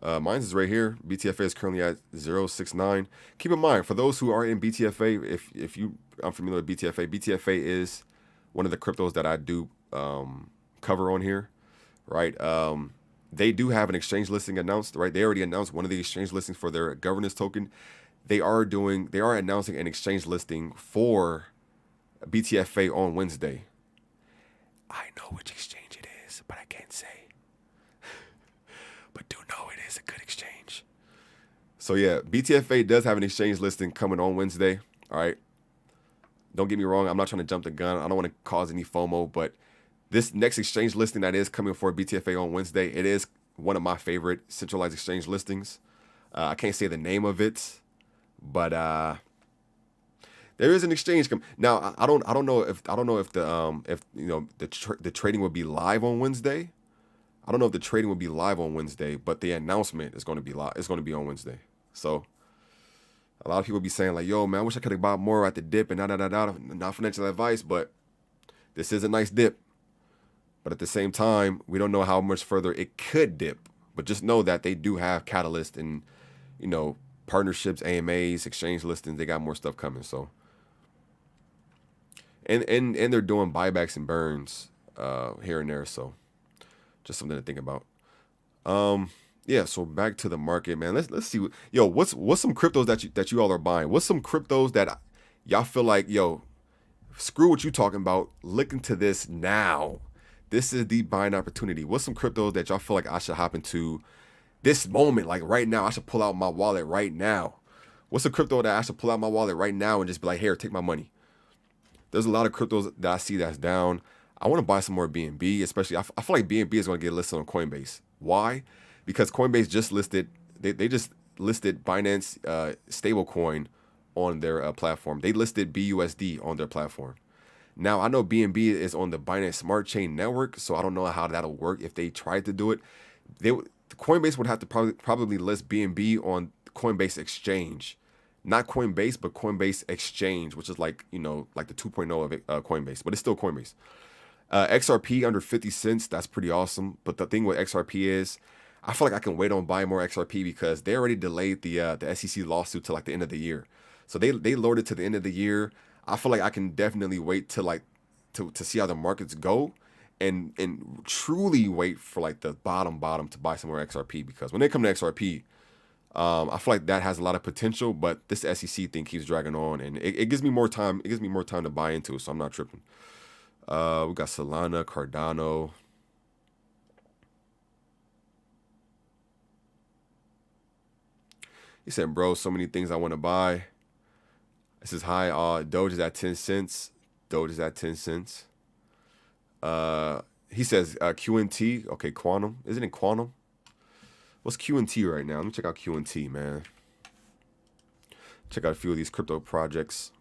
Mine's is right here. BTFA is currently at 0.69. Keep in mind, for those who are in BTFA, if you I'm familiar with BTFA is one of the cryptos that I do cover on here, right? They do have an exchange listing announced, right? They already announced one of the exchange listings for their governance token. They are announcing an exchange listing for BTFA on Wednesday. I know which exchange it is, but I can't say. But do know it is a good exchange. So yeah, BTFA does have an exchange listing coming on Wednesday. All right. Don't get me wrong. I'm not trying to jump the gun. I don't want to cause any FOMO, but this next exchange listing that is coming for BTFA on Wednesday, it is one of my favorite centralized exchange listings. I can't say the name of it, but there is an exchange now. I don't know if the trading will be live on Wednesday. I don't know if the trading will be live on Wednesday, but the announcement is going to be live. It's going to be on Wednesday. So a lot of people be saying like, "Yo, man, I wish I could have bought more at the dip," and not financial advice, but this is a nice dip. But at the same time, we don't know how much further it could dip. But just know that they do have catalyst and partnerships, AMAs, exchange listings. They got more stuff coming. So and they're doing buybacks and burns here and there. So just something to think about. Yeah, so back to the market, man. Let's see what's some cryptos that you all are buying. What's some cryptos that y'all feel like, screw what you talking about. Look into this now. This is the buying opportunity. What's some cryptos that y'all feel like I should hop into this moment, like right now? I should pull out my wallet right now. What's a crypto that I should pull out my wallet right now and just be like, here, take my money? There's a lot of cryptos that I see that's down. I want to buy some more BNB, especially. I feel like BNB is going to get listed on Coinbase. Why? Because Coinbase just listed, they just listed Binance stablecoin on their platform. They listed BUSD on their platform. Now, I know BNB is on the Binance smartchain network, so I don't know how that'll work if they tried to do it. Coinbase would have to probably list BNB on Coinbase Exchange. Not Coinbase, but Coinbase Exchange, which is like the 2.0 of it, Coinbase, but it's still Coinbase. XRP under 50 cents, that's pretty awesome. But the thing with XRP is, I feel like I can wait on buying more XRP because they already delayed the SEC lawsuit to like the end of the year. So they lowered it to the end of the year. I feel like I can definitely wait to see how the markets go and truly wait for like the bottom to buy some more XRP, because when they come to XRP, I feel like that has a lot of potential, but this SEC thing keeps dragging on, and it gives me more time. It gives me more time to buy into it, so I'm not tripping. We got Solana, Cardano. He said, bro, so many things I want to buy. This is high. Doge is at 10 cents. Doge is at 10 cents. He says QNT. Okay, Quantum. Isn't it Quantum? What's QNT right now? Let me check out QNT, man. Check out a few of these crypto projects.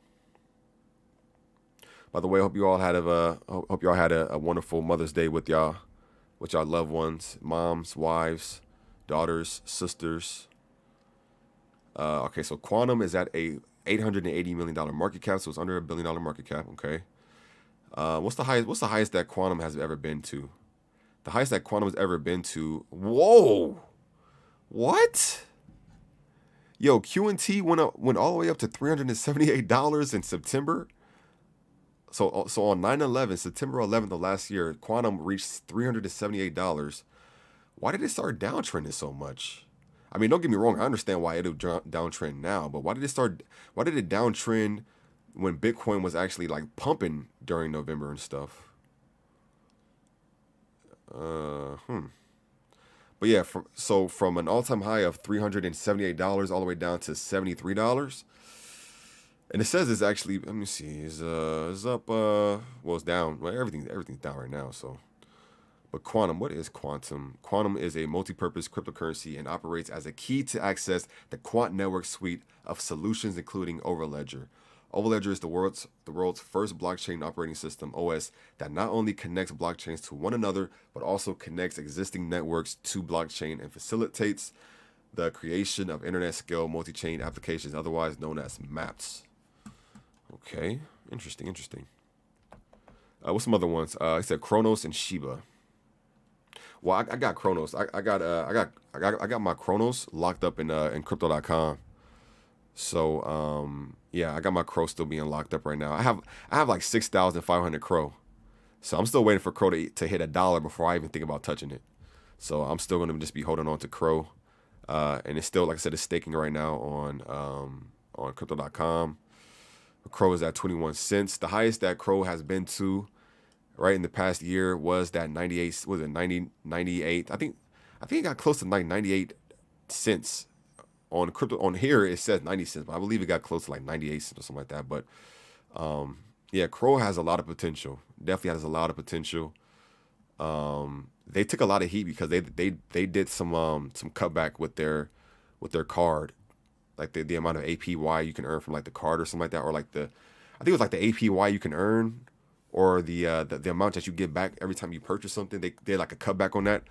By the way, I hope you all had a wonderful Mother's Day with y'all loved ones, moms, wives, daughters, sisters. Okay, so Quantum is at a $880 million market cap, so it's under $1 billion market cap. Okay. What's the highest that Quantum has ever been to? The highest that Quantum has ever been to. Whoa. What? Yo, QNT went all the way up to $378 in September. So on 9/11, September 11th of last year, Quantum reached $378. Why did it start downtrending so much? I mean, don't get me wrong. I understand why it'll downtrend now, but why did it downtrend when Bitcoin was actually like pumping during November and stuff? But yeah, from an all-time high of $378 all the way down to $73. And it says it's actually, let me see, is up, well, it's down. Well, everything's down right now, so. But Quantum, what is Quantum? Quantum is a multi-purpose cryptocurrency and operates as a key to access the Quant network suite of solutions, including Overledger. Overledger is the world's first blockchain operating system, OS, that not only connects blockchains to one another, but also connects existing networks to blockchain and facilitates the creation of internet-scale multi-chain applications, otherwise known as maps. Okay, interesting. What's some other ones? He said Kronos and Shiba. Well, I got Kronos. I got my Kronos locked up in crypto.com. So yeah, I got my Crow still being locked up right now. I have like 6,500 Crow. So I'm still waiting for Crow to hit $1 before I even think about touching it. So I'm still gonna just be holding on to Crow. And it's still, like I said, it's staking right now on crypto.com. Crow is at 21 cents. The highest that Crow has been to, right, in the past year was that 98. Was it 98? I think it got close to like 98 cents on crypto. On here it says 90 cents, but I believe it got close to like 98 cents or something like that. But yeah, Crow has a lot of potential. Definitely has a lot of potential. They took a lot of heat because they did some cutback with their card. Like the amount of APY you can earn from like the card or something like that, or like I think it was like the APY you can earn, or the amount that you get back every time you purchase something. They did like a cutback on that,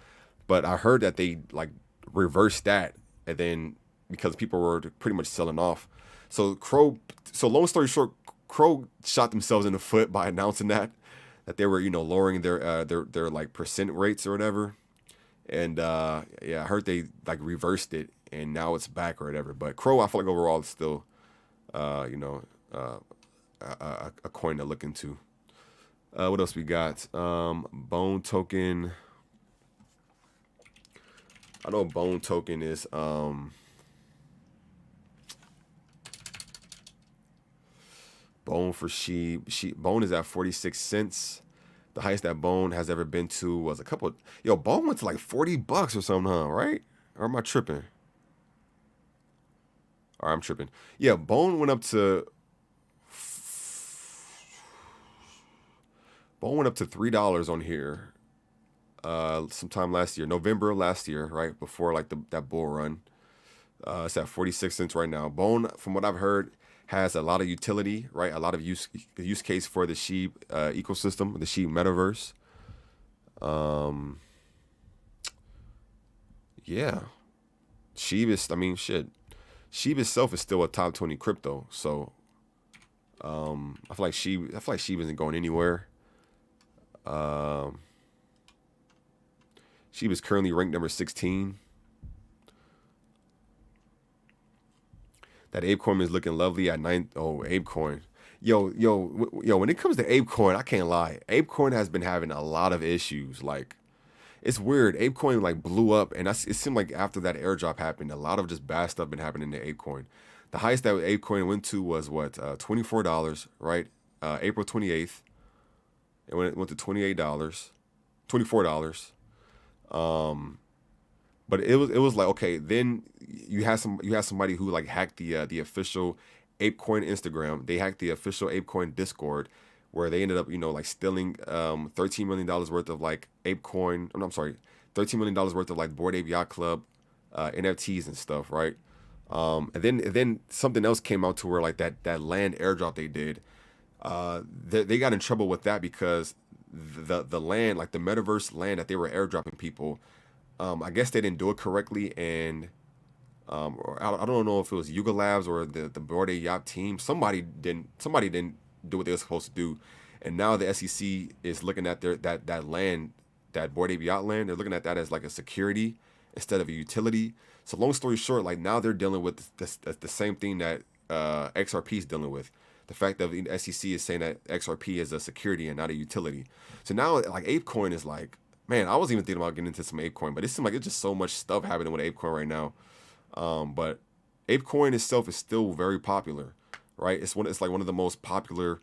but I heard that they like reversed that, and then because people were pretty much selling off, so long story short, Crow shot themselves in the foot by announcing that they were lowering their like percent rates or whatever, and yeah, I heard they like reversed it. And now it's back or whatever. But Crow, I feel like overall it's still, a coin to look into. What else we got? Bone token. I know Bone token is Bone for Sheep. Bone is at 46 cents. The highest that Bone has ever been to was Bone went to like $40 or something, huh? Right? Or am I tripping? Or I'm tripping. Yeah, Bone went up to $3 on here. Sometime last year, November last year, right before like that bull run. It's at 46 cents right now. Bone, from what I've heard, has a lot of utility, right? A lot of use case for the SHIB ecosystem, the SHIB metaverse. Yeah, SHIB is. I mean, shit. SHIB itself is still a top 20 crypto, so I feel like SHIB isn't going anywhere. SHIB is currently ranked number 16. That ApeCoin is looking lovely at 9. Oh, ApeCoin. Yo, when it comes to ApeCoin, I can't lie. ApeCoin has been having a lot of issues. Like, it's weird. ApeCoin like blew up, and it seemed like after that airdrop happened, a lot of just bad stuff been happening to ApeCoin. The highest that ApeCoin went to was what, $24, right? April 28th. It went to $28, $24. But it was like, okay, then you had somebody who like hacked the official ApeCoin Instagram. They hacked the official ApeCoin Discord, where they ended up, like stealing $13 million worth of like ApeCoin. I'm sorry, $13 million worth of like Bored Ape Yacht Club NFTs and stuff, right? And then something else came out to where like that land airdrop they did. They got in trouble with that because the land, like the metaverse land that they were airdropping people, I guess they didn't do it correctly, and or I don't know if it was Yuga Labs or the Bored Ape Yacht team. Somebody didn't do what they were supposed to do, and now the SEC is looking at that land, that Bored Ape Yacht land. They're looking at that as like a security instead of a utility. So long story short, like now they're dealing with the same thing that XRP is dealing with. The fact that the SEC is saying that XRP is a security and not a utility. So now like ApeCoin is like, man, I wasn't even thinking about getting into some ApeCoin, but it seems like it's just so much stuff happening with ApeCoin right now. But ApeCoin itself is still very popular, right? It's like one of the most popular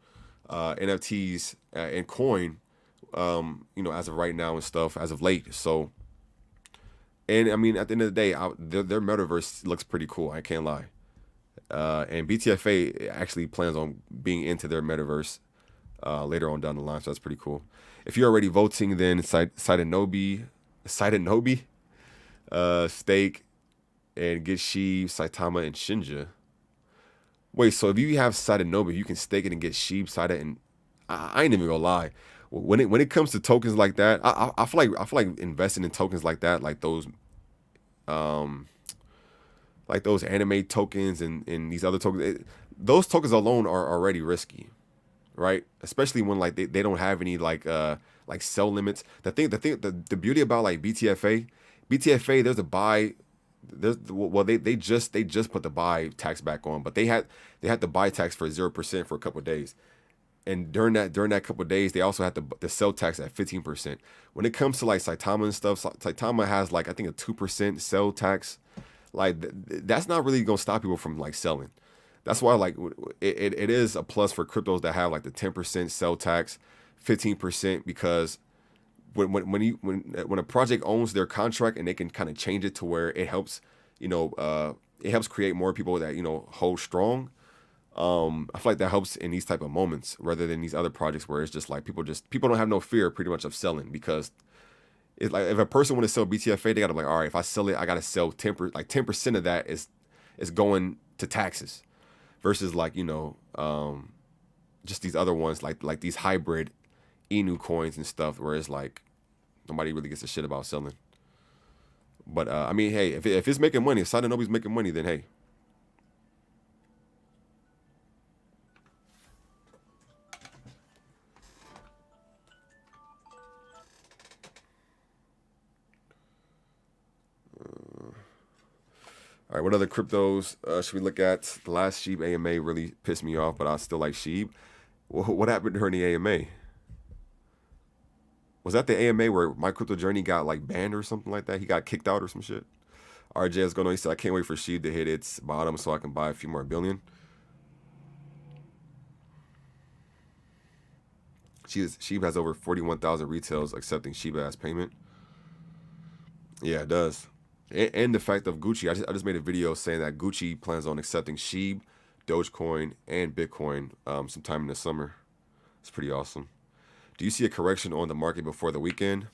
NFTs and coin, as of right now and stuff, as of late. So, and I mean, at the end of the day, their metaverse looks pretty cool. I can't lie. And BTFA actually plans on being into their metaverse later on down the line, so that's pretty cool. If you're already voting, then Saitanobi, Stake, and get Sheeb, Saitama, and Shinja. Wait, so if you have Saitanobi, you can stake it and get Sheeb, Saita, and I ain't even gonna lie. When it comes to tokens like that, I feel like investing in tokens like that, like those anime tokens and these other tokens, those tokens alone are already risky, right? Especially when like they don't have any like sell limits. The beauty about like BTFA, there's a buy. They just put the buy tax back on, but they had the buy tax for 0% for a couple of days, and during that couple of days they also had the sell tax at 15%. When it comes to like Saitama and stuff, Saitama has like I think a 2% sell tax. Like that's not really gonna stop people from like selling. That's why like it is a plus for cryptos that have like the 10% sell tax, 15%, because when a project owns their contract and they can kind of change it to where it helps, it helps create more people that hold strong. I feel like that helps in these type of moments rather than these other projects where it's just like people don't have no fear pretty much of selling, because it's like if a person want to sell BTFA, they gotta be like, all right, if I sell it, I gotta sell 10% of that is going to taxes, versus like just these other ones like these hybrid Inu coins and stuff where it's like nobody really gives a shit about selling. But I mean, hey, if it's making money, if Sadanobi's making money, then hey. All right, what other cryptos should we look at? The last Sheeb AMA really pissed me off, but I still like Sheeb. What happened to her in the AMA? Was that the AMA where My Crypto Journey got like banned or something like that? He got kicked out or some shit? RJ is going on. He said, I can't wait for Sheeb to hit its bottom so I can buy a few more billion. Sheeb has over 41,000 retails accepting Shiba as payment. Yeah, it does. And the fact of Gucci, I just made a video saying that Gucci plans on accepting Sheeb, Dogecoin, and Bitcoin sometime in the summer. It's pretty awesome. Do you see a correction on the market before the weekend?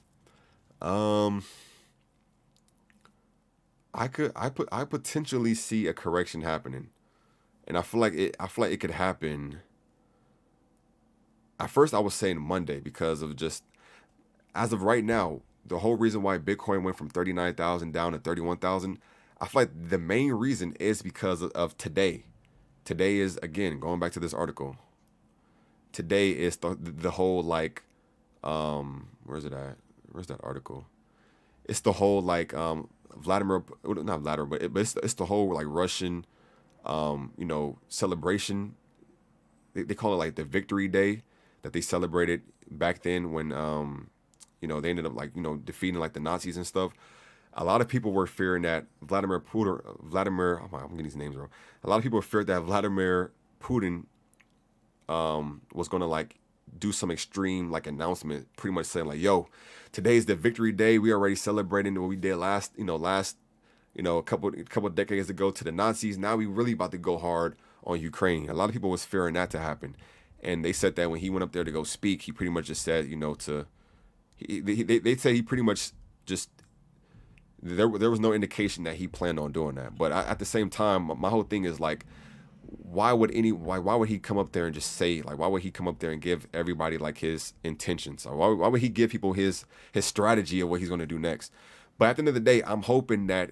I potentially see a correction happening, and I feel like it could happen. At first, I was saying Monday because of just as of right now, the whole reason why Bitcoin went from 39,000 down to 31,000. I feel like the main reason is because of today. Today is, again, going back to this article. Today is the whole like, where's it at? Where's that article? It's the whole like not Vladimir, but it's the whole like Russian, celebration. They call it like the Victory Day that they celebrated back then when they ended up like, defeating like the Nazis and stuff. A lot of people were fearing that oh my, I'm getting these names wrong. A lot of people feared that Vladimir Putin was gonna like do some extreme like announcement, pretty much saying like, "Yo, today's the victory day. We already celebrating what we did last a couple decades ago to the Nazis. Now we really about to go hard on Ukraine." A lot of people was fearing that to happen, and they said that when he went up there to go speak, he pretty much just said, they say he pretty much just there was no indication that he planned on doing that. But at the same time, my whole thing is like, why would he come up there and just say, like, why would he come up there and give everybody like his intentions, or why would he give people his strategy of what he's going to do next? But at the end of the day, I'm hoping that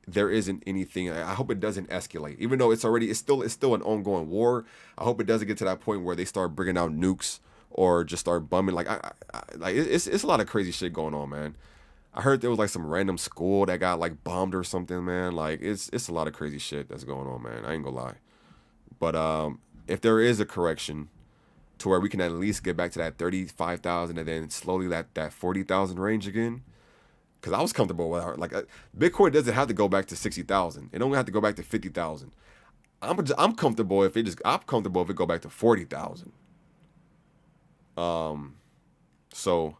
there isn't anything. I hope it doesn't escalate, even though it's still an ongoing war. I hope it doesn't get to that point where they start bringing out nukes or just start bumming. Like it's a lot of crazy shit going on, man. I heard there was like some random school that got like bombed or something, man. Like it's a lot of crazy shit that's going on, man. I ain't gonna lie. But if there is a correction to where we can at least get back to that 35,000 and then slowly that 40,000 range again, because I was comfortable with it. Like Bitcoin doesn't have to go back to 60,000. It only have to go back to 50,000. I'm comfortable if it go back to 40,000. So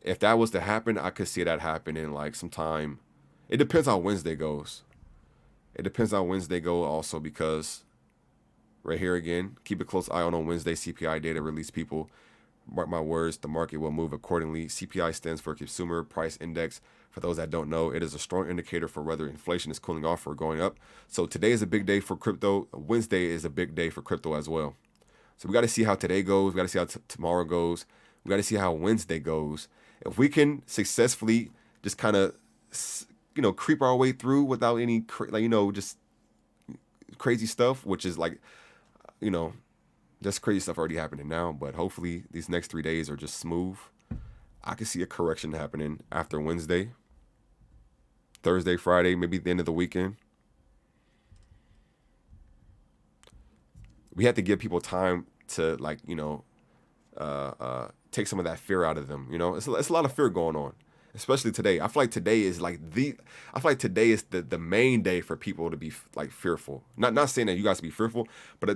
if that was to happen, I could see that happening like sometime. It depends how Wednesday goes. It depends how Wednesday go also, because right here again, keep a close eye on Wednesday CPI data release, people. Mark my words, the market will move accordingly. CPI stands for Consumer Price Index. For those that don't know, it is a strong indicator for whether inflation is cooling off or going up. So today is a big day for crypto. Wednesday is a big day for crypto as well. So we got to see how today goes. We got to see how tomorrow goes. We got to see how Wednesday goes. If we can successfully just kind of, creep our way through without any, just crazy stuff, which is like, that's crazy stuff already happening now. But hopefully these next 3 days are just smooth. I can see a correction happening after Wednesday, Thursday, Friday, maybe the end of the weekend. We have to give people time to take some of that fear out of them. It's a lot of fear going on, especially today. I feel like today is the main day for people to be like fearful. Not saying that you guys to be fearful, but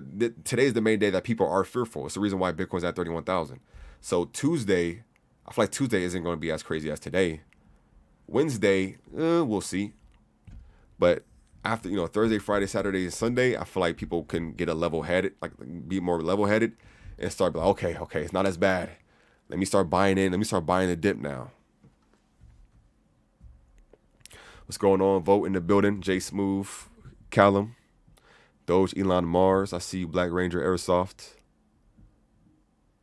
today is the main day that people are fearful. It's the reason why Bitcoin's at 31,000. So Tuesday, I feel like Tuesday isn't going to be as crazy as today. Wednesday, we'll see. But after Thursday, Friday, Saturday, and Sunday, I feel like people can get be more level-headed, and start like, okay, it's not as bad. Let me start buying in. Let me start buying the dip now. What's going on? Vote in the building. J Smooth, Callum, Doge, Elon Mars. I see you, Black Ranger, Airsoft.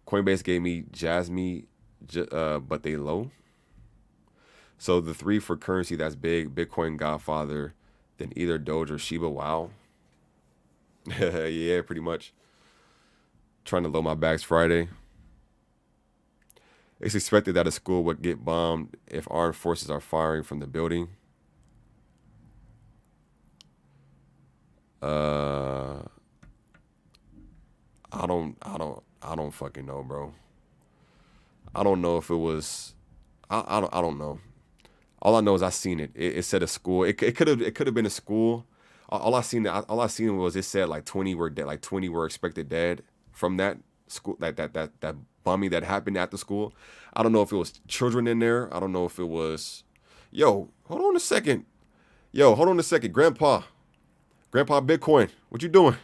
Coinbase gave me Jasmine, but they low. So the three for currency that's big: Bitcoin, Godfather, then either Doge or Shiba. Wow. Yeah, pretty much. Trying to load my bags Friday. It's expected that a school would get bombed if armed forces are firing from the building. I don't fucking know, bro. I don't know if it was. I don't know. All I know is I seen it. It said a school. It could have been a school. All I seen was it said like 20 were dead. Like 20 were expected dead from that school. That bombing that happened at the school. I don't know if it was children in there. I don't know if it was. Yo, hold on a second. Grandpa Bitcoin, what you doing?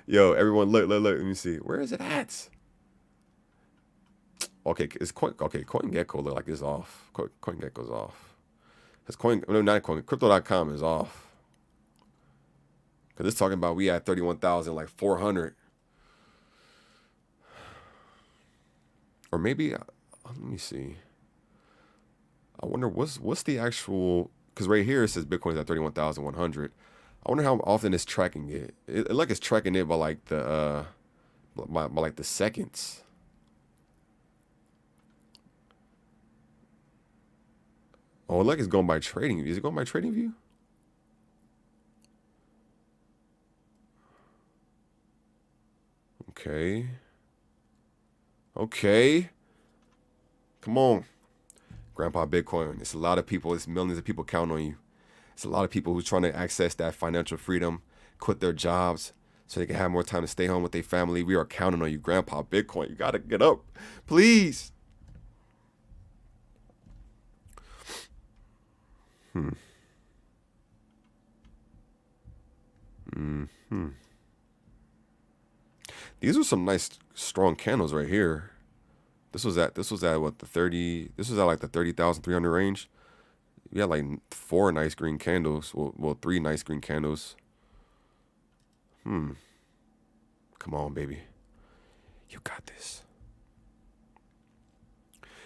Yo, everyone, look. Let me see. Where is it at? Okay, CoinGecko look like it's off. CoinGecko's off. Crypto.com is off. Because it's talking about we at 31,000, like 400. Or maybe, let me see. I wonder what's the actual, because right here it says Bitcoin's at 31,100. I wonder how often it's tracking it. It like it's tracking it by like the by like the seconds. Oh, like it's going by trading. Is it going by trading view? Okay. Come on. Grandpa Bitcoin. It's a lot of people. It's millions of people counting on you. It's a lot of people who's trying to access that financial freedom, quit their jobs so they can have more time to stay home with their family. We are counting on you, Grandpa Bitcoin. You got to get up. Please. These are some nice strong candles right here. This was at what, the 30, this was at like the 30,300 range. We had like 4 nice green candles. Well, 3 nice green candles. Come on, baby. You got this.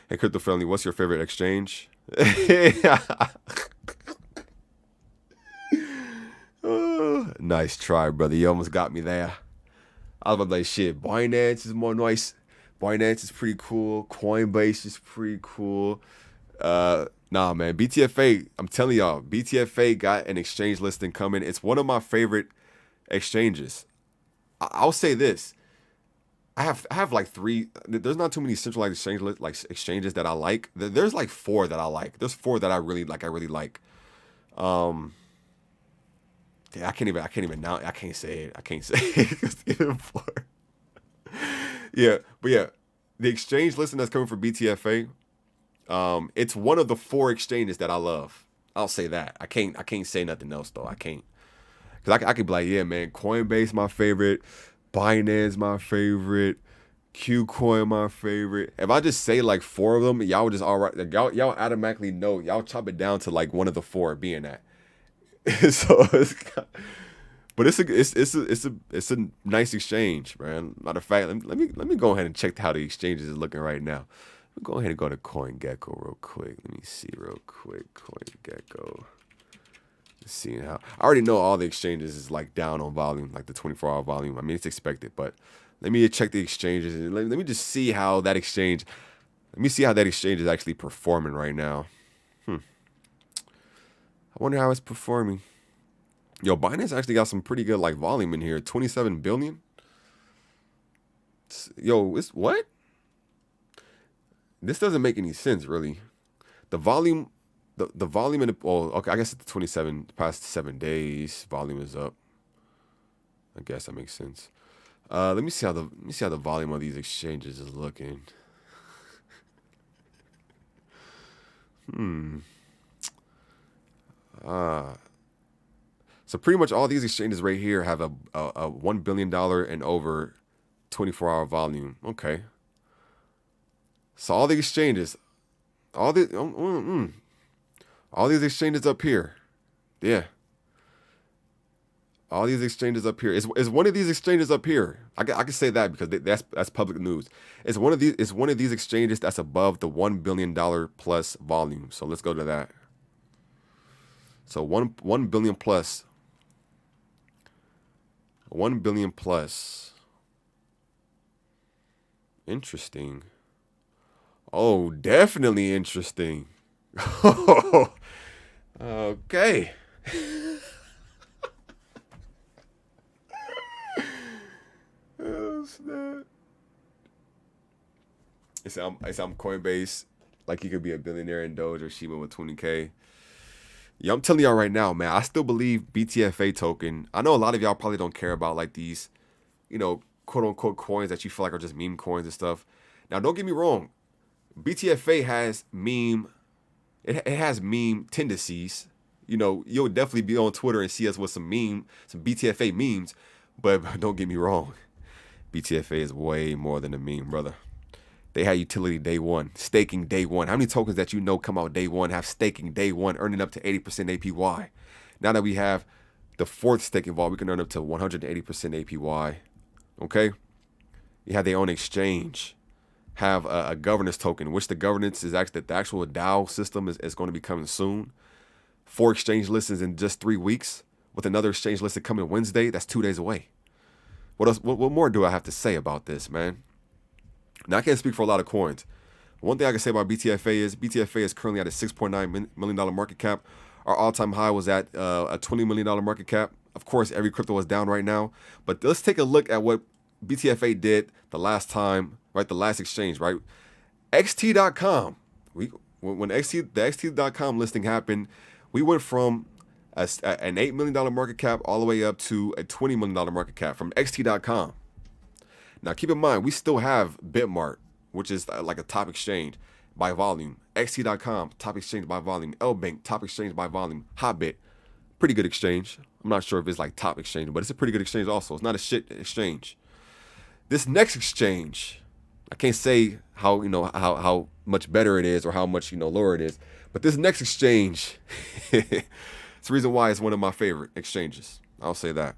Hey, Crypto Friendly, what's your favorite exchange? Nice try, brother. You almost got me there. I was about to like, shit, Binance is more nice. Binance is pretty cool. Coinbase is pretty cool. Nah, man. BTFA, I'm telling y'all, BTFA got an exchange listing coming. It's one of my favorite exchanges. I'll say this. I have like 3. There's not too many centralized exchanges that I like. There's like 4 that I like. There's 4 that I really like. Yeah, I can't even now. I can't say it. I can't say it. Yeah, but yeah, the exchange listing that's coming for BTFA, it's one of the 4 exchanges that I love. I'll say that. I can't say nothing else though. I can't, cause I could be like, yeah, man, Coinbase my favorite, Binance my favorite, Qcoin my favorite. If I just say like 4 of them, y'all would just alright. Like, y'all automatically know. Y'all chop it down to like one of the 4 being that. So but it's a nice exchange, man. Matter of fact, let me go ahead and check how the exchanges is looking right now. Go ahead and go to CoinGecko real quick. Let me see real quick. CoinGecko. See how I already know all the exchanges is like down on volume, like the 24-hour volume. I mean, it's expected, but let me check the exchanges and let me just see how that exchange. Let me see how that exchange is actually performing right now. I wonder how it's performing. Yo, Binance actually got some pretty good like volume in here. 27 billion. Yo, it's what? This doesn't make any sense, really. The volume, the volume in the, well, okay, I guess it's 27 past 7 days. Volume is up. I guess that makes sense. Let me see how the volume of these exchanges is looking. So pretty much all these exchanges right here have a $1 billion and over 24-hour volume. Okay. So all the exchanges, all these exchanges up here, yeah. All these exchanges up here. Is one of these exchanges up here? I can say that because that's public news. It's one of these exchanges that's above the $1 billion plus volume. So let's go to that. So 1 billion plus. 1 billion plus. Interesting. Oh, definitely interesting. Okay. Oh, snap. It's I'm Coinbase. Like you could be a billionaire in Doge or Shiba with 20K. Yeah, I'm telling y'all right now, man, I still believe BTFA token. I know a lot of y'all probably don't care about like these, quote unquote coins that you feel like are just meme coins and stuff. Now, don't get me wrong. BTFA has it has meme tendencies. You'll definitely be on Twitter and see us with some BTFA memes. But don't get me wrong. BTFA is way more than a meme, brother. They had utility day one, staking day one. How many tokens that come out day one have staking day one, earning up to 80% APY? Now that we have the 4th staking vault, we can earn up to 180% APY. Okay? You have their own exchange. Have a governance token, which the governance is actually the actual DAO system is going to be coming soon. 4 exchange listings in just 3 weeks, with another exchange listing coming Wednesday. That's 2 days away. What else? What more do I have to say about this, man? Now, I can't speak for a lot of coins. One thing I can say about BTFA is currently at a $6.9 million market cap. Our all-time high was at a $20 million market cap. Of course, every crypto is down right now. But let's take a look at what BTFA did the last time, right? The last exchange, right? XT.com. When the XT.com listing happened, we went from an $8 million market cap all the way up to a $20 million market cap from XT.com. Now, keep in mind, we still have Bitmart, which is like a top exchange by volume. XT.com, top exchange by volume. L-Bank, top exchange by volume. Hotbit, pretty good exchange. I'm not sure if it's like top exchange, but it's a pretty good exchange also. It's not a shit exchange. This next exchange, I can't say how how much better it is or how much lower it is, but this next exchange, it's the reason why it's one of my favorite exchanges. I'll say that.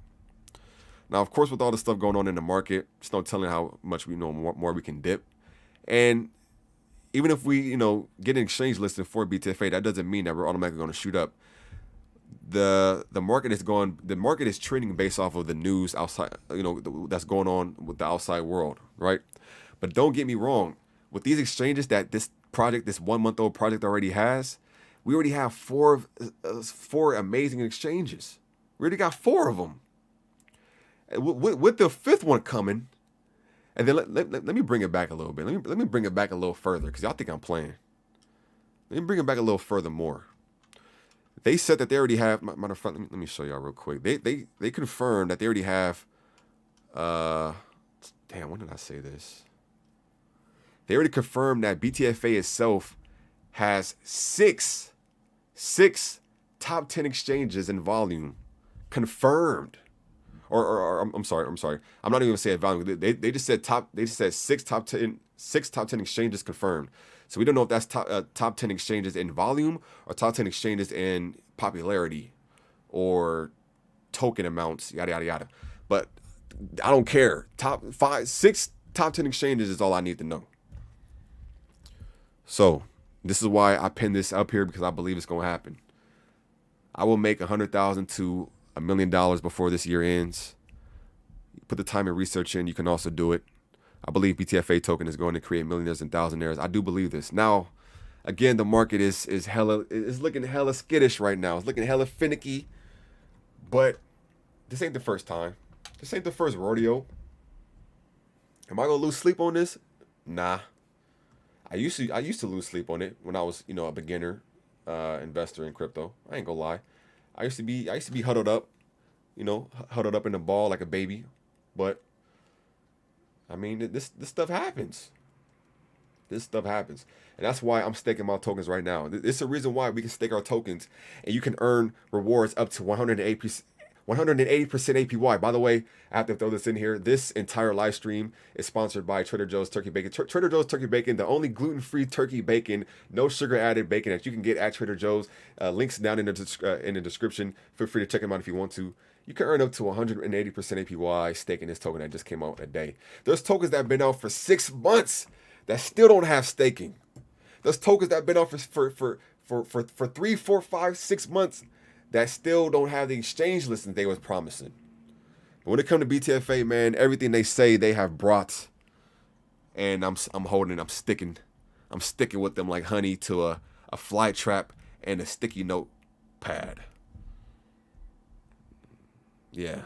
Now, of course, with all the stuff going on in the market, it's no telling how much more we can dip. And even if we get an exchange listed for BTFA, that doesn't mean that we're automatically going to shoot up. The market is trending based off of the news outside, that's going on with the outside world, right? But don't get me wrong, with these exchanges that this 1-month-old project already has, we already have four amazing exchanges. We already got 4 of them. With the 5th one coming, and then let me bring it back a little bit. Let me bring it back a little further because y'all think I'm playing. Let me bring it back a little further more. They said that they already have. Matter of fact, let me show y'all real quick. They confirmed that they already have. Damn, when did I say this? They already confirmed that BTFA itself has six top 10 exchanges in volume confirmed. Or I'm sorry. I'm not even gonna say it volume. They just said top. They just said 6 top 10 exchanges confirmed. So we don't know if that's top 10 exchanges in volume or top 10 exchanges in popularity or token amounts, yada yada yada. But I don't care. 6 top 10 exchanges is all I need to know. So this is why I pinned this up here, because I believe it's gonna happen. I will make $100,000 to $1 million before this year ends. Put the time and research in. You can also do it. I believe BTFA token is going to create millionaires and thousandaires. I do believe this. Now, again, the market is looking hella skittish right now. It's looking hella finicky. But this ain't the first time. This ain't the first rodeo. Am I gonna lose sleep on this? Nah. I used to lose sleep on it when I was a beginner investor in crypto. I ain't gonna lie. I used to be huddled up, huddled up in the ball like a baby. But I mean, this stuff happens. This stuff happens. And that's why I'm staking my tokens right now. It's a reason why we can stake our tokens and you can earn rewards up to 180% APY. By the way, I have to throw this in here. This entire live stream is sponsored by Trader Joe's Turkey Bacon. Trader Joe's Turkey Bacon, the only gluten-free turkey bacon, no sugar added bacon that you can get at Trader Joe's. Links down in the description. Feel free to check them out if you want to. You can earn up to 180% APY staking this token that just came out in a day. There's tokens that have been out for 6 months that still don't have staking. There's tokens that have been out for 3, 4, 5, 6 months that still don't have the exchange listings they was promising. But when it comes to BTFA, man, everything they say they have brought, and I'm sticking with them like honey to a fly trap and a sticky note pad. Yeah.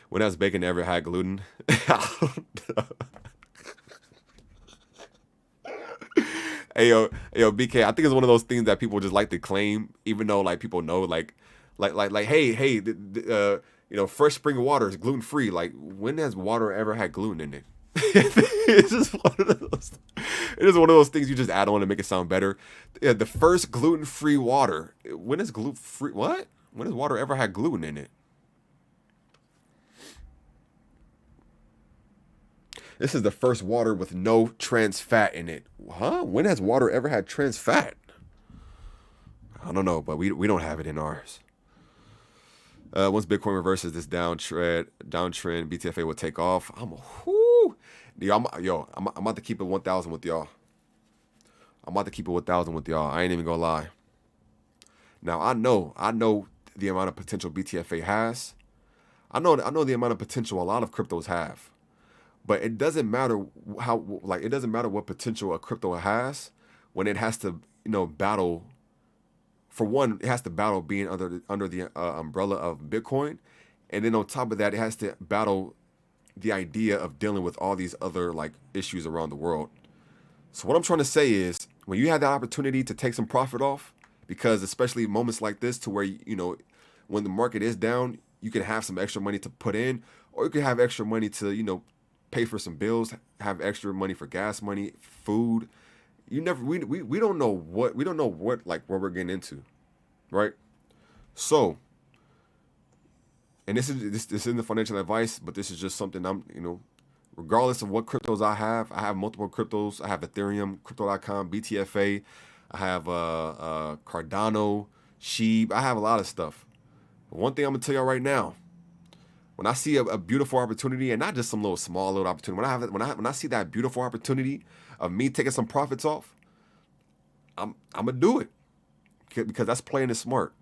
When has bacon ever had gluten? Hey yo, BK. I think it's one of those things that people just like to claim, even though like people know, like, hey, fresh spring water is gluten free. Like, when has water ever had gluten in it? It's just one of those. It is one of those things you just add on to make it sound better. Yeah, the first gluten free water. When is gluten free? What? When has water ever had gluten in it? This is the first water with no trans fat in it. Huh? When has water ever had trans fat? I don't know, but we don't have it in ours. Once Bitcoin reverses this downtrend, BTFA will take off. I'm about to keep it 1,000 with y'all. I ain't even gonna lie. Now I know the amount of potential BTFA has. I know the amount of potential a lot of cryptos have. But it doesn't matter what potential a crypto has when it has to, battle. For one, it has to battle being under the umbrella of Bitcoin, and then on top of that, it has to battle the idea of dealing with all these other like issues around the world. So what I'm trying to say is, when you have that opportunity to take some profit off, because especially moments like this, to where when the market is down, you can have some extra money to put in, or you can have extra money to pay for some bills, have extra money for gas money, food. We don't know what like what we're getting into, right? So, and this isn't the financial advice, but this is just something regardless of what cryptos I have multiple cryptos. I have Ethereum, crypto.com, BTFA, I have Cardano, Sheeb. I have a lot of stuff. But one thing I'm gonna tell y'all right now, when I see a beautiful opportunity, and not just some small little opportunity, when I see that beautiful opportunity of me taking some profits off, I'm gonna do it, because that's playing it smart.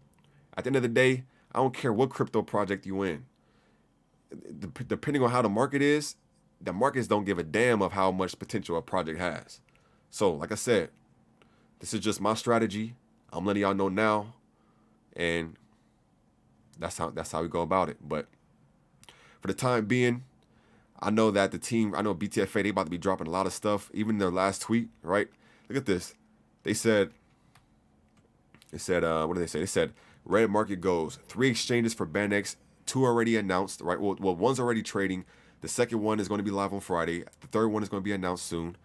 At the end of the day, I don't care what crypto project you in. Depending on how the market is, the markets don't give a damn of how much potential a project has. So, like I said, this is just my strategy. I'm letting y'all know now, and that's how we go about it. But for the time being, I know that I know BTFA, they about to be dropping a lot of stuff. Even their last tweet, right? Look at this. They said, what did they say? They said, red market goes. 3 exchanges for Binance, 2 already announced, right? Well, one's already trading. The second one is going to be live on Friday. The third one is going to be announced soon.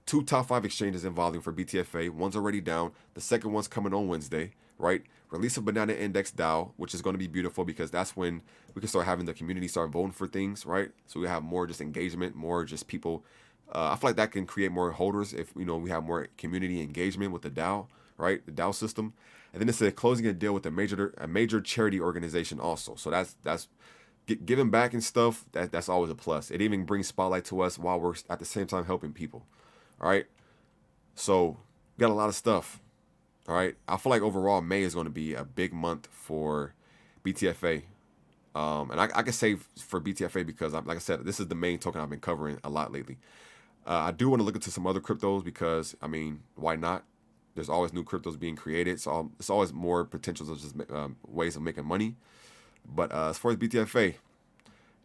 2 top 5 exchanges in volume for BTFA. One's already down. The second one's coming on Wednesday, right? Release a banana index DAO, which is going to be beautiful, because that's when we can start having the community start voting for things, right? So we have more just engagement, more just people. I feel like that can create more holders if we have more community engagement with the DAO, right? The DAO system. And then it said closing a deal with a major charity organization also. So that's giving back and stuff. That's always a plus. It even brings spotlight to us while we're at the same time helping people. All right. So we got a lot of stuff. All right. I feel like overall May is going to be a big month for BTFA. And I can say for BTFA because, like I said, this is the main token I've been covering a lot lately. I do want to look into some other cryptos because, I mean, why not? There's always new cryptos being created. So it's always more potentials of just ways of making money. But as far as BTFA,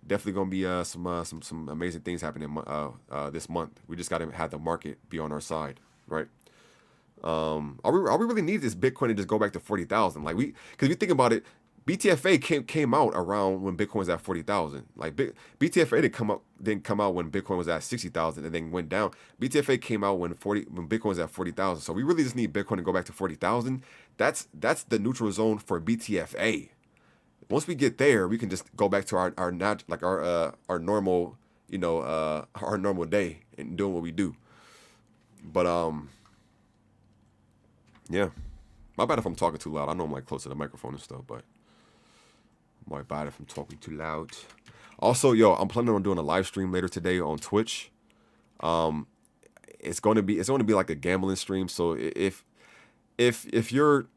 definitely going to be some amazing things happening this month. We just got to have the market be on our side, right? Are we really need this Bitcoin to just go back to 40,000? Like because if you think about it, BTFA came out around when Bitcoin was at 40,000. Like BTFA didn't come out when Bitcoin was at 60,000 and then went down. BTFA came out when Bitcoin was at 40,000. So we really just need Bitcoin to go back to 40,000. That's the neutral zone for BTFA. Once we get there, we can just go back to our normal, our normal day and doing what we do. But yeah, my bad if I'm talking too loud. I know I'm like close to the microphone and stuff, but my bad if I'm talking too loud. Also, I'm planning on doing a live stream later today on Twitch. It's going to be like a gambling stream. So if you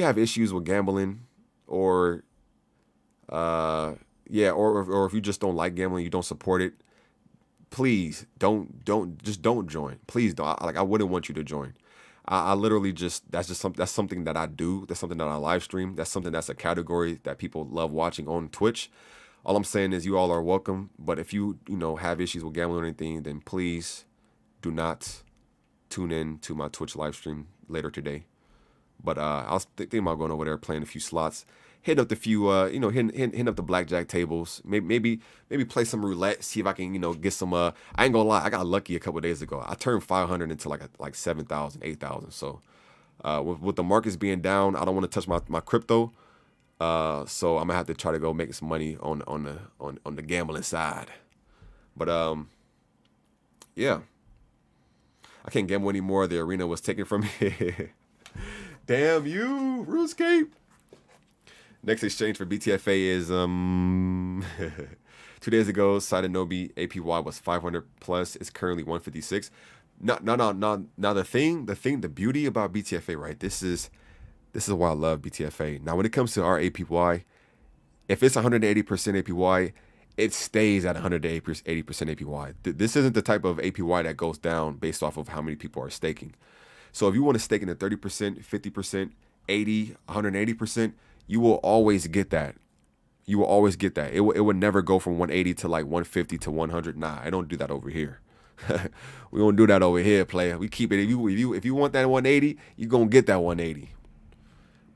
have issues with gambling, or or if you just don't like gambling, you don't support it, please don't join. Please don't. I wouldn't want you to join. I literally that's something that I do. That's something that I live stream. That's a category that people love watching on Twitch. All I'm saying is you all are welcome. But if you have issues with gambling or anything, then please do not tune in to my Twitch live stream later today. But I was thinking about going over there, playing a few slots, hitting up the few, hitting up the blackjack tables. Maybe play some roulette, see if I can, get some. I ain't gonna lie, I got lucky a couple of days ago. I turned 500 into like 7,000, 8,000. So with the markets being down, I don't want to touch my crypto. So I'm gonna have to try to go make some money on the gambling side. But yeah, I can't gamble anymore. The arena was taken from me. Damn you, RuneScape. Next exchange for BTFA is 2 days ago. Sidenobi APY was 500 plus. It's currently 156. No. Now the beauty about BTFA, right? This is why I love BTFA. Now when it comes to our APY, if it's 180% APY, it stays at 180% APY. This isn't the type of APY that goes down based off of how many people are staking. So if you want to stake in the 30%, 50%, 80, 180%, you will always get that. You will always get that. It would never go from 180 to like 150 to 100. Nah, I don't do that over here. We don't do that over here, player. We keep it. If you want that 180, you gonna get that 180.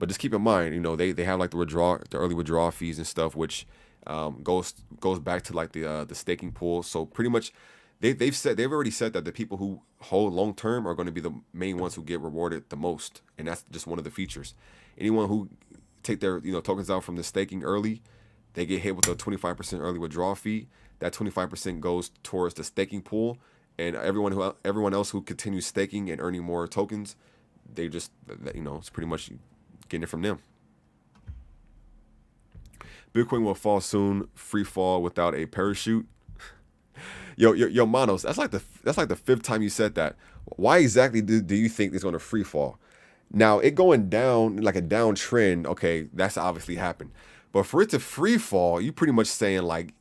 But just keep in mind, they have like the early withdrawal fees and stuff, which goes back to like the staking pool. So pretty much, they've already said that the people who hold long term are going to be the main ones who get rewarded the most, and that's just one of the features. Anyone who take their tokens out from the staking early, they get hit with a 25% early withdrawal fee. That 25% goes towards the staking pool, and everyone else who continues staking and earning more tokens, they just it's pretty much getting it from them. Bitcoin will fall soon. Free fall without a parachute. Yo, Manos. That's like the 5th time you said that. Why exactly do you think it's going to free fall? Now it going down like a downtrend. Okay, that's obviously happened. But for it to free fall, you pretty much saying like,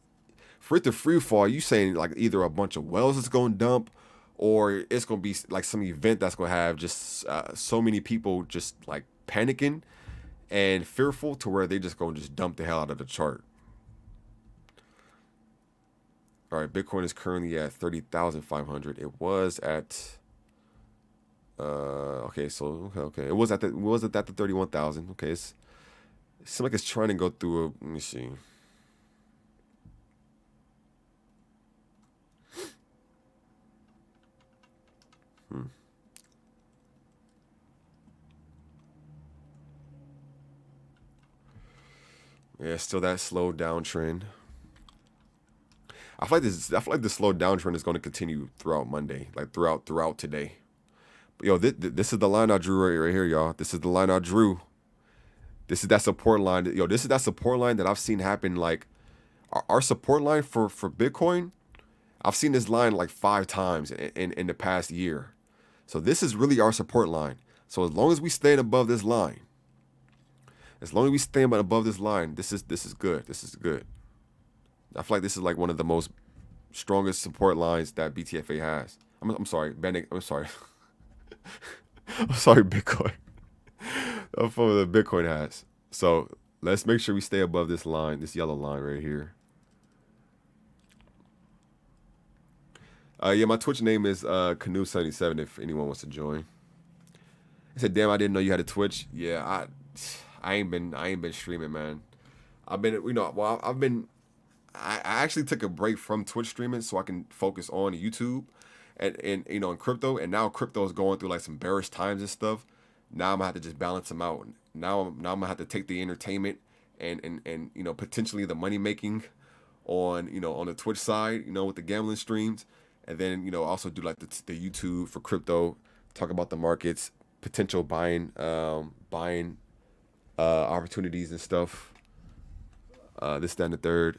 for it to free fall, you saying like either a bunch of wells is going to dump, or it's going to be like some event that's going to have just so many people just like panicking and fearful to where they just go and just dump the hell out of the chart. All right, Bitcoin is currently at 30,500. It was at okay. It was at the 31,000. Okay, it seems like it's trying to go through a, let me see. Yeah, still that slow downtrend. I feel like this slow downtrend is going to continue throughout Monday, like throughout today. But yo, this is the line I drew right here, y'all. This is the line I drew. This is that support line. Yo, this is that support line that I've seen happen. Like our support line for Bitcoin, I've seen this line like 5 times in the past year. So this is really our support line. So as long as we stay above this line, this is good. This is good. I feel like this is like one of the most strongest support lines that BTFA has. I'm sorry, I'm sorry. I'm sorry, Bitcoin. That's what the Bitcoin has. So let's make sure we stay above this line, this yellow line right here. Yeah, my Twitch name is Canoe77 if anyone wants to join. I said, damn, I didn't know you had a Twitch. Yeah, I ain't been streaming, man. I've been, I actually took a break from Twitch streaming so I can focus on YouTube and in crypto. And now crypto is going through like some bearish times and stuff. Now I'm gonna have to just balance them out. Now I'm gonna have to take the entertainment and potentially the money making on on the Twitch side, with the gambling streams, and then also do like the YouTube for crypto, talk about the markets, potential buying opportunities and stuff. This, that, and the third.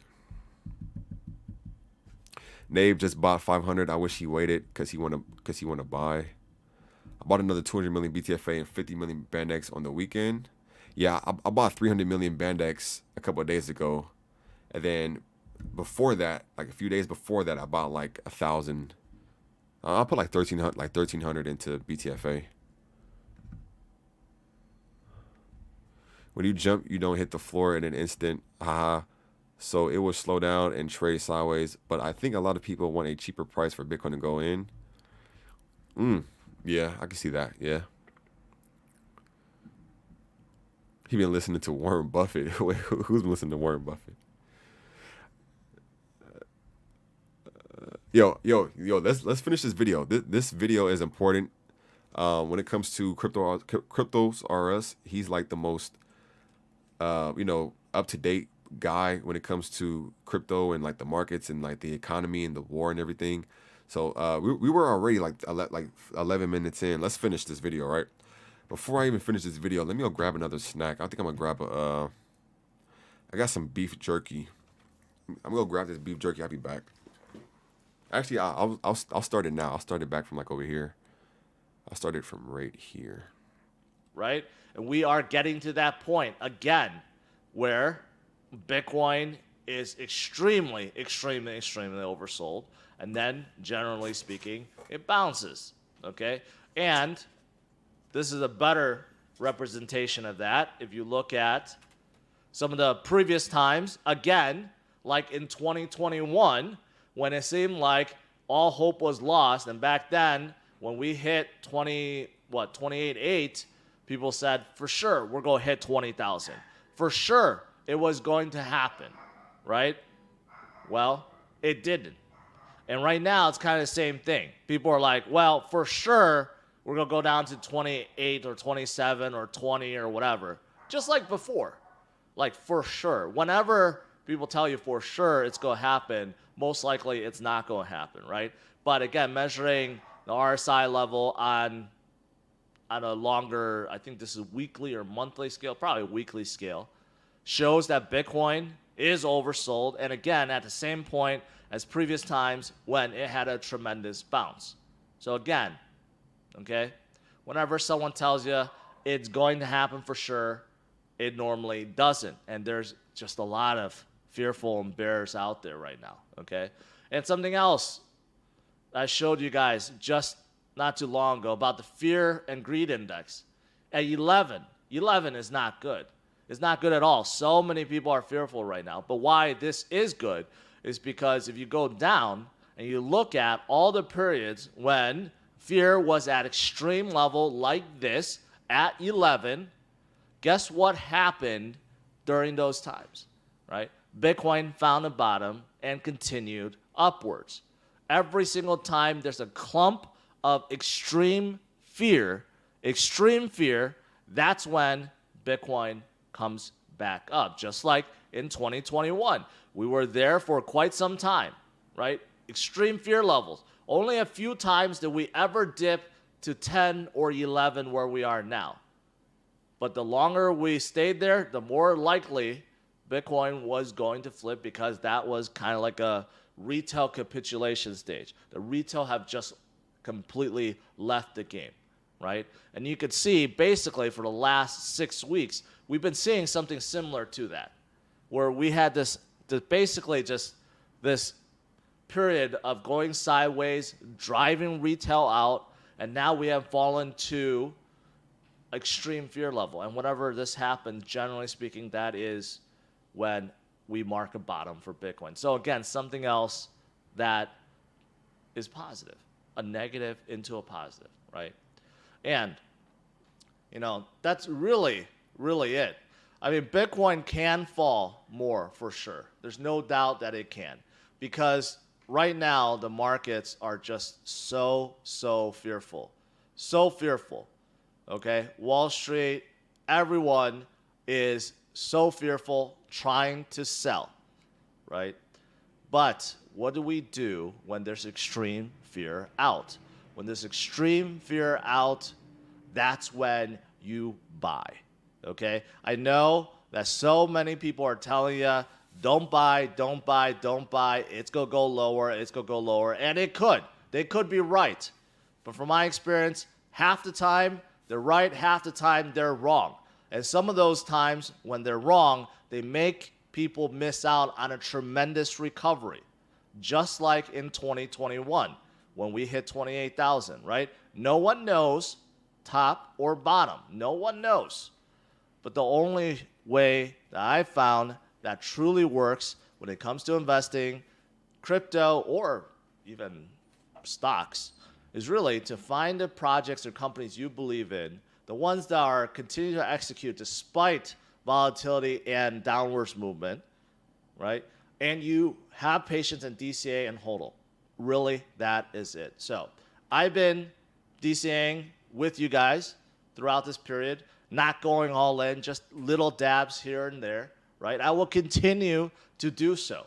Nave just bought 500. I wish he waited because he want to buy. I bought another 200 million BTFA and 50 million BandX on the weekend. Yeah, I bought 300 million BandX a couple of days ago, and then before that, like a few days before that, I bought like 1,000. I put like 1,300 into BTFA. When you jump, you don't hit the floor in an instant. Haha. So it will slow down and trade sideways. But I think a lot of people want a cheaper price for Bitcoin to go in. Yeah, I can see that. Yeah. He been listening to Warren Buffett. Wait, who's been listening to Warren Buffett? Yo, let's finish this video. This video is important. When it comes to cryptos RS, he's like the most up to date guy when it comes to crypto and like the markets and like the economy and the war and everything. So we were already like 11 minutes in. Let's finish this video, right? Before I even finish this video, let me go grab another snack. I think I'm gonna grab I got some beef jerky. I'm gonna grab this beef jerky. I'll be back. Actually, I'll start it now. I'll start it back from like over here. I'll start it from right here. Right? And we are getting to that point again where Bitcoin is extremely, extremely, extremely oversold. And then, generally speaking, it bounces. Okay? And this is a better representation of that if you look at some of the previous times, again, like in 2021, when it seemed like all hope was lost, and back then, when we hit 28.8, people said, for sure, we're going to hit 20,000. For sure, it was going to happen, right? Well, it didn't. And right now, it's kind of the same thing. People are like, well, for sure, we're going to go down to 28 or 27 or 20 or whatever. Just like before. Like, for sure. Whenever people tell you for sure it's going to happen, most likely it's not going to happen, right? But again, measuring the RSI level on a longer, I think this is weekly or monthly scale, probably weekly scale, shows that Bitcoin is oversold. And again, at the same point as previous times when it had a tremendous bounce. So again, okay, whenever someone tells you it's going to happen for sure, it normally doesn't. And there's just a lot of fearful and bears out there right now, okay? And something else I showed you guys just not too long ago about the fear and greed index. At 11 is not good. It's not good at all. So many people are fearful right now. But why this is good is because if you go down and you look at all the periods when fear was at extreme level like this at 11, guess what happened during those times, right? Bitcoin found a bottom and continued upwards. Every single time there's a clump of extreme fear, that's when Bitcoin comes back up. Just like in 2021. We were there for quite some time, right? Extreme fear levels. Only a few times did we ever dip to 10 or 11 where we are now. But the longer we stayed there, the more likely Bitcoin was going to flip, because that was kind of like a retail capitulation stage. The retail have just completely left the game, right? And you could see basically for the last 6 weeks, we've been seeing something similar to that, where we had this basically just this period of going sideways, driving retail out, and now we have fallen to extreme fear level. And whenever this happens, generally speaking, that is when we mark a bottom for Bitcoin. So again, something else that is positive, a negative into a positive, right? And, that's really, really it. I mean, Bitcoin can fall more for sure. There's no doubt that it can, because right now the markets are just so fearful. So fearful, okay? Wall Street, everyone is so fearful, trying to sell, right? But what do we do when there's extreme fear out? When there's extreme fear out, that's when you buy, okay? I know that so many people are telling you, don't buy, don't buy, don't buy. It's going to go lower, it's going to go lower. And it could. They could be right. But from my experience, half the time they're right, half the time they're wrong. And some of those times when they're wrong, they make people miss out on a tremendous recovery. Just like in 2021 when we hit 28,000, right? No one knows top or bottom. No one knows. But the only way that I found that truly works when it comes to investing, crypto or even stocks, is really to find the projects or companies you believe in, the ones that are continuing to execute despite volatility and downwards movement, right? And you have patience and DCA and HODL. Really, that is it. So I've been DCAing with you guys throughout this period, not going all in, just little dabs here and there, right? I will continue to do so.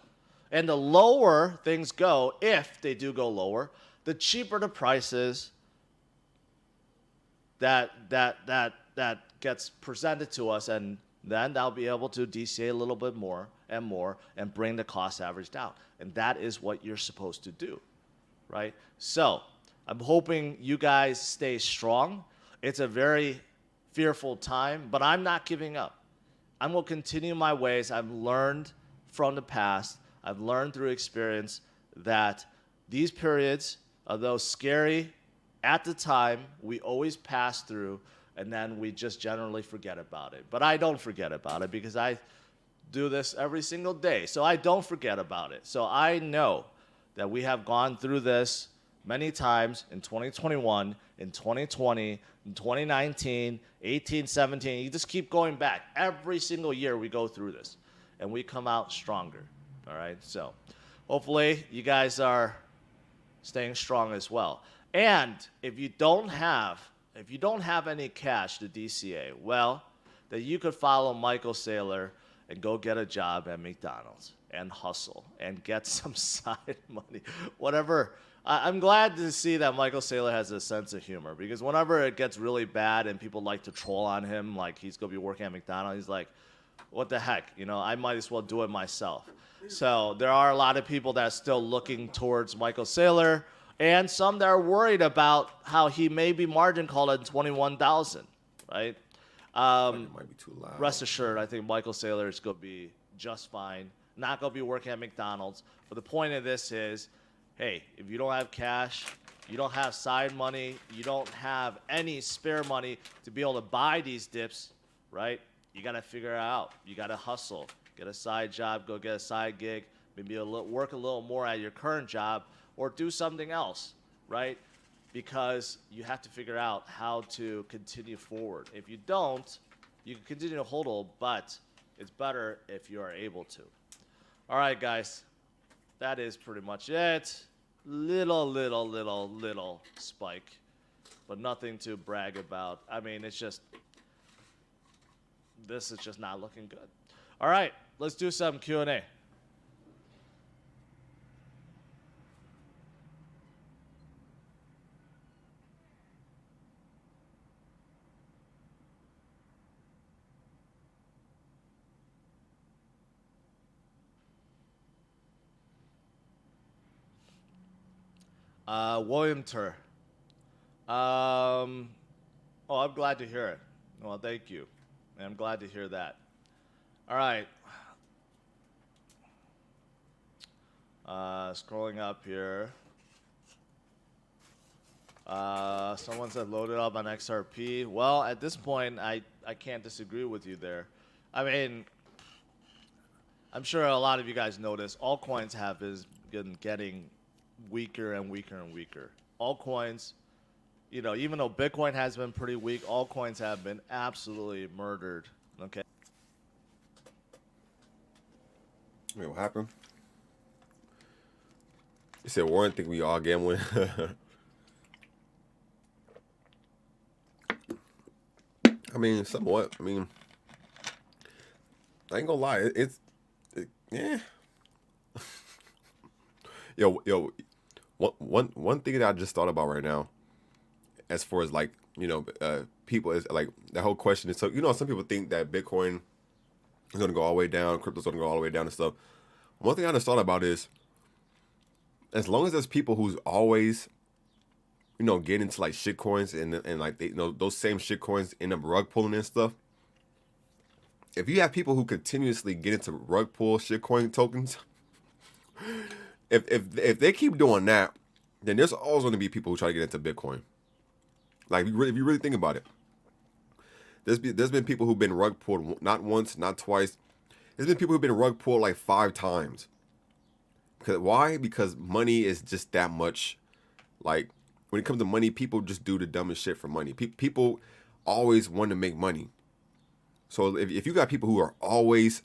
And the lower things go, if they do go lower, the cheaper the prices that gets presented to us, and then I'll be able to DCA a little bit more and bring the cost average down. And that is what you're supposed to do, right? So I'm hoping you guys stay strong. It's a very fearful time, but I'm not giving up. I'm going to continue my ways. I've learned from the past. I've learned through experience that these periods, although scary at the time, we always pass through, and then we just generally forget about it. But I don't forget about it because I do this every single day, so I don't forget about it. So I know that we have gone through this many times in 2021, in 2020, in 2019, 18, 17. You just keep going back. Every single year we go through this, and we come out stronger. All right, so hopefully you guys are staying strong as well. And if you don't have any cash to DCA, well, then you could follow Michael Saylor and go get a job at McDonald's and hustle and get some side money, whatever. I'm glad to see that Michael Saylor has a sense of humor, because whenever it gets really bad and people like to troll on him, like he's going to be working at McDonald's, he's like, what the heck? You know, I might as well do it myself. So there are a lot of people that are still looking towards Michael Saylor, and some that are worried about how he may be margin called at 21,000, right? It might be too loud. Rest assured, I think Michael Saylor is going to be just fine. Not going to be working at McDonald's. But the point of this is, hey, if you don't have cash, you don't have side money, you don't have any spare money to be able to buy these dips, right? You got to figure it out. You got to hustle. Get a side job, go get a side gig, maybe work a little more at your current job, or do something else, right? Because you have to figure out how to continue forward. If you don't, you can continue to hodl, but it's better if you are able to. All right, guys, that is pretty much it. Little spike, but nothing to brag about. I mean, it's just, this is just not looking good. All right, let's do some Q&A. William Tur. Oh, I'm glad to hear it. Well, thank you. I'm glad to hear that. All right. Scrolling up here. Someone said load it up on XRP. Well, at this point, I can't disagree with you there. I mean, I'm sure a lot of you guys notice altcoins have been getting weaker and weaker and weaker. Altcoins, you know, even though Bitcoin has been pretty weak, altcoins have been absolutely murdered. Okay. Wait, what happened? You said Warren think we all gambling. I mean, somewhat. I mean, I ain't gonna lie. Yeah. Yo, one thing that I just thought about right now, as far as like, you know, people is like the whole question is, so, you know, some people think that Bitcoin is gonna go all the way down, crypto's gonna go all the way down and stuff. One thing I just thought about is, as long as there's people who's always, you know, get into like shit coins and like they, you know, those same shit coins end up rug pulling and stuff. If you have people who continuously get into rug pull shit coin tokens, if they keep doing that, then there's always going to be people who try to get into Bitcoin. Like if you really think about it, there's been people who've been rug pulled not once, not twice. There's been people who've been rug pulled like 5 times. Why? Because money is just that much. Like when it comes to money, people just do the dumbest shit for money. People always want to make money. So if you got people who are always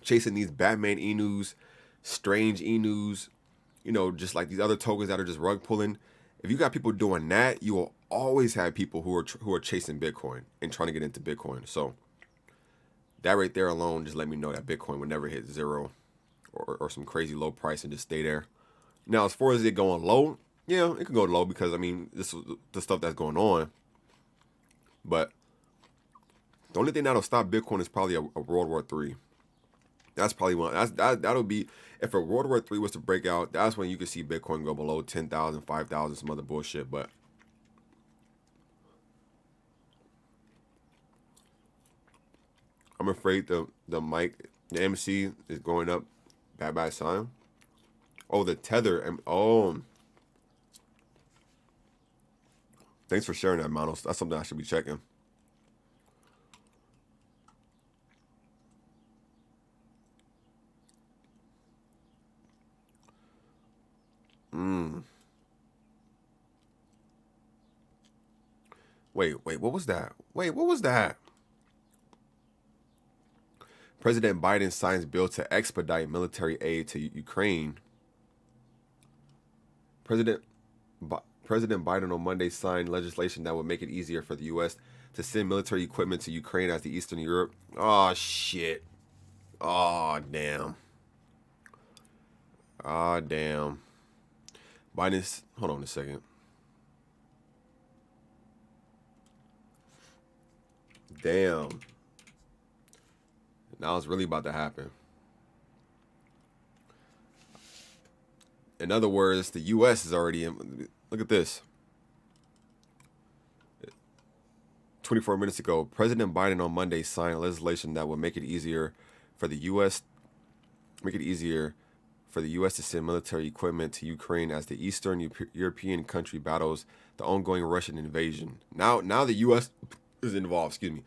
chasing these Batman Enus, strange Enus, you know, just like these other tokens that are just rug pulling. If you got people doing that, you will always have people who are chasing Bitcoin and trying to get into Bitcoin. So that right there alone just let me know that Bitcoin would never hit 0 or some crazy low price and just stay there. Now, as far as it going low, yeah, it could go low because I mean this is the stuff that's going on. But the only thing that'll stop Bitcoin is probably a World War III. That's probably one. That'll be, if a World War III was to break out, that's when you could see Bitcoin go below 10,000, 5,000, some other bullshit. But I'm afraid the MC is going up. Bad sign. Oh, the tether. Oh, thanks for sharing that, Manos. That's something I should be checking. Wait, what was that? Wait, what was that? President Biden signs bill to expedite military aid to Ukraine. President President Biden on Monday signed legislation that would make it easier for the U.S. to send military equipment to Ukraine as the Eastern Europe. Oh shit. Oh damn. Oh damn. Biden's. Hold on a second. Damn. Now it's really about to happen. In other words, the U.S. is already in. Look at this. 24 minutes ago, President Biden on Monday signed legislation that would make it easier for the U.S. To send military equipment to Ukraine as the Eastern European country battles the ongoing Russian invasion. Now the U.S. is involved. Excuse me.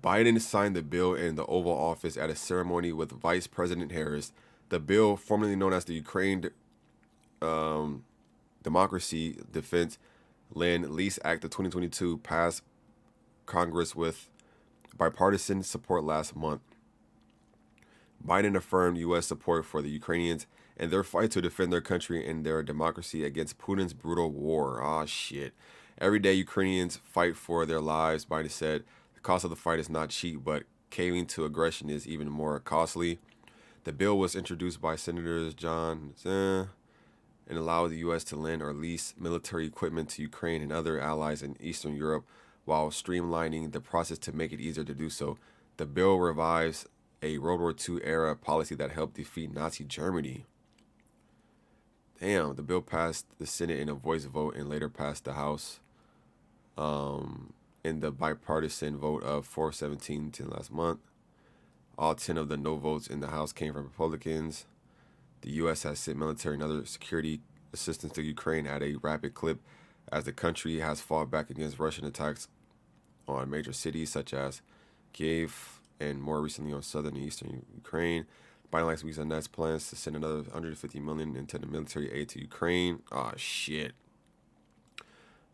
Biden signed the bill in the Oval Office at a ceremony with Vice President Harris. The bill, formerly known as the Ukraine Democracy Defense Land Lease Act of 2022, passed Congress with bipartisan support last month. Biden affirmed U.S. support for the Ukrainians and their fight to defend their country and their democracy against Putin's brutal war. Ah, shit. Every day Ukrainians fight for their lives, Biden said. The cost of the fight is not cheap, but caving to aggression is even more costly. The bill was introduced by Senators John and allowed the U.S. to lend or lease military equipment to Ukraine and other allies in Eastern Europe while streamlining the process to make it easier to do so. The bill revives a World War II era policy that helped defeat Nazi Germany. Damn, the bill passed the Senate in a voice vote and later passed the House in the bipartisan vote of 417 last month. All 10 of the no votes in the House came from Republicans. The U.S. has sent military and other security assistance to Ukraine at a rapid clip as the country has fought back against Russian attacks on major cities such as Kiev and more recently on southern and eastern Ukraine. Biden last week announced plans to send another $150 million into the military aid to Ukraine. Oh shit.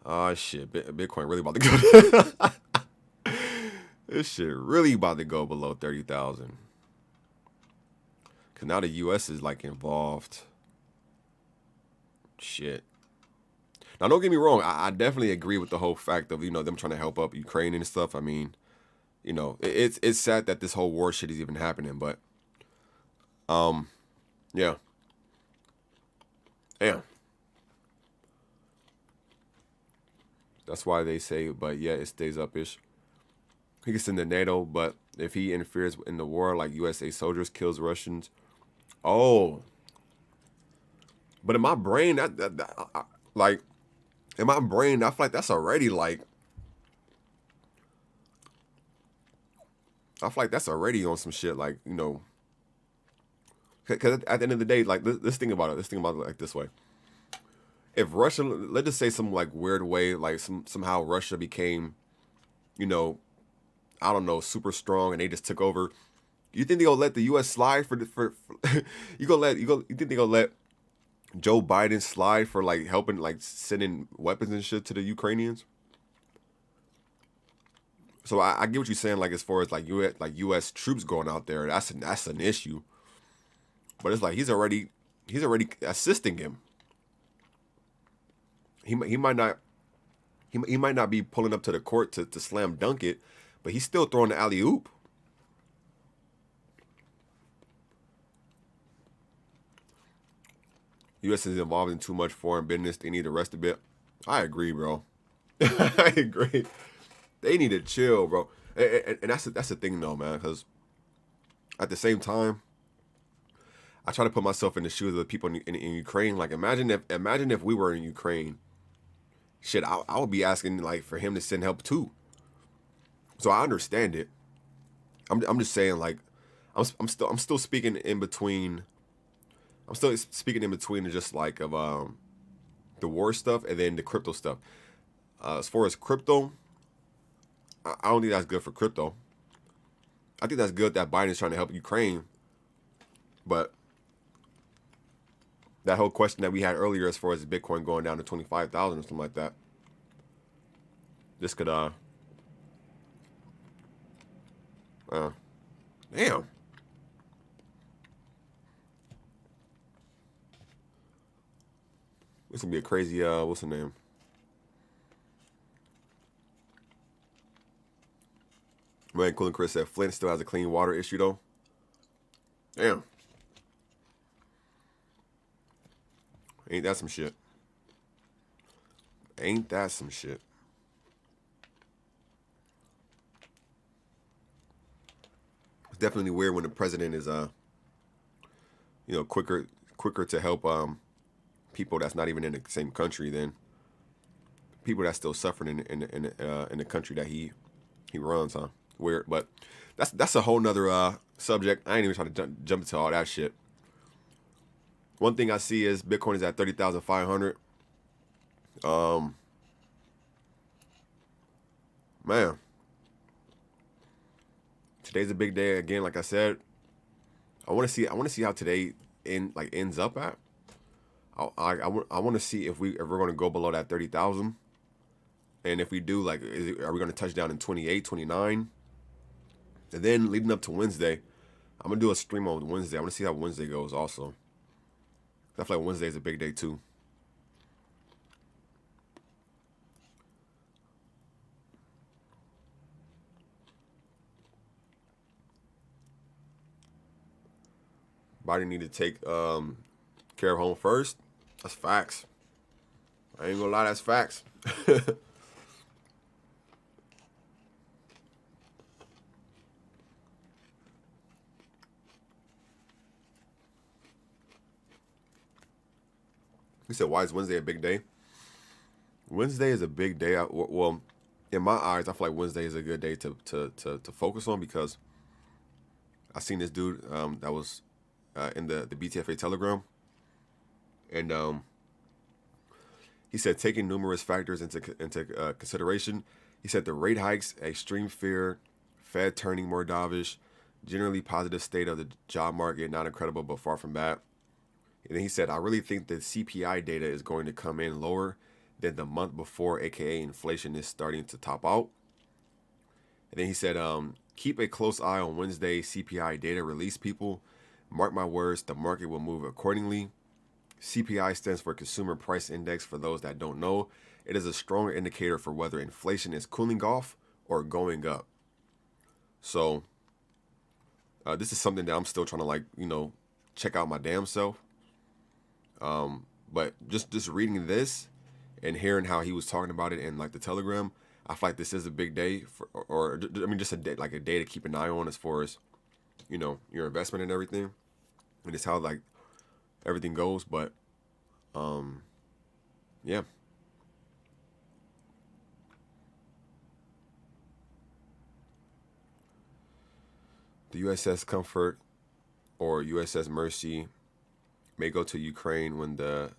Oh shit. Bitcoin really about to go. This shit really about to go below 30,000. Cause now the U.S. is like involved. Shit. Now don't get me wrong. I definitely agree with the whole fact of them trying to help up Ukraine and stuff. I mean, it's sad that this whole war shit is even happening, but yeah. Yeah. That's why they say, but yeah, it stays up-ish. He gets into NATO, but if he interferes in the war, like USA soldiers kills Russians. Oh. But in my brain, in my brain, I feel like that's already like, I feel like that's already on some shit, like, because at the end of the day, like, let's think about it like this way. If Russia, let's just say some like weird way, like somehow Russia became, I don't know, super strong and they just took over. You think they gonna let the U.S. slide for you think they gonna let Joe Biden slide for like helping, like sending weapons and shit to the Ukrainians? So I get what you're saying, like as far as like U.S. troops going out there, that's an issue. But it's like he's already assisting him. He might not be pulling up to the court to slam dunk it, but he's still throwing the alley oop. U.S. is involved in too much foreign business. They need to rest a bit. I agree, bro. I agree. They need to chill, bro. And that's the thing, though, man. Because at the same time, I try to put myself in the shoes of the people in Ukraine. Like, imagine if we were in Ukraine. Shit, I would be asking like for him to send help too. So I understand it. I'm just saying, like, I'm still speaking in between. I'm still speaking in between just like of the war stuff and then the crypto stuff. As far as crypto, I don't think that's good for crypto. I think that's good that Biden's trying to help Ukraine, but that whole question that we had earlier as far as Bitcoin going down to 25,000 or something like that. This could damn. This would be a crazy what's the name? Man, Cool and Chris said Flint still has a clean water issue though. Damn. Ain't that some shit? Ain't that some shit? It's definitely weird when the president is quicker to help people that's not even in the same country than people that's still suffering in the country that he runs, huh? Weird, but that's a whole nother subject. I ain't even trying to jump into all that shit. One thing I see is Bitcoin is at 30,500. Man, today's a big day again. Like I said, I want to see how today ends up at. I want to see if we're going to go below that 30,000, and if we do, like, are we going to touch down in 28, 29? And then leading up to Wednesday, I'm gonna do a stream on Wednesday. I want to see how Wednesday goes also. I feel like Wednesday is a big day too. Biden need to take care of home first. That's facts. I ain't gonna lie, that's facts. You said, why is Wednesday a big day? Wednesday is a big day. Well, in my eyes, I feel like Wednesday is a good day to focus on, because I seen this dude that was in the BTFA Telegram, and he said, taking numerous factors into consideration, he said the rate hikes, extreme fear, Fed turning more dovish, generally positive state of the job market, not incredible but far from bad. And then he said, I really think the CPI data is going to come in lower than the month before, aka inflation is starting to top out. And then he said, keep a close eye on Wednesday CPI data release, people. Mark my words, the market will move accordingly. CPI stands for Consumer Price Index. For those that don't know, it is a strong indicator for whether inflation is cooling off or going up. So this is something that I'm still trying to check out my damn self. But just reading this and hearing how he was talking about it in like the Telegram, I feel like this is a big day just a day, like a day to keep an eye on as far as, your investment and everything, and it's how like everything goes. But yeah. The USS Comfort or USS Mercy may go to Ukraine when the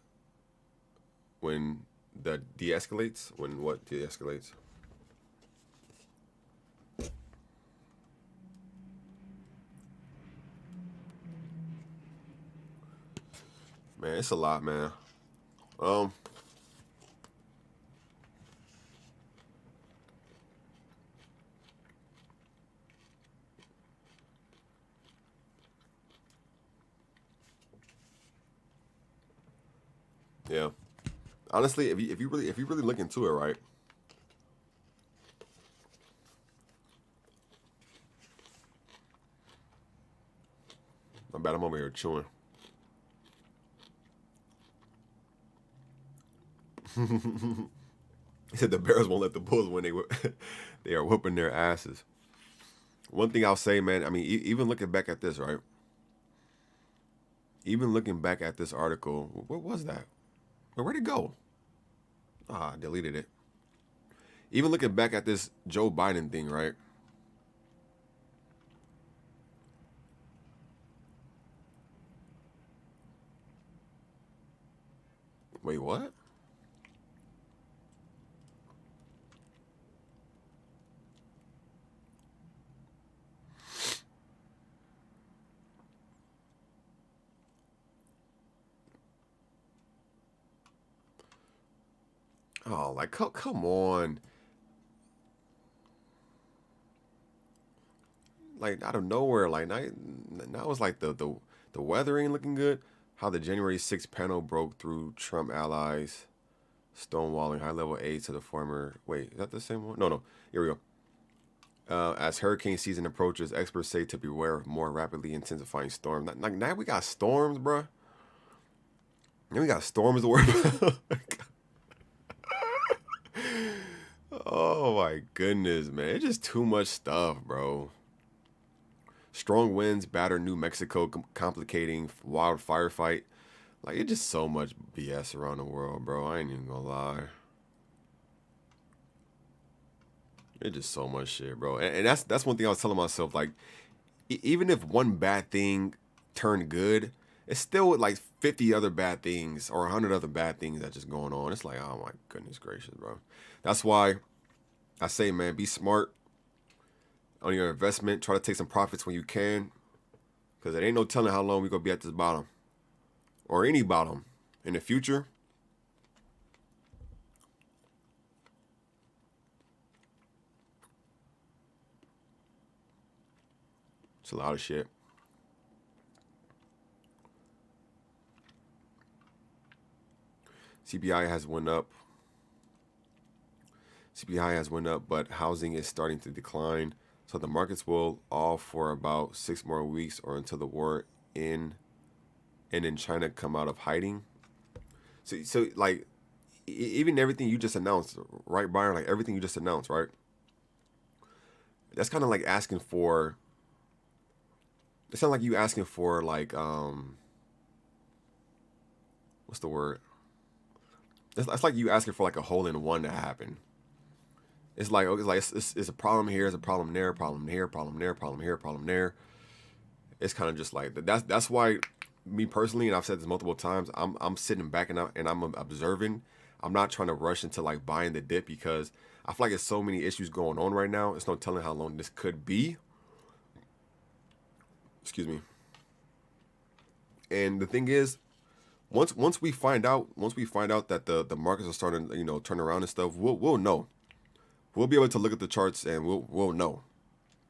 de-escalates. When what de-escalates? Man, it's a lot, man. Yeah. Honestly, if you really look into it, right? My bad, I'm over here chewing. He said the Bears won't let the Bulls win. They are whooping their asses. One thing I'll say, man, I mean, even looking back at this, right? Even looking back at this article, what was that? Where'd it go? I deleted it. Even looking back at this Joe Biden thing, right? Wait, what? Oh, like come on. Like out of nowhere, like now it's like the weather ain't looking good. How the January 6th panel broke through Trump allies, stonewalling high level aid to the former. Wait, is that the same one? No, no. Here we go. As hurricane season approaches, experts say to beware of more rapidly intensifying storms. Like now we got storms, bro. Now we got storms to worry about. Oh my goodness, man! It's just too much stuff, bro. Strong winds batter New Mexico, complicating wildfire fight. Like it's just so much BS around the world, bro. I ain't even gonna lie. It's just so much shit, bro. And that's one thing I was telling myself. Like, even if one bad thing turned good, it's still like 50 other bad things or 100 other bad things that's just going on. It's like, oh my goodness gracious, bro. That's why I say, man, be smart on your investment. Try to take some profits when you can, because there ain't no telling how long we gonna be at this bottom or any bottom in the future. It's a lot of shit. CPI has went up. CPI has went up, but housing is starting to decline. So the markets will all for about 6 more weeks or until the war in China come out of hiding. So like even everything you just announced, right, Byron? Like everything you just announced, right? That's kind of like asking for. It sounds like you asking for like what's the word? That's like you asking for like a hole in one to happen. It's like it's a problem here, it's a problem there, problem here, problem there, problem here, problem there. It's kind of just like that's why me personally, and I've said this multiple times, I'm sitting back and I'm observing. I'm not trying to rush into like buying the dip because I feel like there's so many issues going on right now. It's no telling how long this could be. Excuse me. And the thing is, once we find out that the markets are starting, turn around and stuff, we'll know. We'll be able to look at the charts and we'll know.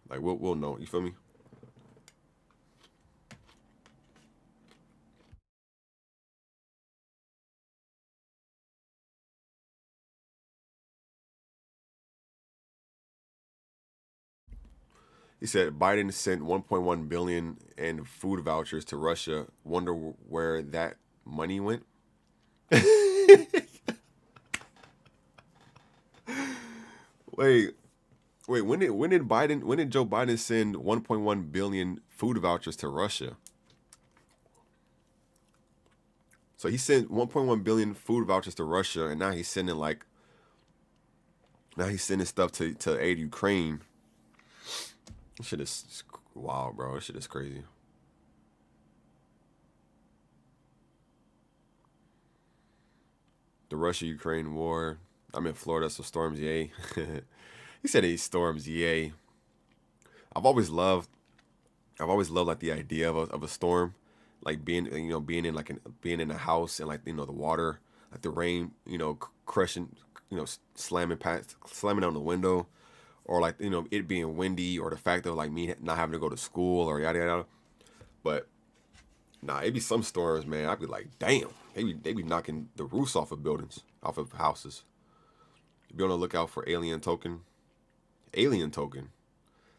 Like we'll know. You feel me? He said Biden sent 1.1 billion in food vouchers to Russia. Wonder where that money went. Wait, When did Joe Biden send 1.1 billion food vouchers to Russia? So he sent 1.1 billion food vouchers to Russia, and now he's sending stuff to aid Ukraine. This shit is wild, bro. This shit is crazy. The Russia-Ukraine war. I'm in Florida, so storms, yay. He said he storms, yay. I've always loved like the idea of a storm, like being in a house and like the water, like the rain, crushing, slamming on the window, or like it being windy, or the fact of like me not having to go to school or yada yada. But nah, it be some storms, man. I'd be like, damn, they be knocking the roofs off of buildings, off of houses. Be on the lookout for alien token. Alien token.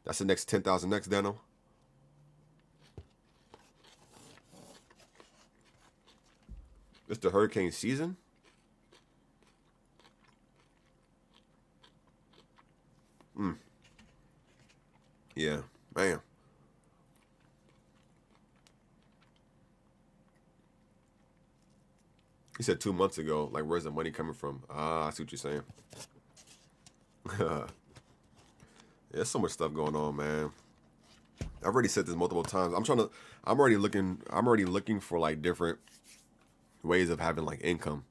That's the next 10,000 next, Dano. It's the hurricane season. Yeah, man. He said 2 months ago, like, where's the money coming from? Ah, I see what you're saying. Yeah, there's so much stuff going on, man. I've already said this multiple times. I'm already looking for like different ways of having like income.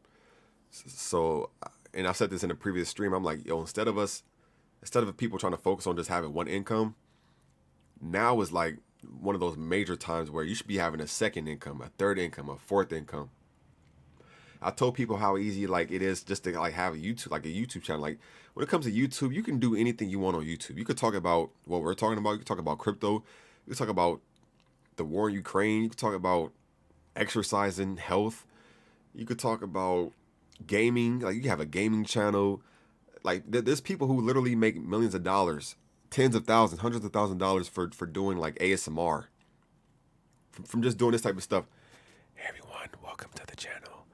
So, and I've said this in a previous stream. I'm like, yo, instead of people trying to focus on just having one income, now is like one of those major times where you should be having a second income, a third income, a fourth income. I told people how easy like it is just to like have a YouTube channel. Like when it comes to YouTube, you can do anything you want on YouTube. You could talk about what we're talking about. You could talk about crypto. You could talk about the war in Ukraine. You could talk about exercising, health. You could talk about gaming. Like you can have a gaming channel. Like there's people who literally make millions of dollars, tens of thousands, hundreds of thousands of dollars for doing like ASMR. From just doing this type of stuff. Hey everyone, welcome to the channel.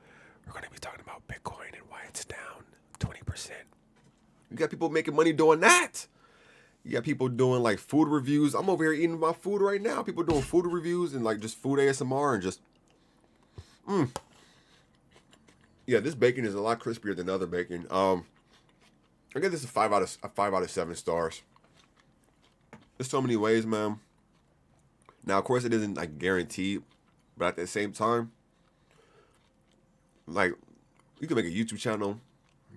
We're going to be talking about Bitcoin and why it's down 20%. You got people making money doing that. You got people doing like food reviews. I'm over here eating my food right now. People doing food reviews and like just food ASMR and just, Yeah, this bacon is a lot crispier than the other bacon. I give this a 5 out of 7 stars. There's so many ways, man. Now, of course, it isn't like guaranteed, but at the same time, like you can make a YouTube channel,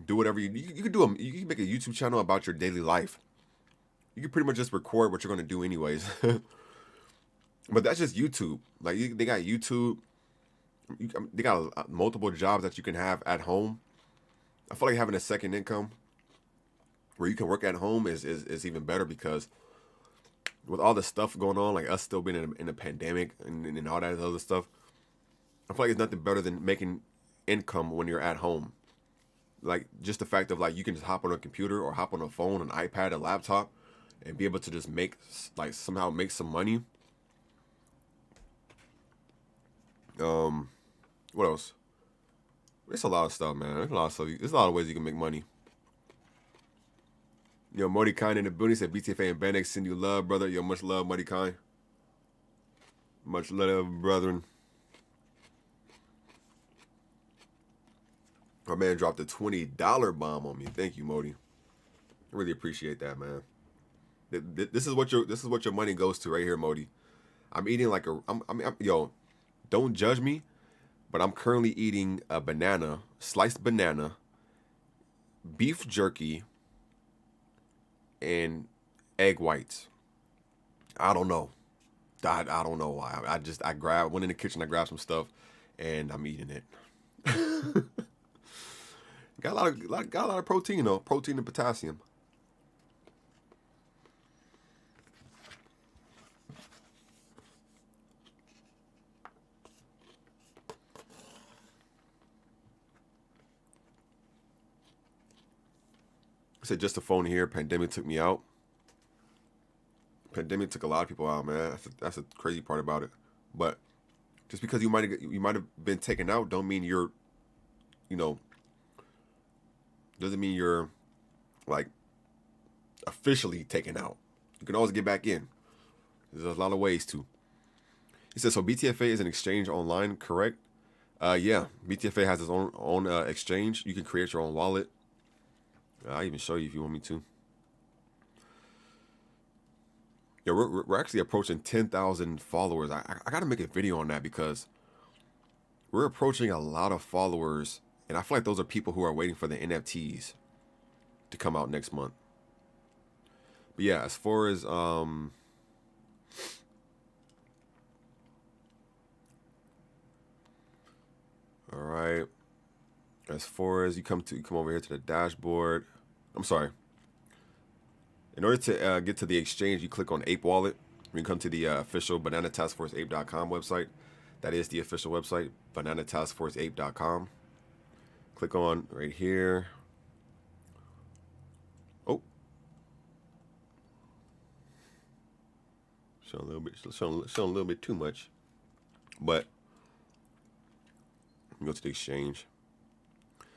do whatever you can make a YouTube channel about your daily life. You can pretty much just record what you're gonna do anyways. But that's just YouTube. Like they got YouTube. They got multiple jobs that you can have at home. I feel like having a second income where you can work at home is even better because with all the stuff going on, like us still being in a pandemic and all that other stuff, I feel like it's nothing better than making income when you're at home. Like just the fact of like you can just hop on a computer or hop on a phone, an iPad, a laptop, and be able to just somehow make some money. What else? There's a lot of stuff, man. There's a lot of stuff. There's a lot of ways you can make money. Yo, Modi Kine in the building said BTFA and BTFA send you love, brother. Yo, much love, Modi Kine. Much love, brethren. My man dropped a $20 bomb on me. Thank you, Modi. I really appreciate that, man. This is what your money goes to right here, Modi. I'm eating like yo, don't judge me, but I'm currently eating a banana, sliced banana, beef jerky, and egg whites. I don't know. I don't know why. I went in the kitchen, I grabbed some stuff, and I'm eating it. Got a lot of protein though, protein and potassium. I said just a phone here. Pandemic took me out. Pandemic took a lot of people out, man. That's a crazy part about it. But just because you might have been taken out, don't mean you're, doesn't mean you're like officially taken out. You can always get back in. There's a lot of ways to. He says so. BTFA is an exchange online, correct? Yeah. BTFA has its own exchange. You can create your own wallet. I'll even show you if you want me to. Yeah, we're actually approaching 10,000 followers. I got to make a video on that because we're approaching a lot of followers, and I feel like those are people who are waiting for the NFTs to come out next month. But yeah, as far as all right. As far as you come over here to the dashboard. I'm sorry. In order to get to the exchange, you click on Ape Wallet. You can come to the official bananataskforceape.com website. That is the official website, bananataskforceape.com. Click on right here. Oh. Showing a little bit too much. But go to the exchange.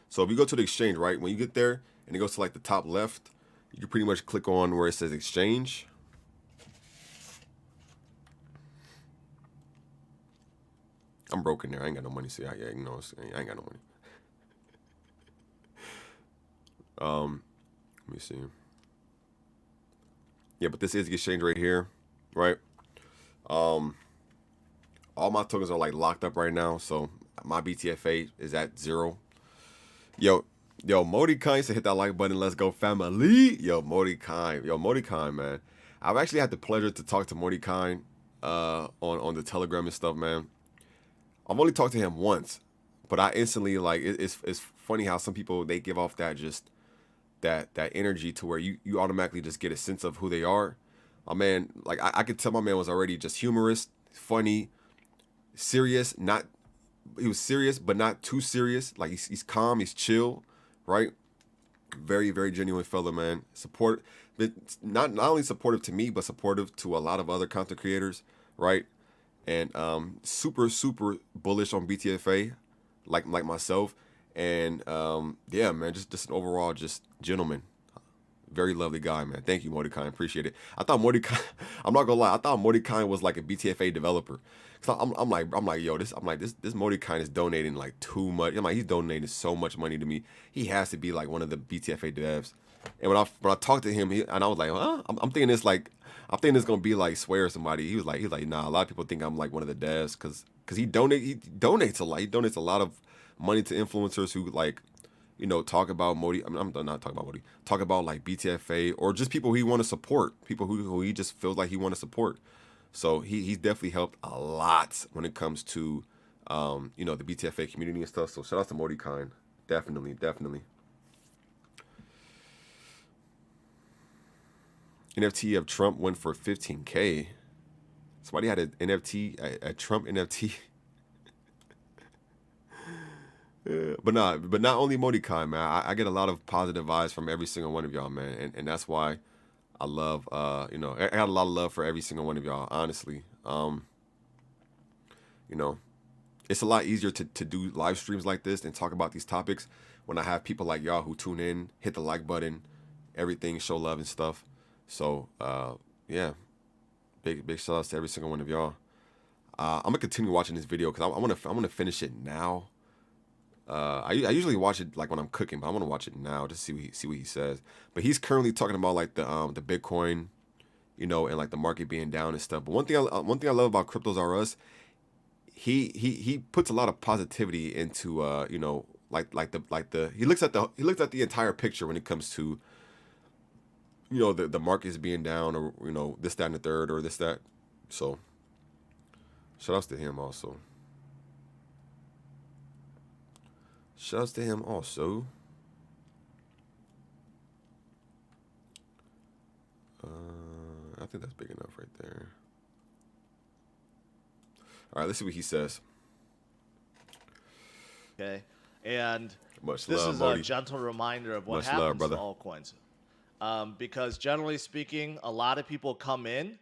So if you go to the exchange, right, when you get there and it goes to like the top left, you can pretty much click on where it says exchange. I'm broken there. I ain't got no money. See, I ain't got no money. Let me see. Yeah, but this is the exchange right here, right? All my tokens are like locked up right now, so my BTFA is at 0. Yo, Modi Kine said hit that like button. Let's go, family. Yo, Modi Kine, man. I've actually had the pleasure to talk to Modi Kine on the Telegram and stuff, man. I've only talked to him once, But I instantly like it's funny how some people they give off that just that energy to where you automatically just get a sense of who they are. My man, like I could tell my man was already just humorous, funny, serious, not he was serious but not too serious. Like he's calm, he's chill, right? Very very genuine fella, man. Support, but not only supportive to me but supportive to a lot of other content creators, right? And super super bullish on BTFA, like myself. And yeah, man, just an overall just gentleman, very lovely guy, man. Thank you, Mordecai. Appreciate it. I thought Mordecai, I'm not gonna lie, I thought Mordecai was like a BTFA developer. So I'm like, yo, this Mordecai is donating like too much. I'm like, he's donating so much money to me. He has to be like one of the BTFA devs. And when I talked to him, and I was like, huh? I'm thinking I'm thinking it's gonna be like Swear or somebody. He's like, nah. A lot of people think I'm like one of the devs because he donates a lot. He donates a lot of money to influencers who like, talk about Modi. I mean, I'm not talking about Modi. Talk about like BTFA or just people he want to support. People who he just feels like he want to support. So he's definitely helped a lot when it comes to, the BTFA community and stuff. So shout out to Modi Kind. Definitely, definitely. NFT of Trump went for 15K. Somebody had an NFT, a Trump NFT. But not only Modikai, man. I get a lot of positive vibes from every single one of y'all, man, and that's why I love, I got a lot of love for every single one of y'all. Honestly, you know, it's a lot easier to do live streams like this and talk about these topics when I have people like y'all who tune in, hit the like button, everything, show love and stuff. So yeah, big shout outs to every single one of y'all. I'm gonna continue watching this video because I want to finish it now. I usually watch it like when I'm cooking, but I want to watch it now just see what he says. But he's currently talking about like the Bitcoin, and like the market being down and stuff. But one thing I love about Cryptos R Us, he puts a lot of positivity into he looks at the entire picture when it comes to the markets being down or this that and the third or this that. So shout outs to him also. Shouts to him also. I think that's big enough right there. All right, let's see what he says. Okay, and Much this love, is Modi. a gentle reminder of what Much happens love, brother. to altcoins. Because generally speaking, a lot of people come in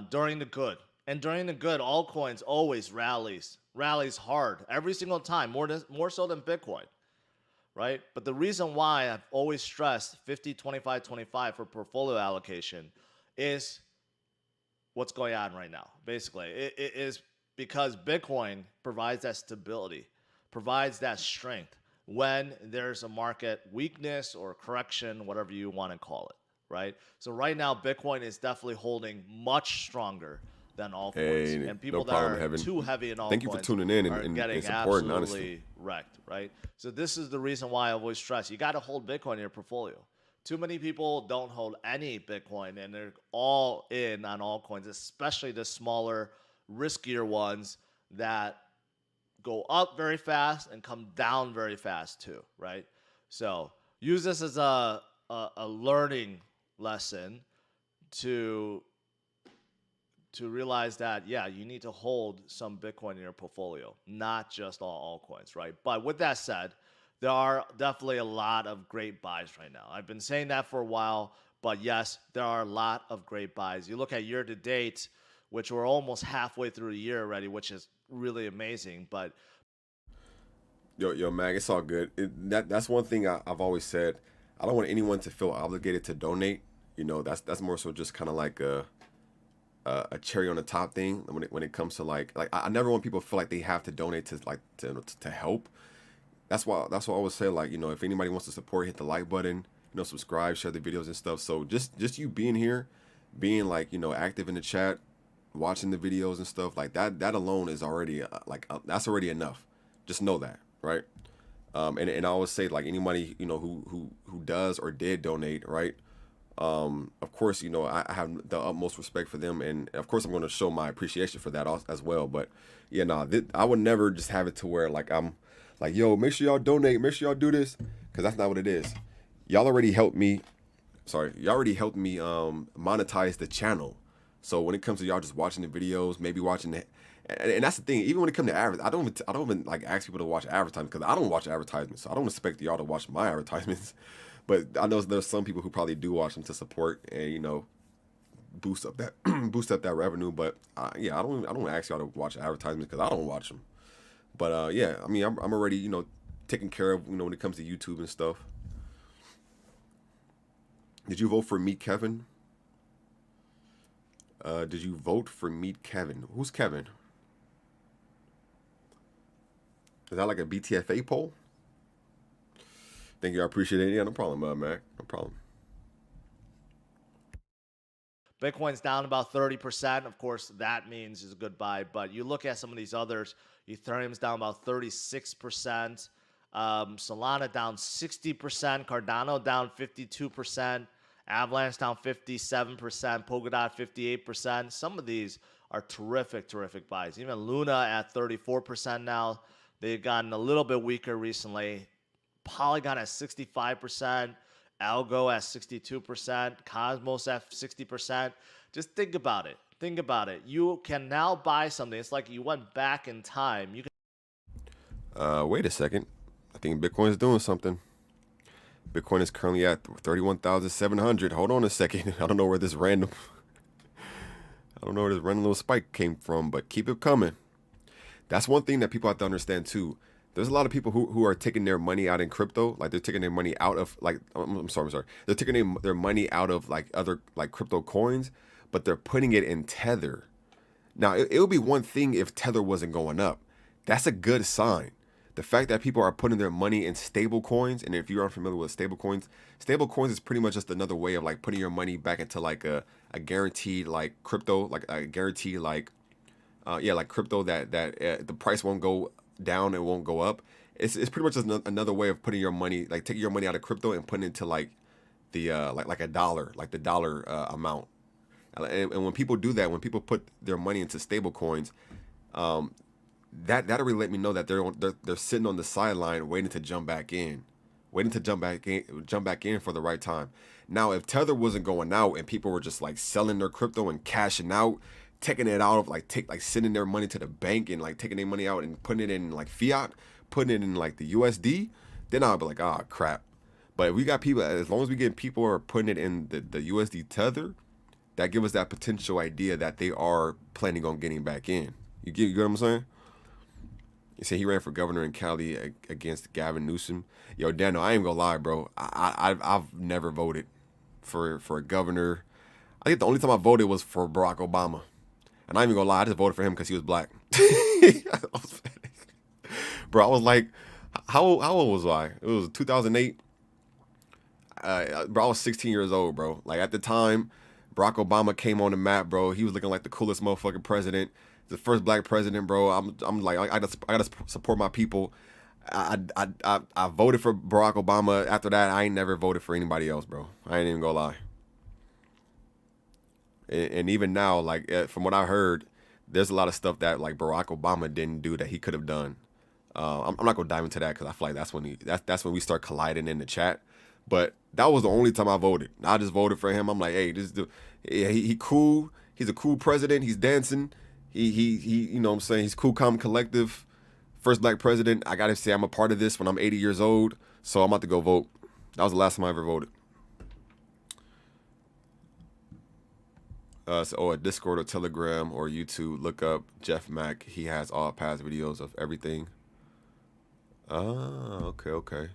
during the good. And during the good, altcoins always rallies hard every single time, more so than Bitcoin, right? But the reason why I've always stressed 50, 25, 25 for portfolio allocation is what's going on right now. Basically, it is because Bitcoin provides that stability, provides that strength when there's a market weakness or correction, whatever you want to call it, right? So right now, Bitcoin is definitely holding much stronger than altcoins. Hey, And people no that problem, are Heaven. too heavy in altcoins Thank you for tuning in are and getting supporting, absolutely honestly. wrecked, right? So this is the reason why I always stress you got to hold Bitcoin in your portfolio. Too many people don't hold any Bitcoin and they're all in on altcoins, especially the smaller, riskier ones that go up very fast and come down very fast too, right? So use this as a learning lesson to realize that, yeah, you need to hold some Bitcoin in your portfolio, not just all altcoins, right? But with that said, there are definitely a lot of great buys right now. I've been saying that for a while, but yes, there are a lot of great buys. You look at year to date, which we're almost halfway through the year already, which is really amazing. But Yo, Mag, it's all good. That's one thing I've always said. I don't want anyone to feel obligated to donate. That's more so just kind of like a cherry on the top thing when it comes to like I never want people to feel like they have to donate to help. That's why I always say like if anybody wants to support, hit the like button, subscribe, share the videos and stuff. So just you being here, being like active in the chat, watching the videos and stuff like that alone is already that's already enough. Just know that, right? And I always say like anybody who does or did donate, right? Of course, you know, I have the utmost respect for them, and of course, I'm going to show my appreciation for that as well. But yeah, no, I would never just have it to where like I'm like, yo, make sure y'all donate, make sure y'all do this, because that's not what it is. Y'all already helped me. Sorry, y'all already helped me monetize the channel. So when it comes to y'all just watching the videos, maybe watching it, and that's the thing. Even when it comes to I don't even like ask people to watch advertisements because I don't watch advertisements. So I don't expect y'all to watch my advertisements. But I know there's some people who probably do watch them to support and you know boost up that boost up that revenue. But yeah, I don't ask y'all to watch advertisements because I don't watch them. But yeah, I mean I'm already you know taken care of you know when it comes to YouTube and stuff. Did you vote for Meet Kevin? Did you vote for Meet Kevin? Who's Kevin? Is that like a BTFA poll? Thank you, I appreciate it. Yeah, no problem, Mac. No problem. Bitcoin's down about 30%. Of course, that means is a good buy. But you look at some of these others, Ethereum's down about 36%. Solana down 60%. Cardano down 52%. Avalanche down 57%. Polkadot 58%. Some of these are terrific, terrific buys. Even Luna at 34% now. They've gotten a little bit weaker recently. Polygon at 65%, Algo at 62%, Cosmos at 60%. Just think about it. Think about it. You can now buy something. It's like you went back in time. You can Wait a second. I think Bitcoin is doing something. Bitcoin is currently at 31,700. Hold on a second. I don't know where this random little spike came from, but keep it coming. That's one thing that people have to understand too. There's a lot of people who are taking their money out in crypto, like they're taking their money out of like I'm sorry, they're taking their money out of like other like crypto coins, but they're putting it in Tether. Now it would be one thing if Tether wasn't going up. That's a good sign. The fact that people are putting their money in stable coins, and if you're unfamiliar with stable coins is pretty much just another way of like putting your money back into like a guaranteed like crypto, like a guaranteed like yeah, like crypto that the price won't go down, it won't go up. It's pretty much just another way of putting your money, like taking your money out of crypto and putting it into like the like a dollar, like the dollar amount. And when people do that, when people put their money into stable coins, that'll really let me know that they're sitting on the sideline waiting to jump back in, jump back in for the right time. Now, if Tether wasn't going out and people were just like selling their crypto and cashing out, taking it out of like sending their money to the bank and like taking their money out and putting it in like fiat, putting it in like the USD, then I'll be like, ah, crap. But if we got people, as long as we get people are putting it in the USD Tether, that give us that potential idea that they are planning on getting back in. You get what I'm saying? You say he ran for governor in Cali against Gavin Newsom. Yo, Daniel, I ain't gonna lie, bro. I've never voted for a governor. I think the only time I voted was for Barack Obama. And I'm even gonna lie, I just voted for him because he was black. Bro, I was like, how old was I? It was 2008. Bro, I was 16 years old, bro. Like at the time, Barack Obama came on the map, bro. He was looking like the coolest motherfucking president, the first black president, bro. I'm like, I gotta support my people. I voted for Barack Obama. After that, I ain't never voted for anybody else, bro. I ain't even gonna lie. And even now, like from what I heard, there's a lot of stuff that like Barack Obama didn't do that he could have done. I'm not gonna dive into that because I feel like that's when we start colliding in the chat. But that was the only time I voted. I just voted for him. I'm like, hey, this dude, yeah, he cool. He's a cool president. He's dancing. He you know what I'm saying? He's cool, calm, collective. First black president. I gotta say I'm a part of this when I'm 80 years old. So I'm about to go vote. That was the last time I ever voted. So a Discord or Telegram or YouTube, look up Jeff Mack. He has all past videos of everything. Ah, okay.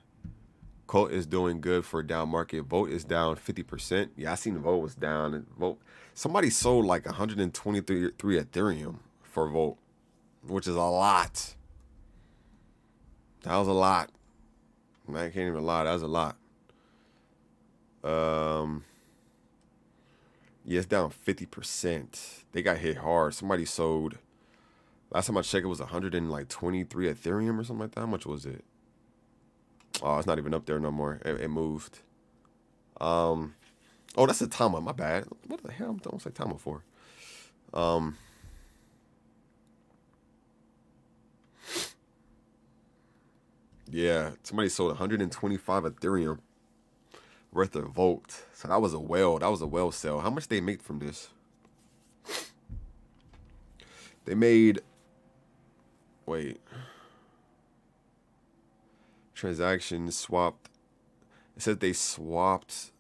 Colt is doing good for down market. Vote is down 50%. Yeah, I seen the vote was down. Vote. Somebody sold like 123 Ethereum for Vote, which is a lot. That was a lot. Man, I can't even lie. That was a lot. Yeah, it's down 50%. They got hit hard. Somebody sold. Last time I checked, it was 123 Ethereum or something like that. How much was it? Oh, it's not even up there no more. It moved. Oh, that's a Tama. My bad. What the hell? Don't say Tama for. Yeah, somebody sold 125 Ethereum worth of Volt. So that was a well sell. How much they make from this? They made, wait, transactions swapped. It said they swapped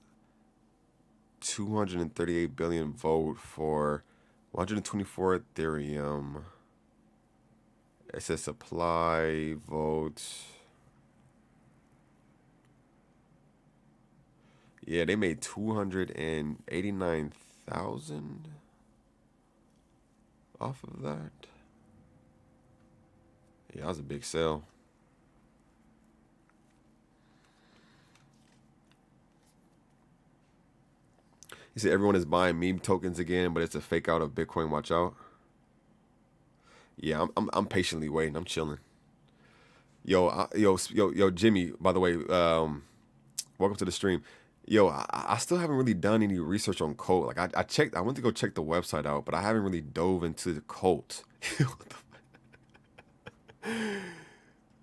238 billion Volt for 124 Ethereum. It says supply votes. Yeah, they made 289,000 off of that. Yeah, that was a big sell. He said everyone is buying meme tokens again, but it's a fake out of Bitcoin. Watch out. Yeah, I'm patiently waiting. I'm chilling. Yo, Jimmy. By the way, welcome to the stream. Yo, I still haven't really done any research on cult. Like I checked, I went to go check the website out, but I haven't really dove into the cult.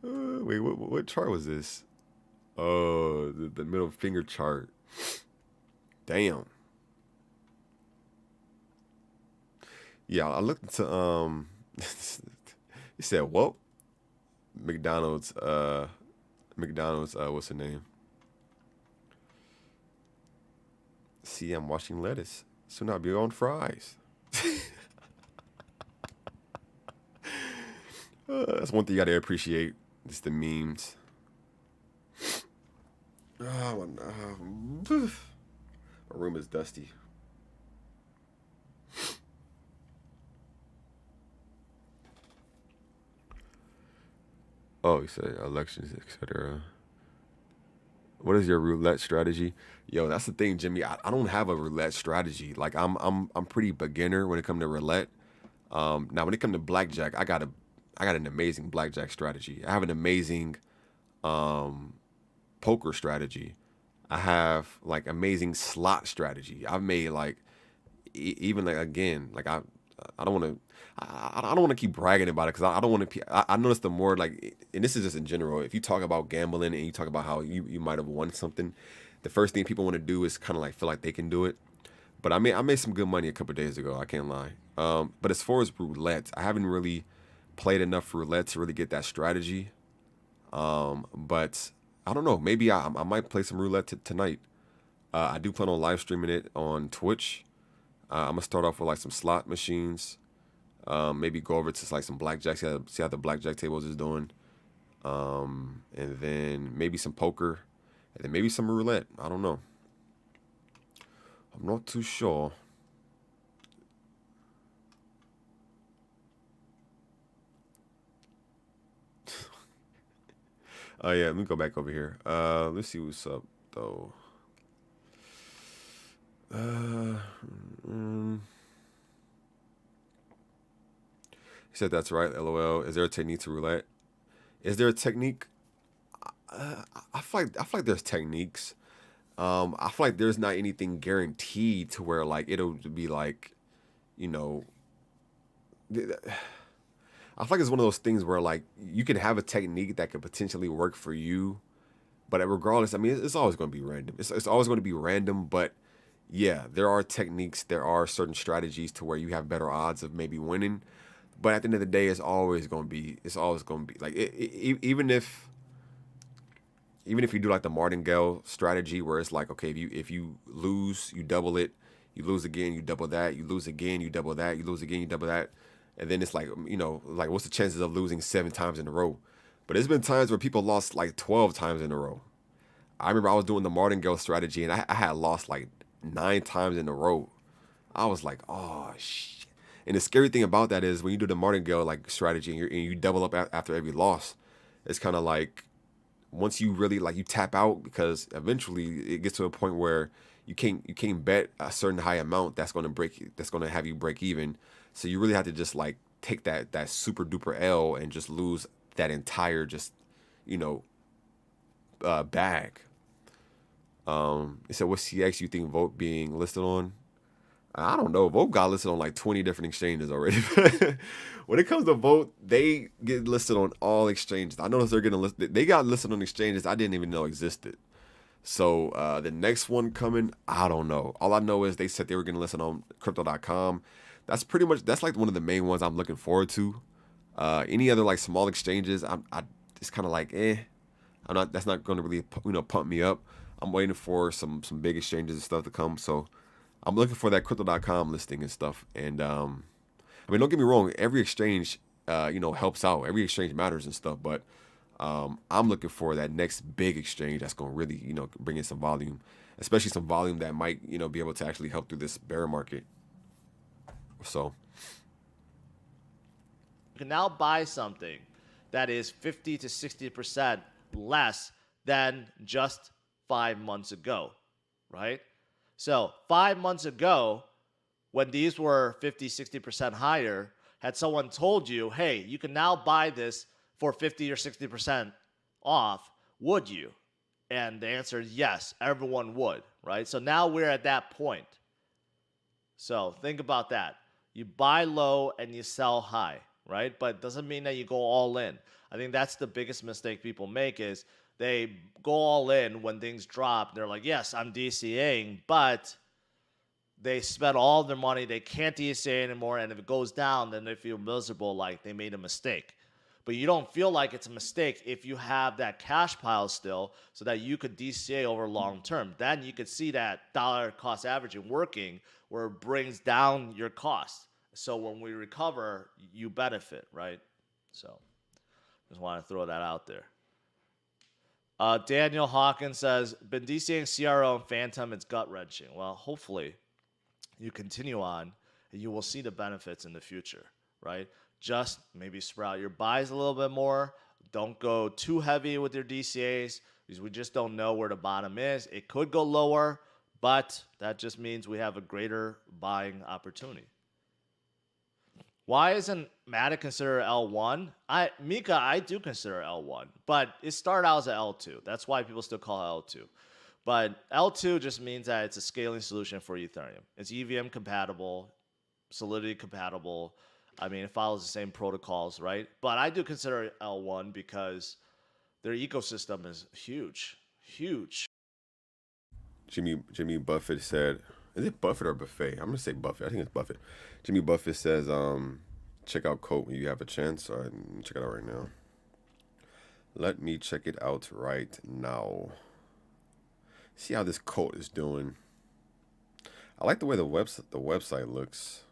Wait, what chart was this? Oh, the middle finger chart. Damn. Yeah, I looked into he said what? McDonald's what's the name? See, I'm washing lettuce. Soon I'll be on fries. That's one thing you gotta appreciate. It's the memes. My room is dusty. Oh, he said elections, etc. What is your roulette strategy? Yo, that's the thing, Jimmy. I don't have a roulette strategy. Like I'm pretty beginner when it comes to roulette. Now when it comes to blackjack, I got an amazing blackjack strategy. I have an amazing poker strategy. I have like amazing slot strategy. I've made like even like again like I don't want to I don't want to keep bragging about it because I don't want to. I notice the more like, and this is just in general. If you talk about gambling and you talk about how you might have won something, the first thing people want to do is kind of like feel like they can do it. But I made some good money a couple of days ago. I can't lie. But as far as roulette, I haven't really played enough roulette to really get that strategy. But I don't know. Maybe I might play some roulette tonight. I do plan on live streaming it on Twitch. I'm gonna start off with like some slot machines. Maybe go over to like some blackjack, see how the blackjack tables is doing. And then maybe some poker, and then maybe some roulette. I don't know. I'm not too sure. Oh yeah, let me go back over here. Let's see what's up though. He said that's right. LOL. Is there a technique to roulette? Is there a technique? I feel like there's techniques. I feel like there's not anything guaranteed to where like it'll be like, you know, I feel like it's one of those things where like you can have a technique that could potentially work for you, but regardless, I mean, it's always going to be random. It's always going to be random, but yeah, there are techniques, there are certain strategies to where you have better odds of maybe winning. But at the end of the day, it's always going to be like even if you do like the martingale strategy where it's like, okay, if you lose, you double it, you lose again, you double that, you lose again, you double that, you lose again, you double that, and then it's like, like what's the chances of losing 7 times in a row? But there's been times where people lost like 12 times in a row. I remember I was doing the martingale strategy and I had lost like 9 times in a row. I was like, oh shit. And the scary thing about that is when you do the martingale like strategy and you double up after every loss, it's kind of like once you really like you tap out because eventually it gets to a point where you can't bet a certain high amount that's going to have you break even. So you really have to just like take that super duper L and just lose that entire just you know bag. It said, what CX you think Vote being listed on? I don't know. Vote got listed on like 20 different exchanges already. When it comes to Vote, they get listed on all exchanges. I noticed they're getting listed. They got listed on exchanges I didn't even know existed. So the next one coming, I don't know. All I know is they said they were getting listed on crypto.com. That's like one of the main ones I'm looking forward to. Any other like small exchanges, I it's kind of like I'm not. That's not going to really pump me up. I'm waiting for some big exchanges and stuff to come. So I'm looking for that crypto.com listing and stuff. And I mean, don't get me wrong. Every exchange helps out. Every exchange matters and stuff. But I'm looking for that next big exchange that's going to really bring in some volume, especially some volume that might be able to actually help through this bear market. So You can now buy something that is 50 to 60% less than just 5 months ago, right? So 5 months ago, when these were 50, 60% higher, had someone told you, hey, you can now buy this for 50 or 60% off, would you? And the answer is yes, everyone would, right? So now we're at that point. So think about that. You buy low and you sell high, right? But it doesn't mean that you go all in. I think that's the biggest mistake people make is they go all in when things drop. They're like, yes, I'm DCAing, but they spent all their money. They can't DCA anymore. And if it goes down, then they feel miserable like they made a mistake. But you don't feel like it's a mistake if you have that cash pile still so that you could DCA over long term. Then you could see that dollar cost averaging working where it brings down your cost. So when we recover, you benefit, right? So just want to throw that out there. Daniel Hawkins says, been DCAing CRO and Phantom, it's gut wrenching. Well, hopefully you continue on and you will see the benefits in the future, right? Just maybe spread out your buys a little bit more. Don't go too heavy with your DCAs because we just don't know where the bottom is. It could go lower, but that just means we have a greater buying opportunity. Why isn't Matic considered L1? Mika, I do consider L1, but it started out as an L2. That's why people still call it L2. But L2 just means that it's a scaling solution for Ethereum. It's EVM compatible, Solidity compatible. I mean, it follows the same protocols, right? But I do consider it L1 because their ecosystem is huge, huge. Jimmy Buffett said, is it Buffett or Buffet? I'm gonna say Buffett. I think it's Buffett. Jimmy Buffett says, check out Coat when you have a chance. All right, check it out right now. Let me check it out right now. See how this Coat is doing. I like the way the website looks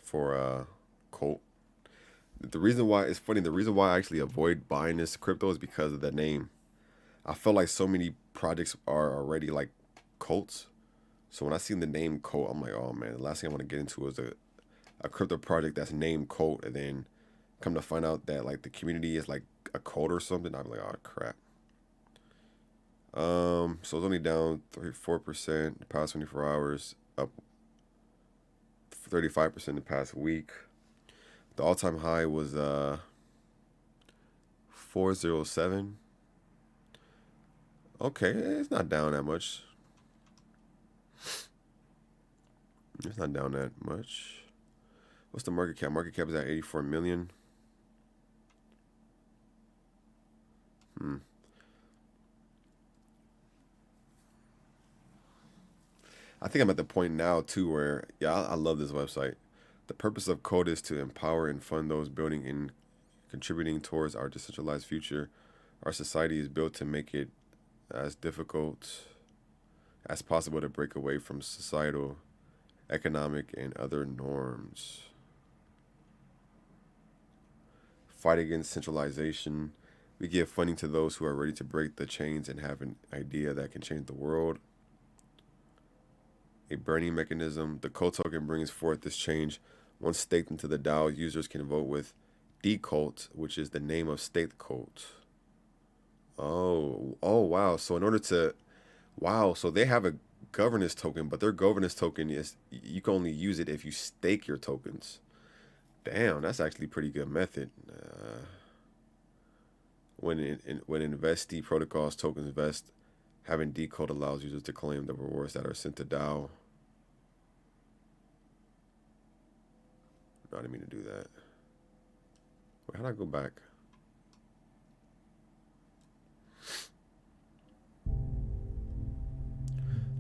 for Coat. The reason why it's funny, the reason why I actually avoid buying this crypto is because of the name. I feel like so many projects are already like Colts. So when I seen the name Coat, I'm like, oh man, the last thing I want to get into is a crypto project that's named Coat, and then come to find out that like the community is like a cult or something. I'm like, oh crap. So it's only down 34% the past 24 hours, up 35% the past week. The all-time high was 407. Okay, it's not down that much. It's not down that much. What's the market cap? Market cap is at 84 million. I think I'm at the point now too where I love this website. The purpose of Code is to empower and fund those building and contributing towards our decentralized future. Our society is built to make it as difficult as possible to break away from societal, economic, and other norms. Fight against centralization. We give funding to those who are ready to break the chains and have an idea that can change the world. A burning mechanism. The cult token brings forth this change. Once staked into the DAO, users can vote with decult, which is the name of state cult. Oh, wow. So in order to, wow, so they have a governance token, but their governance token is, you can only use it if you stake your tokens. Damn, that's actually a pretty good method. When investee protocols tokens vest, Having decode allows users to claim the rewards that are sent to DAO. No, I didn't mean to do that. Wait, how do I go back? A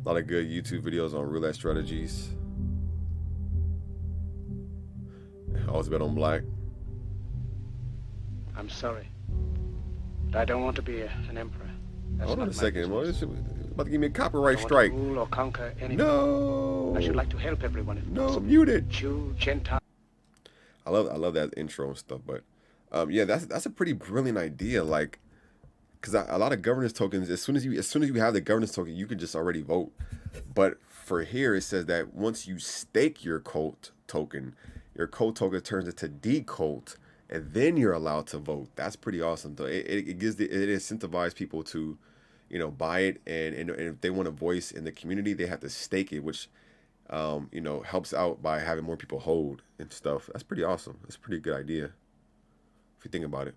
lot of good YouTube videos on roulette strategies. Always bet on black. I'm sorry, but I don't want to be an emperor. That's Hold on a not my second. Well, business. this is about to give me a I copyright don't strike. want to rule or conquer anyone. No. I should like to help everyone if No, possible. muted. Jew, Gentile. I love that intro and stuff, but yeah, that's a pretty brilliant idea. Like, because a lot of governance tokens, as soon as you have the governance token, you can just already vote. But for here, it says that once you stake your cult token, your cult token turns into decult, and then you're allowed to vote. That's pretty awesome. Though it incentivizes people to, buy it, and if they want a voice in the community, they have to stake it, which helps out by having more people hold and stuff. That's pretty awesome. That's a pretty good idea if you think about it.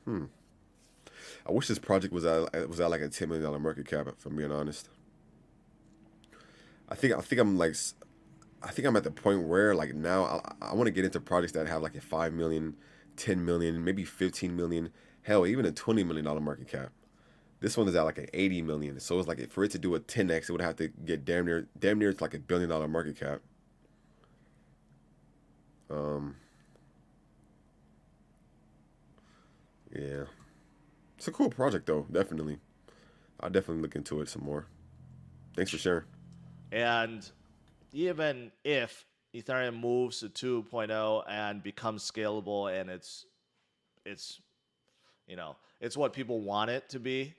I wish this project was at like a $10 million market cap, if I'm being honest. I think I'm at the point where like now I want to get into projects that have like a 5 million, 10 million, maybe 15 million, hell, even a $20 million market cap. This one is at like an 80 million. So it's like for it to do a 10x, it would have to get damn near it's like $1 billion market cap. Yeah. It's a cool project though, definitely. I'll definitely look into it some more. Thanks for sharing. And even if Ethereum moves to 2.0 and becomes scalable, and it's it's what people want it to be.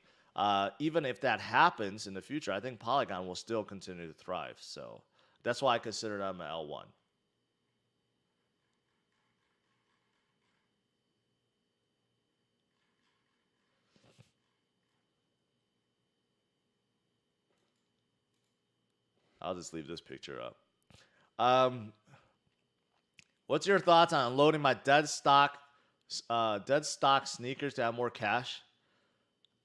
Even if that happens in the future, I think Polygon will still continue to thrive. So that's why I consider them an L1. I'll just leave this picture up. What's your thoughts on unloading my dead stock sneakers to have more cash?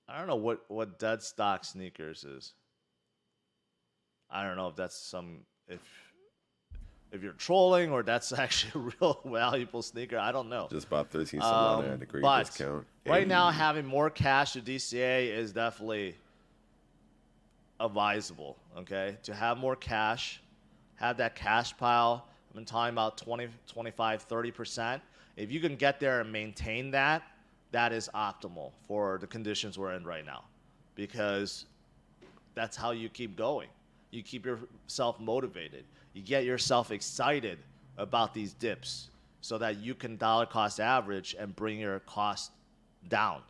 I don't know what dead stock sneakers is. I don't know if that's if you're trolling or that's actually a real valuable sneaker. I don't know. Just bought 13 Solana at a great But discount. right now, having more cash to DCA is definitely advisable. Okay, to have more cash, have that cash pile. I've been talking about 20, 25, 30%. If you can get there and maintain that, that is optimal for the conditions we're in right now, because that's how you keep going. You keep yourself motivated. You get yourself excited about these dips so that you can dollar cost average and bring your cost down,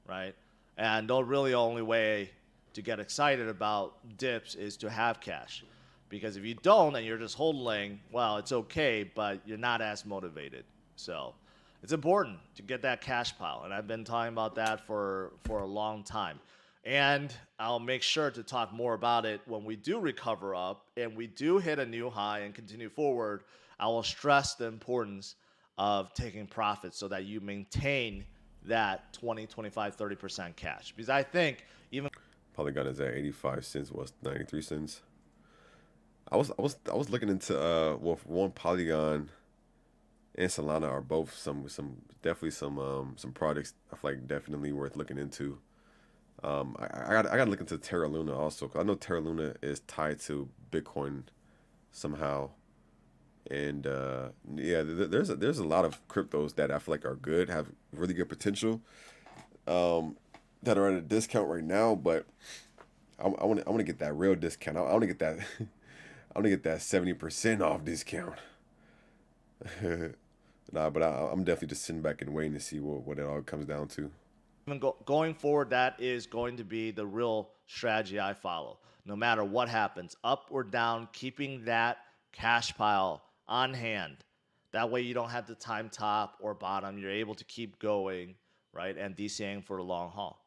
right? And the really only way to get excited about dips is to have cash. Because if you don't and you're just holding, well, it's okay, but you're not as motivated. So it's important to get that cash pile. And I've been talking about that for a long time. And I'll make sure to talk more about it when we do recover up and we do hit a new high and continue forward. I will stress the importance of taking profits so that you maintain that 20, 25, 30% cash. Because I think even Polygon is at 85 cents, was 93 cents. I was looking into well, one, Polygon and Solana are both some projects I feel like definitely worth looking into. I got to look into Terra Luna also, because I know Terra Luna is tied to Bitcoin somehow, and yeah, there's a lot of cryptos that I feel like are good, have really good potential, that are at a discount right now. But I want to get that real discount. I want to get that I want to get that 70% off discount. Nah, but I'm definitely just sitting back and waiting to see what it all comes down to. going forward, that is going to be the real strategy I follow. No matter what happens, up or down, keeping that cash pile on hand. That way you don't have to time top or bottom. You're able to keep going, right, and DCAing for the long haul.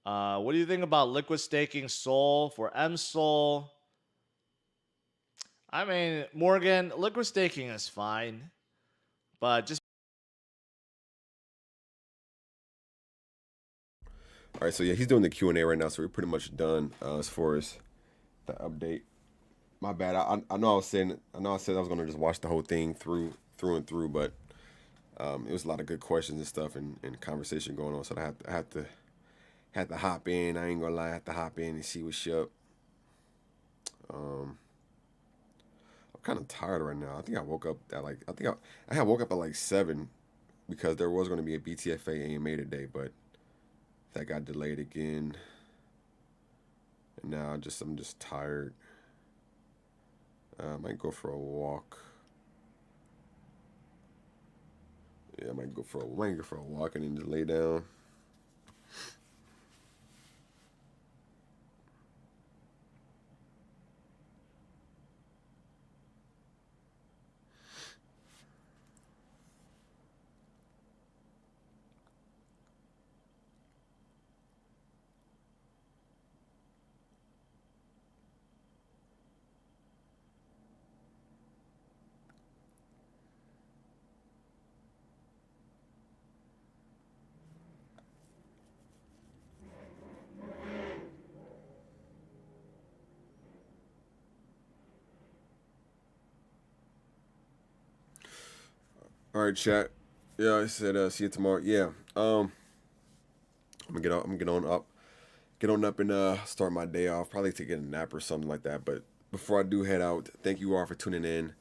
What do you think about liquid staking Sol for MSol? I mean, Morgan, liquid staking is fine, but just All right, so yeah, he's doing the Q&A right now, so we're pretty much done as far as the update. My bad. I know I said I was gonna just watch the whole thing through and through, but it was a lot of good questions and stuff and conversation going on, so I had to hop in. I ain't gonna lie, I had to hop in and see what's up. I'm kind of tired right now. I think I woke up at like I had woke up at like 7 because there was gonna be a BTFA AMA today, but that got delayed again. And now I'm just tired. I might go for a walk. Yeah, I might go for a walk and then just lay down. All right, chat. Yeah, I said see you tomorrow. Yeah. I'm gonna get on up and start my day off. Probably take a nap or something like that. But before I do head out, thank you all for tuning in.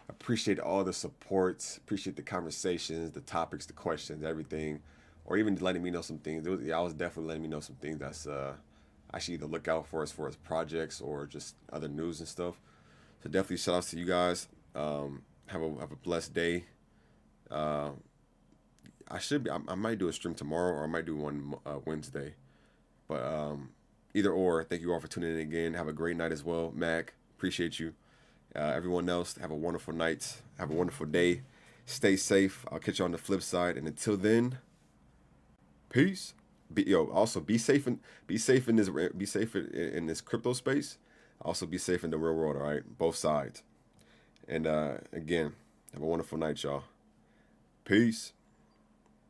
Appreciate all the support. Appreciate the conversations, the topics, the questions, everything, or even letting me know some things. I was definitely letting me know some things that's I should either look out for as far as projects or just other news and stuff. So definitely shout outs to you guys. Have a blessed day. I might do a stream tomorrow or I might do one Wednesday. But either or, thank you all for tuning in again. Have a great night as well. Mac, appreciate you. Everyone else, have a wonderful night. Have a wonderful day. Stay safe. I'll catch you on the flip side. And until then, peace. Also be safe in this crypto space. Also be safe in the real world. All right, both sides. And again, have a wonderful night, y'all. Peace.